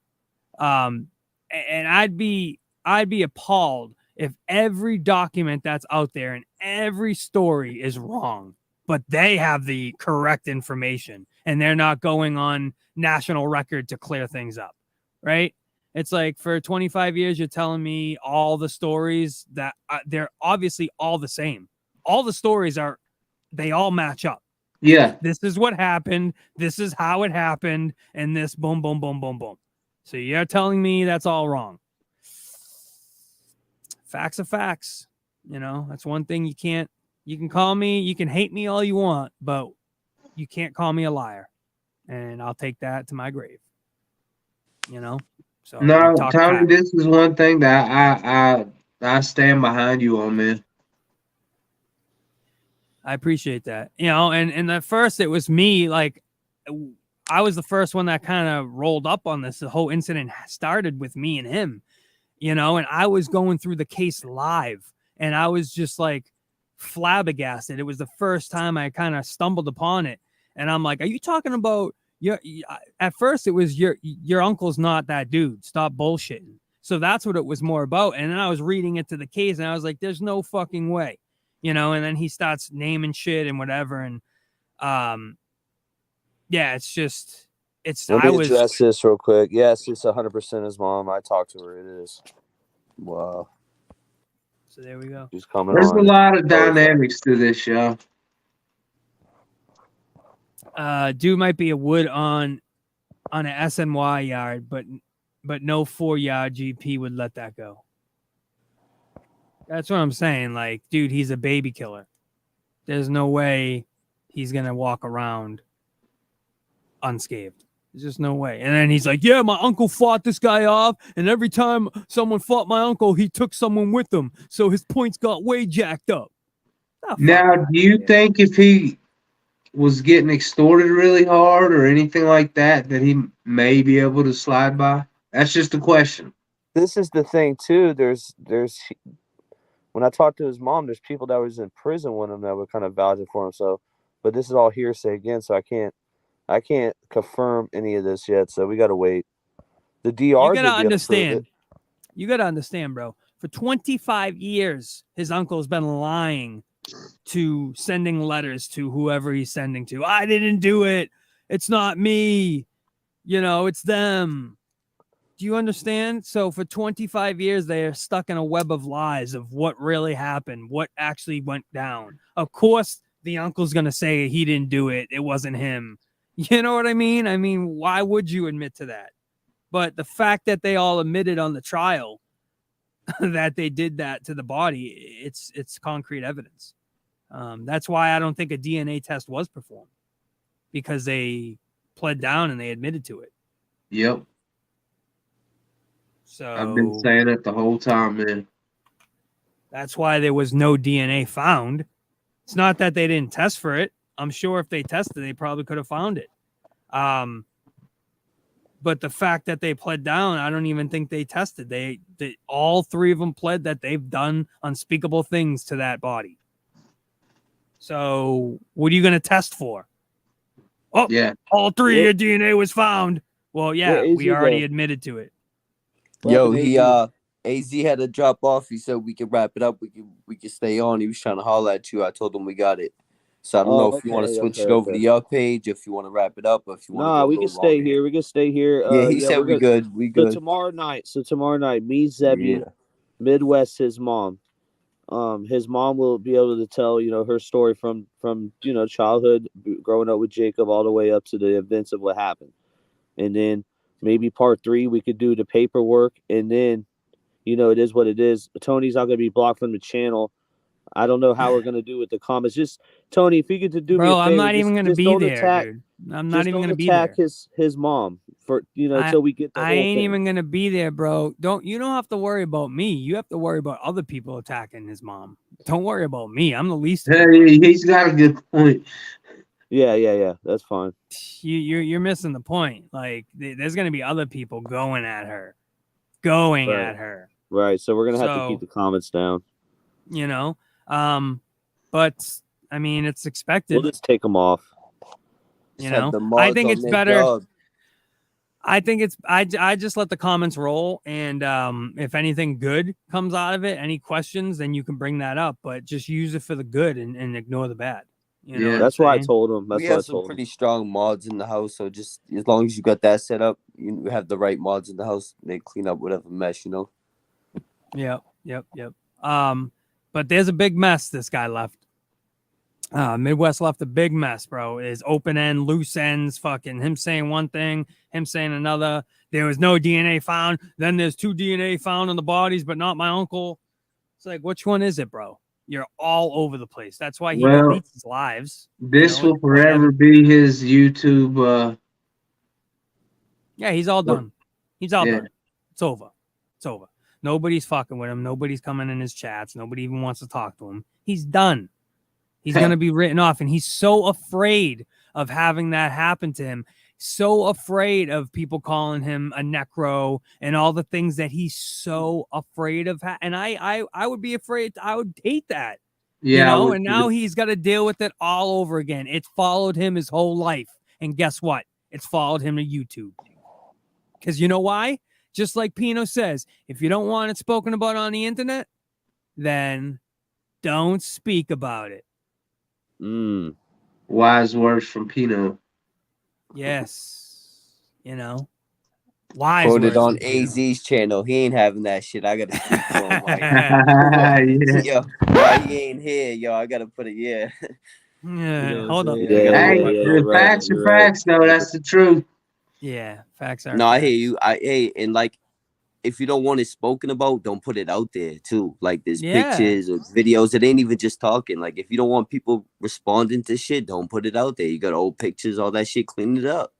and I'd be appalled if every document that's out there and every story is wrong, but they have the correct information and they're not going on national record to clear things up, right? It's like for 25 years, you're telling me all the stories that they're obviously all the same. All the stories they all match up. Yeah. This is what happened. This is how it happened. And this boom, boom, boom, boom, boom. So you're telling me that's all wrong. Facts are facts. That's one thing you can call me, you can hate me all you want, but you can't call me a liar. And I'll take that to my grave. So no, Tommy, this is one thing that I stand behind you on, man. I appreciate that. And at first it was me, like I was the first one that kind of rolled up on this. The whole incident started with me and him, and I was going through the case live and I was just like flabbergasted. It was the first time I kind of stumbled upon it. And I'm like, are you talking about at first it was your uncle's not that dude. Stop bullshitting. So that's what it was more about. And then I was reading into the case and I was like, there's no fucking way, and then he starts naming shit and whatever. And yeah, it's just, Let me address this real quick. Yes, it's 100% his mom. I talked to her. It is. Wow. So there we go. She's coming There's on. a lot of dynamics to this show. Dude might be a wood on an SNY yard, but no 4-yard GP would let that go. That's what I'm saying. Like, dude, he's a baby killer. There's no way he's gonna walk around unscathed. There's just no way. And then he's like, yeah, my uncle fought this guy off, and every time someone fought my uncle, he took someone with him, so his points got way jacked up. Now, do you think if he was getting extorted really hard or anything like that, that he may be able to slide by? That's just a question. This is the thing too. There's when I talked to his mom, there's people that was in prison with him that were kind of vouching for him. So, but this is all hearsay again, so I can't confirm any of this yet. So we gotta wait. The DR. You gotta understand. You gotta understand, bro. For 25 years, his uncle's been lying to sending letters to whoever he's sending to. I didn't do it. It's not me. It's them. Do you understand? So for 25 years, they are stuck in a web of lies of what really happened, what actually went down. Of course, the uncle's going to say he didn't do it. It wasn't him. You know what I mean? I mean, why would you admit to that? But the fact that they all admitted on the trial that they did that to the body, it's concrete evidence. That's why I don't think a DNA test was performed, because they pled down and they admitted to it. Yep. So I've been saying it the whole time, man. That's why there was no DNA found. It's not that they didn't test for it. I'm sure if they tested, they probably could have found it. But the fact that they pled down, I don't even think they tested. They all three of them pled that they've done unspeakable things to that body. So what are you going to test for? Oh, yeah. All three of your DNA was found. Well, yeah, we already admitted to it. Yo, AZ had to drop off. He said we could wrap it up. We could stay on. He was trying to holler at you. I told him we got it. So I don't know if you want to switch it over to your page, if you want to wrap it up, or if you want to. No, we can stay here. We can stay here. Yeah, he said we good. We good. So tomorrow night, me, Zebby, Midwest, his mom. His mom will be able to tell, her story from childhood, growing up with Jacob, all the way up to the events of what happened. And then maybe part 3, we could do the paperwork. And then, it is what it is. Tony's not going to be blocked from the channel. I don't know how we're going to do with the comments. Just, Tony, if you could do me a favor, I'm not even going to be there, dude. I'm not even going to be there. Attack his mom for, until we get the I ain't even going to be there, bro. You don't have to worry about me. You have to worry about other people attacking his mom. Don't worry about me. I'm the least. Hey, he's got a good point. Yeah. That's fine. You're missing the point. Like, there's going to be other people going at her. At her. Right. So we're going to have to keep the comments down. But I mean, it's expected. We'll just take them off. I think it's better. I think it's I just let the comments roll, and if anything good comes out of it, any questions, then you can bring that up. But just use it for the good and ignore the bad. You know That's what I told him. We have some pretty strong mods in the house, so just as long as you got that set up, you have the right mods in the house. They clean up whatever mess, you know. Yep. But there's a big mess this guy left. Midwest left a big mess, bro. Is open end, loose ends, fucking him saying one thing, him saying another. There was no DNA found. Then there's 2 DNA found on the bodies, but not my uncle. It's like, which one is it, bro? You're all over the place. That's why he deletes his lives. This will forever be his YouTube. Yeah, he's all done. He's all done. It's over. Nobody's fucking with him. Nobody's coming in his chats. Nobody even wants to talk to him. He's done. He's going to be written off. And he's so afraid of having that happen to him. So afraid of people calling him a necro and all the things that he's so afraid of. And I would be afraid. I would hate that. Yeah. You know? And now he's got to deal with it all over again. It's followed him his whole life. And guess what? It's followed him to YouTube. Because you know why? Just like Pino says, if you don't want it spoken about on the internet, then don't speak about it. Wise words from Pino. Yes. You know, wise Quoted words on AZ's channel. He ain't having that shit. I gotta speak for him. Like, yo, he ain't here. Yo, I gotta put it. Yeah. Hold up. Facts are facts, though. That's the truth. Yeah, facts are. No, I hear you. And like, if you don't want it spoken about, don't put it out there too. Like, there's pictures or videos. It ain't even just talking. Like, if you don't want people responding to shit, don't put it out there. You got old pictures, all that shit. Clean it up.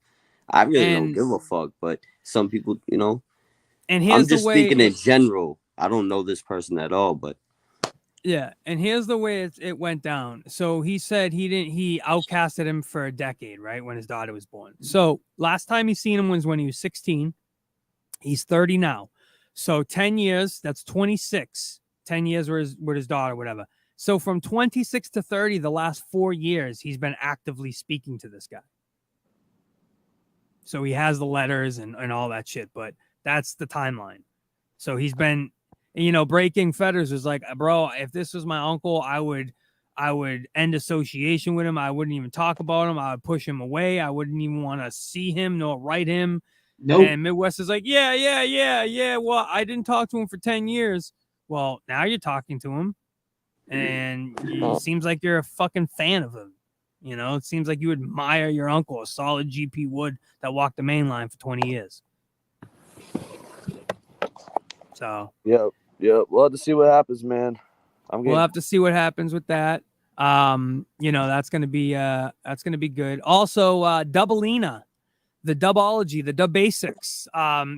I really don't give a fuck, but some people, you know. And here's I'm just the way, speaking in general. I don't know this person at all, but. Yeah, and here's the way it went down. So he said he outcasted him for a decade, right, when his daughter was born. So last time he seen him was when he was 16. He's 30 now. So 10 years, that's 26. 10 years with his daughter, whatever. So from 26 to 30, the last 4 years, he's been actively speaking to this guy. So he has the letters and all that shit, but that's the timeline. So he's been, you know, breaking fetters was like, bro, if this was my uncle, I would end association with him. I wouldn't even talk about him. I would push him away. I wouldn't even want to see him nor write him. Nope. And Midwest is like, yeah. Well, I didn't talk to him for 10 years. Well, now you're talking to him. And it seems like you're a fucking fan of him. You know, it seems like you admire your uncle, a solid GP Wood that walked the main line for 20 years. So, Yep. We'll have to see what happens, man. We'll have to see what happens with that. You know, that's gonna be good. Also, Doubleina, the Dubology, the Dub Basics.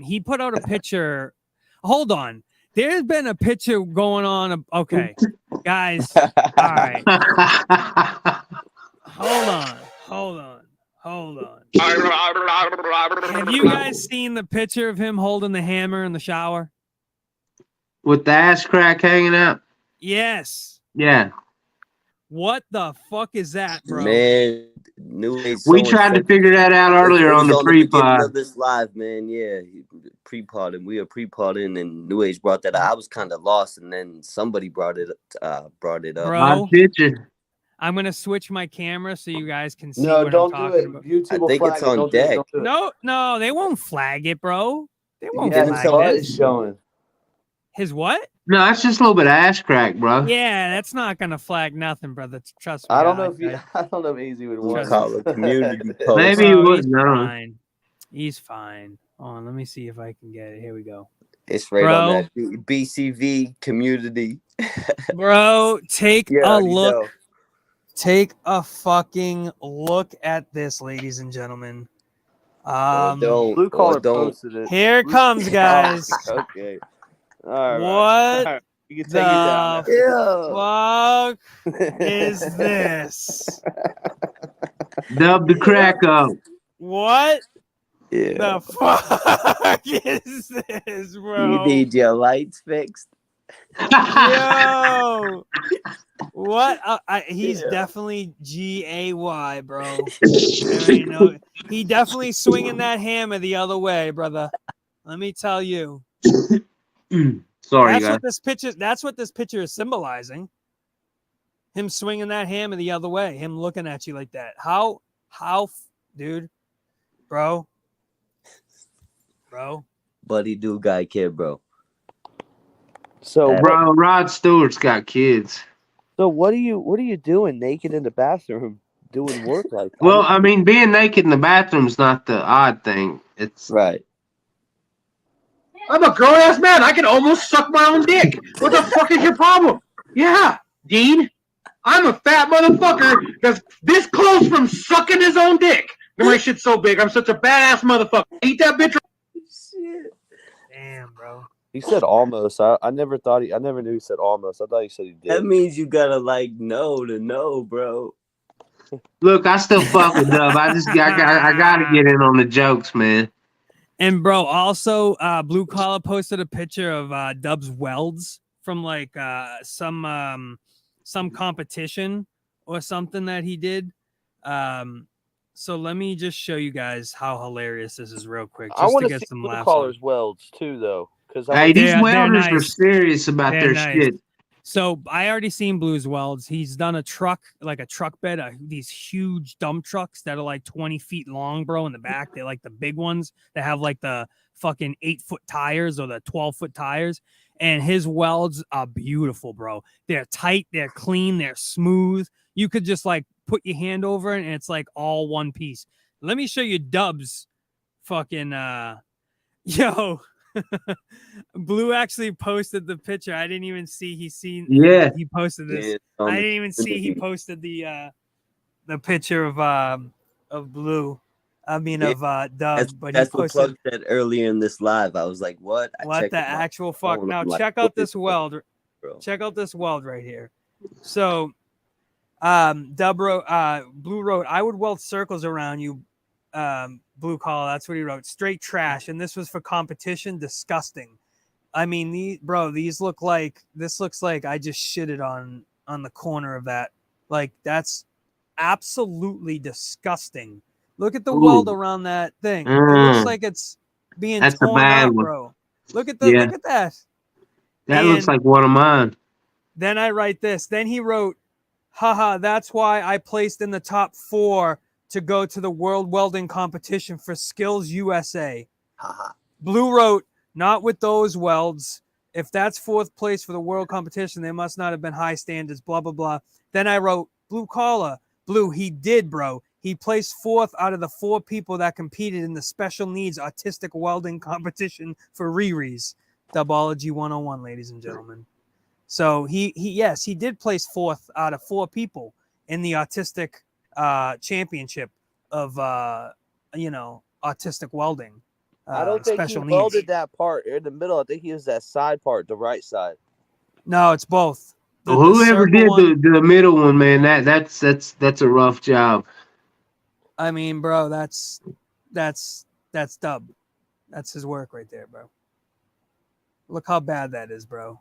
He put out a picture. Hold on. There's been a picture going on. Okay, guys. All right. Hold on. Have you guys seen the picture of him holding the hammer in the shower? With the ass crack hanging out? Yes. Yeah. What the fuck is that, bro? Man, we tried to figure that out earlier on the pre-pod. Of this live, man, yeah, pre-pod, and we were pre-podding, and New Age brought that up. I was kind of lost, and then somebody brought it up. Bro, I'm gonna switch my camera so you guys can see what I'm talking about. YouTube I think it's on deck. No, they won't flag it, bro. They won't flag it. It's showing. His what? No, that's just a little bit of ass crack, bro. Yeah, that's not gonna flag nothing, brother. Trust me. I don't know if Easy would want to community post. Maybe he would. Fine. He's fine. Hold on, let me see if I can get it. Here we go. It's right on that BCV community. Bro, take a look. Know. Take a fucking look at this, ladies and gentlemen. Blue collar posted it. Here it comes, guys. Okay. All right. What all right. You can take it down. Fuck is this? Dub the crack up. What? Yeah. The fuck is this, bro? You need your lights fixed. Yo, what? He's definitely GAY, bro. He definitely swinging that hammer the other way, brother. Let me tell you. Sorry, that's guys. what this picture is symbolizing. Him swinging that hammer the other way. Him looking at you like that. How, dude, bro. Buddy do guy kid, bro. So, bro, Rod Stewart's got kids. So what are you doing naked in the bathroom doing work like that? Well, I mean, being naked in the bathroom's not the odd thing. It's right. I'm a grown ass man. I can almost suck my own dick. What the fuck is your problem? Yeah, Dean. I'm a fat motherfucker that's this close from sucking his own dick. My shit's so big. I'm such a badass motherfucker. Eat that bitch. Shit. Damn, bro. He said almost. I never knew he said almost. I thought he said he did. That means you gotta know to know, bro. Look, I still fuck with Dub. I gotta get in on the jokes, man. And bro, also Blue Collar posted a picture of Dub's welds from like some competition or something that he did. So let me just show you guys how hilarious this is real quick. I want to to get see some Blue laughs. Collar's welds too, though. Hey, these welders are serious about their shit. So I already seen Blue's welds. He's done a truck, like a truck bed, these huge dump trucks that are like 20 feet long, bro, in the back. They're like the big ones that have like the fucking 8-foot tires or the 12-foot tires. And his welds are beautiful, bro. They're tight, they're clean, they're smooth. You could just like put your hand over it and it's like all one piece. Let me show you Dub's fucking yo. Blue actually posted the picture. I didn't even see he posted this. Yeah, I didn't even see he posted the picture of Blue. I mean of Dub, but that's he what posted Plug said earlier in this live. I was like, what? What the actual fuck? Now check out this weld. Bro. Check out this weld right here. So Dub wrote, Blue wrote, I would weld circles around you, Blue Collar. That's what he wrote. Straight trash. And this was for competition. Disgusting. I mean, this looks like I just shitted on the corner of that. Like, that's absolutely disgusting. Look at the weld around that thing. It looks like it's being torn up, bro. Look at that. That looks like one of mine. Then I write this. Then he wrote, haha, that's why I placed in the top 4 to go to the World Welding Competition for Skills USA. Blue wrote, not with those welds. If that's 4th place for the world competition, they must not have been high standards, blah, blah, blah. Then I wrote, Blue Collar. Blue, he did, bro. He placed 4th out of the 4 people that competed in the special needs autistic welding competition for Riri's. Dubology 101, ladies and gentlemen. So he did place 4th out of 4 people in the autistic championship of autistic welding. I don't think he welded that part in the middle. I think he used that side part, the right side. No, it's both. Whoever did the middle one, man, that's a rough job. I mean, bro, that's Dub. That's his work right there, bro. Look how bad that is, bro.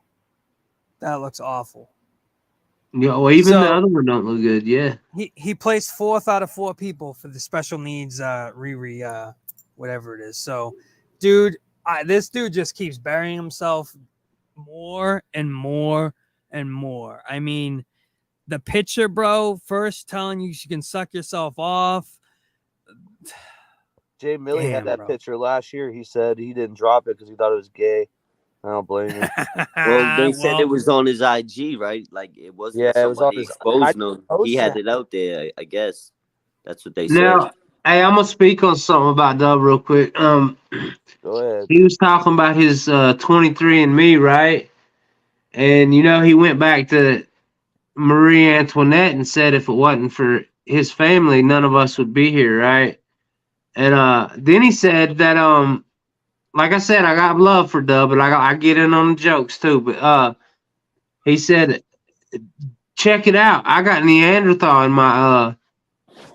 That looks awful. Yeah, well, even the other one don't look good. Yeah. He placed 4th out of 4 people for the special needs Riri whatever it is. So, dude, this dude just keeps burying himself more and more and more. I mean, the picture, bro, first telling you can suck yourself off. Jay Millie had that picture last year. He said he didn't drop it because he thought it was gay. I don't blame him. Well, they said it was on his IG, right? Like it wasn't. Yeah, it was on his exposing him. He had it out there. I guess that's what they said. Now, hey, I'm gonna speak on something about Dub real quick. Go ahead. He was talking about his 23andMe, right? And he went back to Marie Antoinette and said if it wasn't for his family, none of us would be here, right? And then he said that like I said, I got love for Dub, but I get in on the jokes too. But he said, check it out. I got Neanderthal in my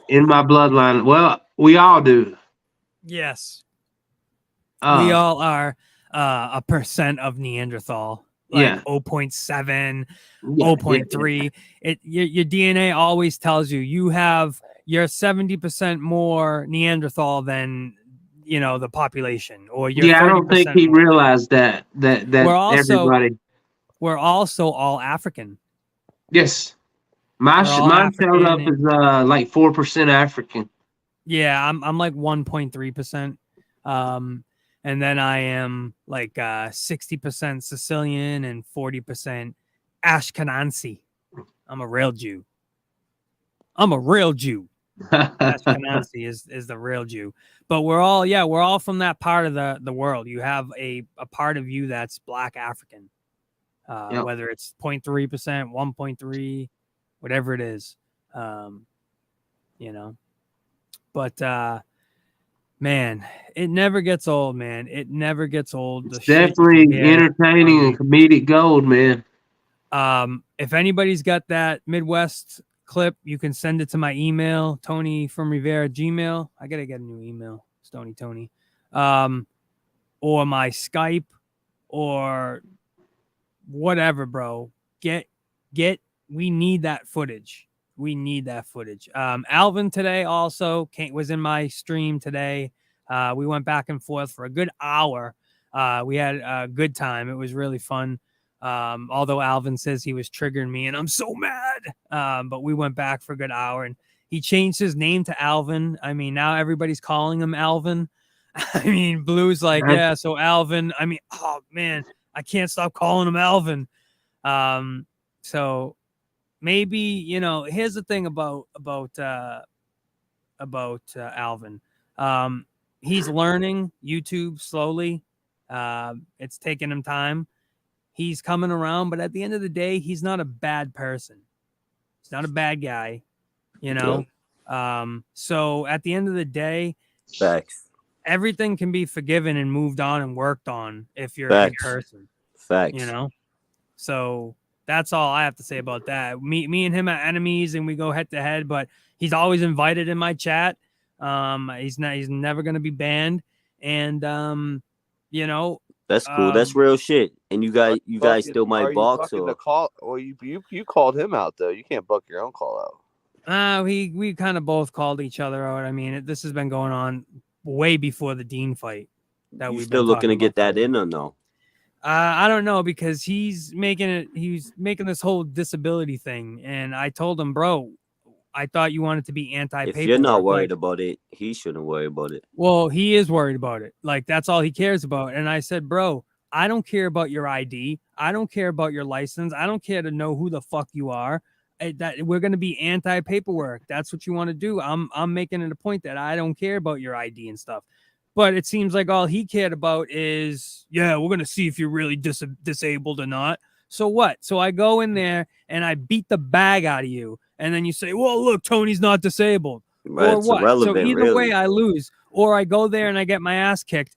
bloodline. Well, we all do. Yes. We all are a percent of Neanderthal. like 0.7, 0.3. Your DNA always tells you're 70% more Neanderthal than the population, or you're I don't think he realized that we're also all African. Yes, mine showed up as like 4% African. Yeah, I'm like 1.3%. And then I am like 60% Sicilian and 40% Ashkenazi. I'm a real Jew. Ashkenazi is the real Jew. But we're all from that part of the world. You have a part of you that's Black African. Whether it's 0.3%, 1.3, whatever it is. But man, it never gets old, man. It never gets old. It's definitely entertaining and comedic gold, man. If anybody's got that Midwest clip, you can send it to my email, Tony from Rivera Gmail. I gotta get a new email, Stony Tony, or my Skype, or whatever, bro. We need that footage. We need that footage. Alvin today also was in my stream today. We went back and forth for a good hour. We had a good time. It was really fun. Although Alvin says he was triggering me and I'm so mad. But we went back for a good hour, and he changed his name to Alvin. I mean, now everybody's calling him Alvin. I mean, Blue's like, yeah, so Alvin. I mean, oh man, I can't stop calling him Alvin. So maybe, here's the thing about Alvin. He's learning YouTube slowly. It's taking him time. He's coming around, but at the end of the day, he's not a bad person. He's not a bad guy, So at the end of the day, facts. Everything can be forgiven and moved on and worked on if you're a good person. Facts. So that's all I have to say about that. Me and him are enemies, and we go head to head. But he's always invited in my chat. He's never gonna be banned, and that's cool. That's real shit. And you guys still might box, or you called him out though. You can't buck your own call out. We kind of both called each other out. I mean, this has been going on way before the Dean fight. That you still looking to get that in or no? I don't know, because he's making this whole disability thing, and I told him, bro, I thought you wanted to be anti-paperwork. If you're not worried about it, he shouldn't worry about it. Well, he is worried about it. Like, that's all he cares about. And I said, bro, I don't care about your ID. I don't care about your license. I don't care to know who the fuck you are. That we're going to be anti-paperwork. That's what you want to do. I'm making it a point that I don't care about your ID and stuff. But it seems like all he cared about is, we're going to see if you're really disabled or not. So what? So I go in there and I beat the bag out of you. And then you say, well, look, Tony's not disabled. Right, or what? So either way I lose. Or I go there and I get my ass kicked.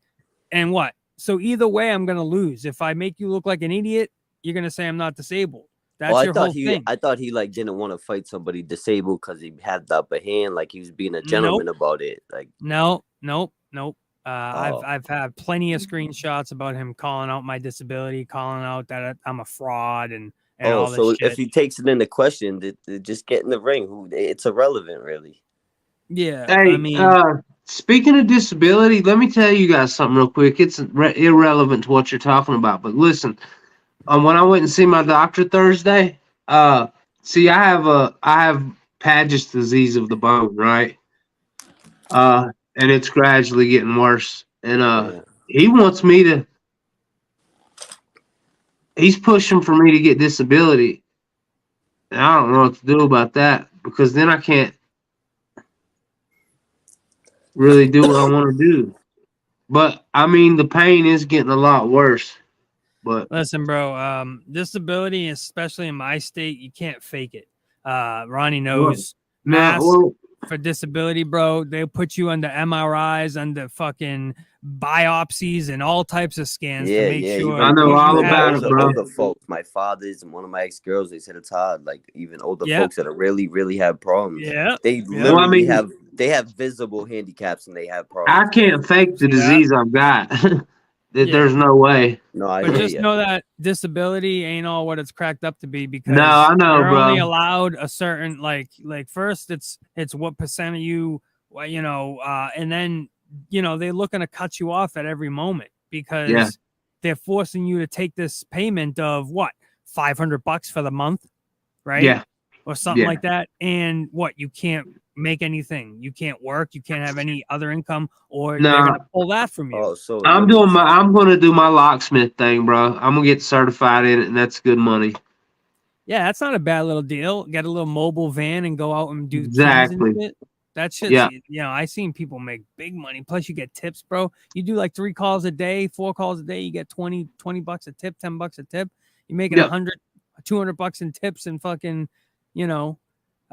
And what? So either way I'm going to lose. If I make you look like an idiot, you're going to say I'm not disabled. That's your whole thing. I thought he like didn't want to fight somebody disabled because he had the upper hand, like he was being a gentleman about it. Like nope. I've had plenty of screenshots about him calling out my disability, calling out that I'm a fraud and all this so shit. If he takes it into question, just get in the ring. It's irrelevant, really. Yeah. Hey, I mean, speaking of disability, let me tell you guys something real quick. It's irrelevant to what you're talking about, but listen. When I went and see my doctor Thursday, I have Paget's disease of the bone, right? And it's gradually getting worse. And he wants me to. He's pushing for me to get disability, and I don't know what to do about that, because then I can't really do what I want to do. But I mean, the pain is getting a lot worse. But listen, bro, disability, especially in my state, you can't fake it. Ronnie knows. For disability, bro, they put you under MRIs, under fucking biopsies, and all types of scans to make sure. I know all about it, bro. Older folks, my father's and one of my ex-girls, they said it's hard. Like even older folks that are really, really have problems. Yeah, they literally have visible handicaps and they have problems. I can't fake the disease I've got. There's no way. No, I But hear just ya. know that disability ain't all what it's cracked up to be, because No, I know, you're only bro. allowed a certain like first it's what percent of you, and then they're looking to cut you off at every moment because they're forcing you to take this payment of what, $500 for the month, right? Yeah. Or something like that. And what, you can't make anything, you can't work, you can't have any other income, or they're gonna pull that from you. Oh, so I'm gonna do my locksmith thing, bro. I'm gonna get certified in it, and that's good money. Yeah, that's not a bad little deal. Get a little mobile van and go out and do keys Exactly. and shit. That shit's, I seen people make big money. Plus you get tips, bro. You do like 3 calls a day, 4 calls a day, you get $20 a tip, $10 a tip. You're making $100, $200 in tips, and fucking,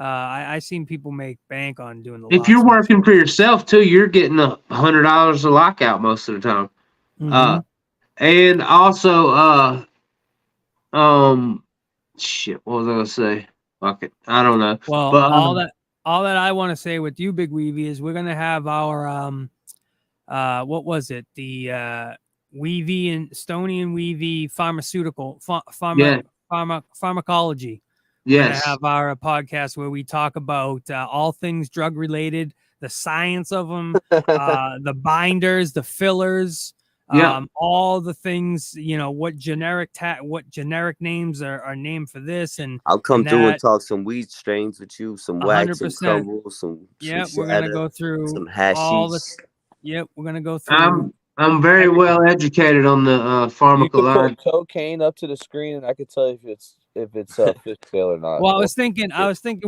I seen people make bank on doing the. If you're working for yourself too, you're getting $100 a lockout most of the time. And also, shit, what was I gonna say? Fuck it, I don't know. Well, but all that I want to say with you, Big Weavy, is we're gonna have our what was it? The Weavy and Stony and Weavy pharmaceutical pharmacology. We're gonna have our podcast where we talk about all things drug related, the science of them, the binders, the fillers, all the things, what generic names are named for this, and I'll come through and talk some weed strains with you, some wax and 100%. crumble, some we're gonna go through some hashish. We're gonna go through. I'm very well educated on the pharmacology. You could put cocaine up to the screen, and I could tell you if it's fish scale or not. Well, I was thinking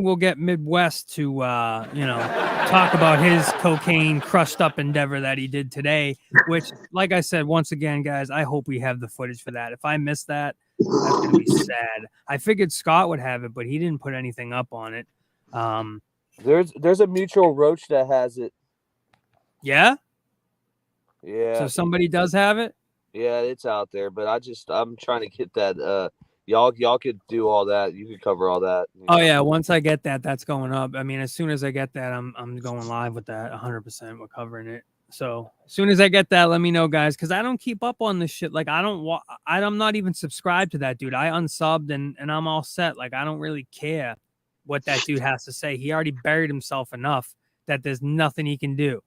we'll get Midwest to talk about his cocaine crushed up endeavor that he did today, which, like I said, once again, guys, I hope we have the footage for that. If I missed that, that's gonna be sad. I figured Scott would have it, but he didn't put anything up on it. There's a mutual roach that has it. Yeah. Yeah. So somebody does have it? Yeah, it's out there, but I'm trying to get that. Y'all could do all that. You could cover all that. Oh yeah, once I get that, that's going up. I mean, as soon as I get that, I'm going live with that 100%. We're covering it. So as soon as I get that, let me know, guys, because I don't keep up on this shit. Like I'm not even subscribed to that dude. I unsubbed and I'm all set. Like I don't really care what that dude has to say. He already buried himself enough that there's nothing he can do.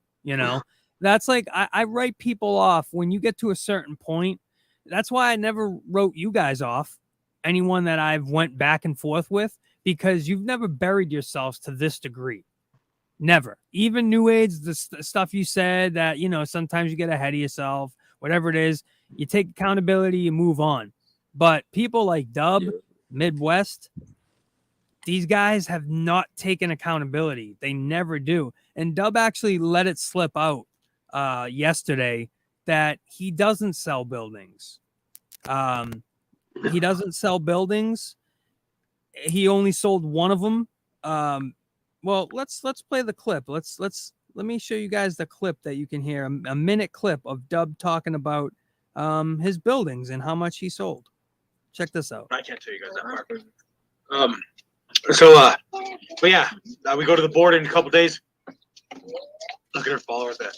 That's like I write people off when you get to a certain point. That's why I never wrote you guys off, anyone that I've went back and forth with, because you've never buried yourselves to this degree. Never. Even New Age, the stuff you said that, sometimes you get ahead of yourself, whatever it is, you take accountability, you move on. But people like Dub, Midwest, these guys have not taken accountability. They never do. And Dub actually let it slip out yesterday that he doesn't sell buildings. He doesn't sell buildings. He only sold one of them. Well, let's play the clip. Let me show you guys the clip that you can hear, a minute clip of Dub talking about his buildings and how much he sold. Check this out. I can't tell you guys that part. But yeah, we go to the board in a couple days. Look at her follower with that.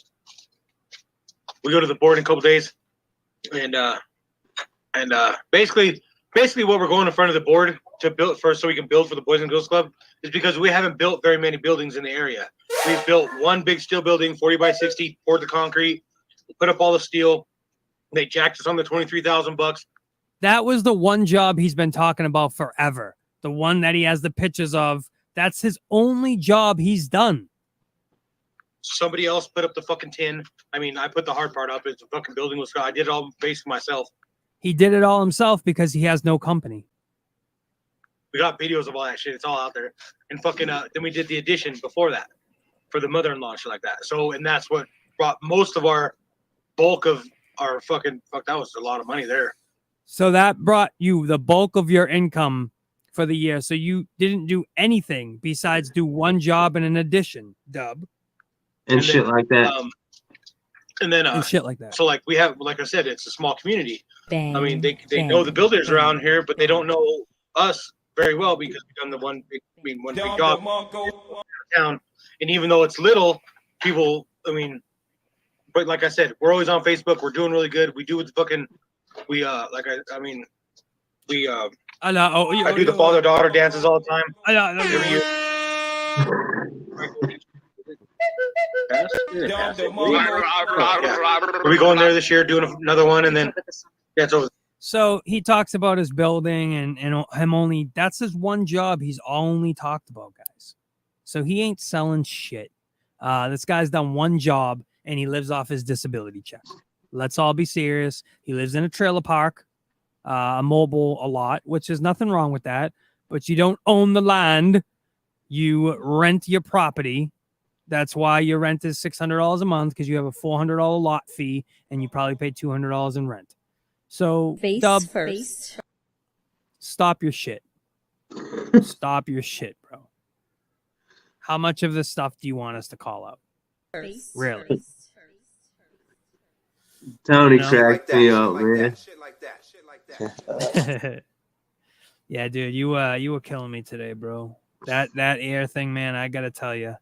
We go to the board in a couple days, and basically what we're going in front of the board to build first, so we can build for the Boys and Girls Club, is because we haven't built very many buildings in the area. We've built one big steel building, 40 by 60, poured the concrete, put up all the steel. They jacked us on the $23,000. That was the one job he's been talking about forever. The one that he has the pictures of. That's his only job he's done. Somebody else put up the fucking tin. I mean, I put the hard part up. It's a fucking building was. I did it all basically myself. He did it all himself because he has no company. We got videos of all that shit. It's all out there. And fucking then we did the addition before that for the mother-in-law, shit like that. So, and that's what brought most of our bulk of our fucking that was a lot of money there. So that brought you the bulk of your income for the year. So you didn't do anything besides do one job and an addition, Dub. And shit then, like that. And shit like that. So like we have, like I said, it's a small community. Bang, I mean, they know the builders around here, but they don't know us very well because we've done the one big job town. And even though it's little, people, but like I said, we're always on Facebook. We're doing really good. We do the fucking, we I do the father-daughter dances all the time. Every year. Are we going there this year, doing another one, and then it's over. So he talks about his building and him only, that's his one job he's only talked about, guys. So he ain't selling shit. This guy's done one job and he lives off his disability check. Let's all be serious. He lives in a trailer park, a mobile a lot, which is nothing wrong with that. But you don't own the land. You rent your property. That's why your rent is $600 a month, because you have a $400 lot fee and you probably pay $200 in rent. So, Face Dub, first. Stop your shit. Stop your shit, bro. How much of this stuff do you want us to call out? Face Really? first. Tony You know? cracked me up, man. Yeah, dude, you were killing me today, bro. That air thing, man, I gotta tell you.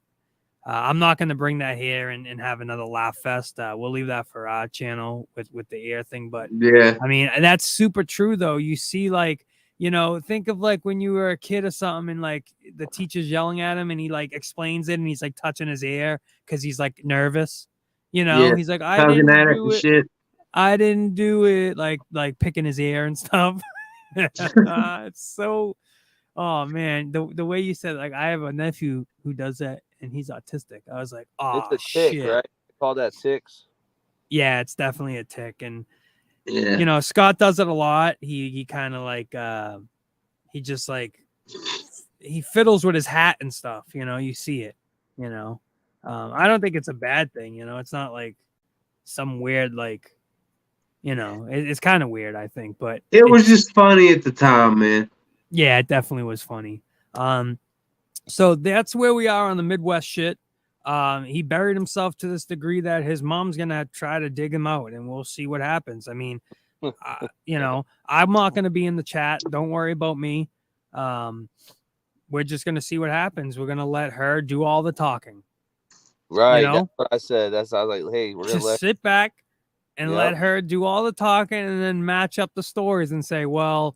I'm not gonna bring that here and have another laugh fest. We'll leave that for our channel with the air thing. But Yeah, I mean, that's super true though. You see, like, you know, think of like when you were a kid or something, and like the teacher's yelling at him, and he like explains it, and he's like touching his ear because he's like nervous. You know, yeah. he's like, I Tugging didn't at it do and it. shit. I didn't do it. Like picking his ear and stuff. It's so. Oh man, the way you said, like, I have a nephew who does that, and he's autistic. I was like, oh It's a tick, shit. right? They call that tics. Yeah, it's definitely a tick, and Yeah. you know, Scott does it a lot. He kind of like he just like he fiddles with his hat and stuff. You know, you see it. You know, I don't think it's a bad thing. You know, it's not like some weird like, you know, it's kind of weird, I think, but It was just funny at the time, man. yeah, it definitely was funny. So that's where we are on the Midwest shit. He buried himself to this degree that his mom's gonna try to dig him out, and we'll see what happens. I mean, you know, I'm not gonna be in the chat. Don't worry about me. We're just gonna see what happens. We're gonna let her do all the talking. Right. You know? That's what I said. I was like, hey, we're gonna Just let sit back and Yep. let her do all the talking, and then match up the stories and say, well,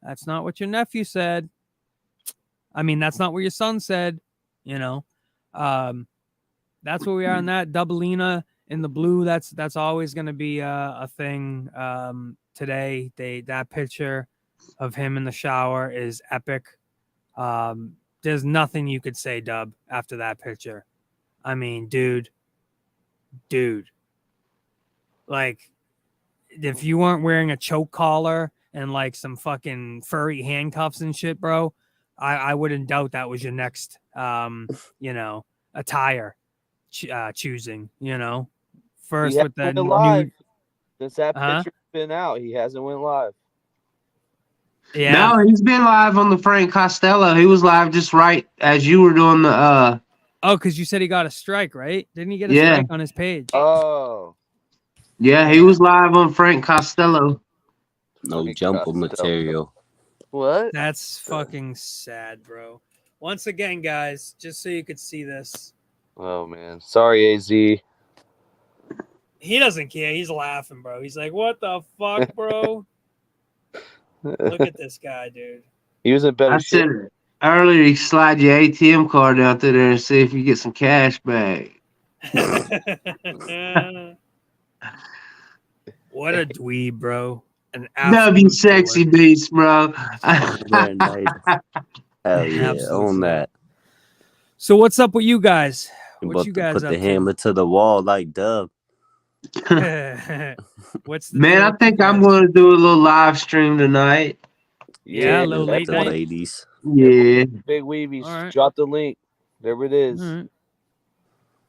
that's not what your nephew said. I mean, that's not what your son said. You know, that's where we are on that. Doubleina in the blue. That's always going to be a thing. Today, that picture of him in the shower is epic. There's nothing you could say, Dub, after that picture. I mean, dude, like, if you weren't wearing a choke collar and like some fucking furry handcuffs and shit, bro, I wouldn't doubt that was your next, you know, attire choosing, you know, first with that live. nude. Since that picture's been out, he hasn't went live. Yeah. No, he's been live on the Frank Costello. He was live just right as you were doing the Oh, because you said he got a strike, right? Didn't he get a Yeah. strike on his page? Oh. Yeah, he was live on Frank Costello. No jumper material. What? That's fucking sad, bro. Once again, guys, just so you could see this. Oh man. Sorry, AZ. He doesn't care. He's laughing, bro. He's like, what the fuck, bro? Look at this guy, dude. He was in better I shape. said earlier, you slide your ATM card out there and see if you get some cash back. What a dweeb, bro. An W sexy beast, bro. Very nice. Hell yeah, Absolute on that. So what's up with you guys? You What about you to guys put up the to? hammer to the wall like Dub. What's the Man, deal I with think you I'm guys? going to do a little live stream tonight. Yeah, a little late the night. ladies. Yeah. Big Weavies. All right. Drop the link. There it is. All right.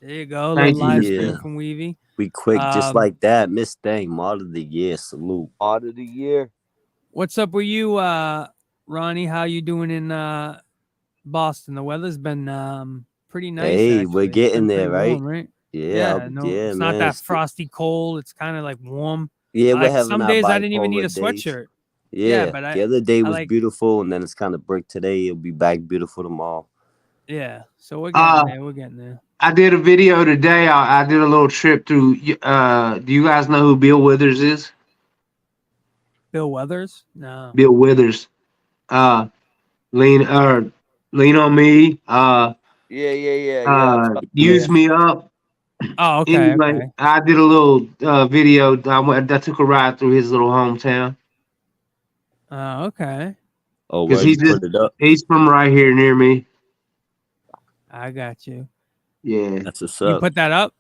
There you go. A Thank little live you. stream Yeah. from Weavy. We quick just like that. Miss Thing, Mod of the Year. Salute. Mod of the Year. What's up with you, Ronnie? How you doing in Boston? The weather's been pretty nice. Hey, actually. we're It's getting been there, pretty right? warm, right? Yeah, No, yeah, it's man. not that frosty cold. It's kind of like warm. Yeah, we're Like having some our days I didn't even need a bipolar days. sweatshirt. Yeah, but the other day I was like- beautiful, and then it's kind of brick today. It'll be back beautiful tomorrow. Yeah, so we're getting there. We're getting there. I did a video today. I did a little trip through. Do you guys know who Bill Withers is? Bill Weathers? No. Bill Withers. Lean on me. Yeah. Use me up. Oh, okay. Anyway, Okay. I did a little video. I took a ride through his little hometown. Okay. Oh, Because well, he's from right here near me. I got you. Yeah. That's what's You up. put that up?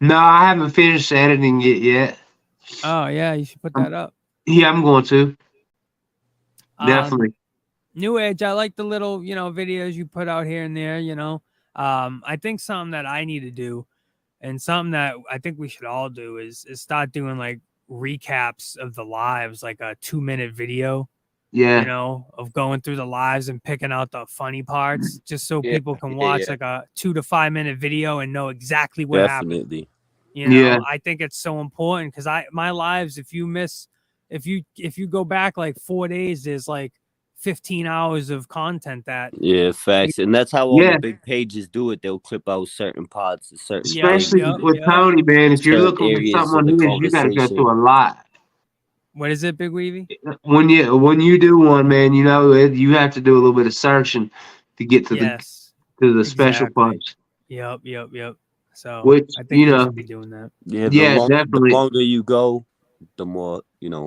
No, I haven't finished editing it yet. Oh yeah, you should put that up. Yeah, I'm going to. Definitely. New Age, I like the little, videos you put out here and there, I think something that I need to do and something that I think we should all do is start doing like recaps of the lives, like a 2-minute video. Yeah. Of going through the lives and picking out the funny parts just so people can watch like a 2 to 5 minute video and know exactly what happened. I think it's so important because my lives, if you go back like 4 days, there's like 15 hours of content that facts. And that's how all the big pages do it. They'll clip out certain parts, especially with Tony, man. If you're looking for something on his, you got to go through a lot. What is it, Big Weavy? When you do one, man, you have to do a little bit of searching to get to the special parts. Yep. So which I think we should be doing that. Yeah, definitely. The longer you go, the more I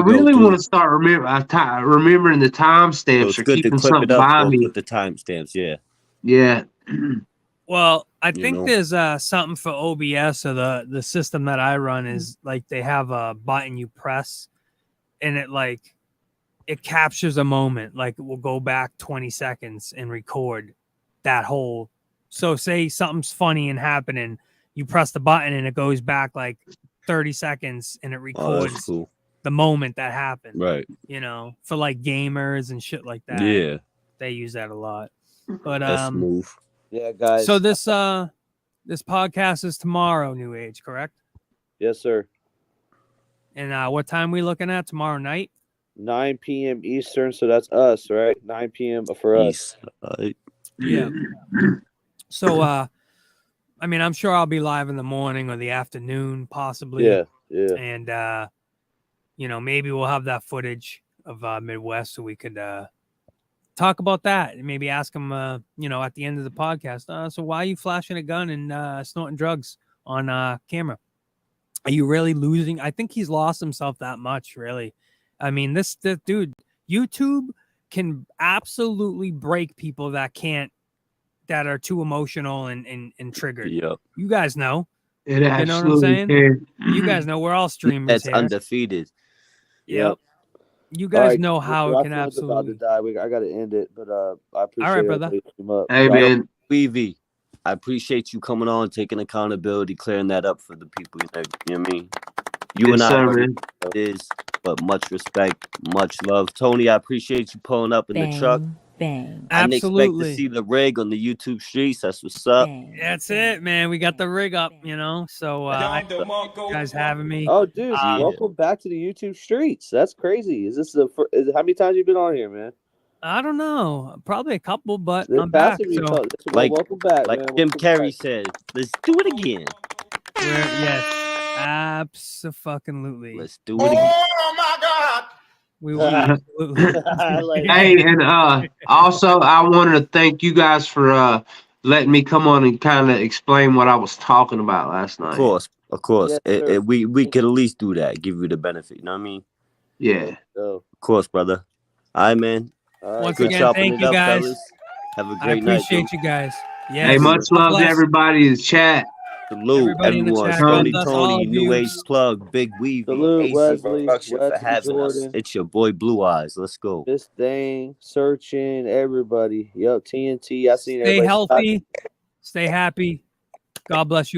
really want to start remembering the timestamps or keeping something by me. With the timestamps, yeah. Well, I think there's something for OBS or the system that I run is like they have a button you press and it captures a moment. Like it will go back 20 seconds and record that whole. So say something's funny and happening, you press the button and it goes back like 30 seconds and it records the moment that happened. Right. For like gamers and shit like that. Yeah. They use that a lot. But that's smooth. Yeah, guys. So this podcast is tomorrow, New Age, correct? Yes, sir. And what time we looking at tomorrow night? 9 p.m. Eastern, so that's us, right? 9 p.m. for us. Yeah. So I'm sure I'll be live in the morning or the afternoon, possibly. Yeah. And maybe we'll have that footage of Midwest so we could talk about that and maybe ask him, at the end of the podcast. So why are you flashing a gun and snorting drugs on camera? Are you really losing? I think he's lost himself that much, really. I mean, this dude, YouTube can absolutely break people that are too emotional and triggered. Yep. You guys know. It absolutely you know what I'm saying? can. You guys know we're all streamers. That's here. undefeated. Yep. You guys know how it can absolutely. About to die. I got to end it, but I appreciate all right, brother. Hey, man. Weavy, I appreciate you coming on, taking accountability, clearing that up for the people. You know what I mean? You and I know it is, but much respect, much love. Tony, I appreciate you pulling up in the truck. Bang. I didn't expect to see the rig on the YouTube streets. That's what's up. That's it, man. We got the rig up, So you guys having me. Oh, dude, welcome back to the YouTube streets. That's crazy. Is this how many times you been on here, man? I don't know. Probably a couple, but I'm back. So. Welcome back. Like man. Jim Carrey said, let's do it again. Yes, absolutely. Let's do it again. Oh my God. We will absolutely. Hey, and also I wanted to thank you guys for letting me come on and kind of explain what I was talking about last night. Of course. Yes, we could at least do that, give you the benefit. You know what I mean? Yeah. Oh. Of course, brother. All right, man. Once Good again, thank you guys. fellas. Have a I great night. appreciate you guys. Yeah. Hey, much love to everybody in the chat. Salute everyone. Tony, New Age Plug, Big Weavy, Salute, Wesley, for having us. It's your boy Blue Eyes. Let's go. This thing, searching, everybody. Yo, TNT. I seen Stay everybody. healthy. Stay happy. God bless you.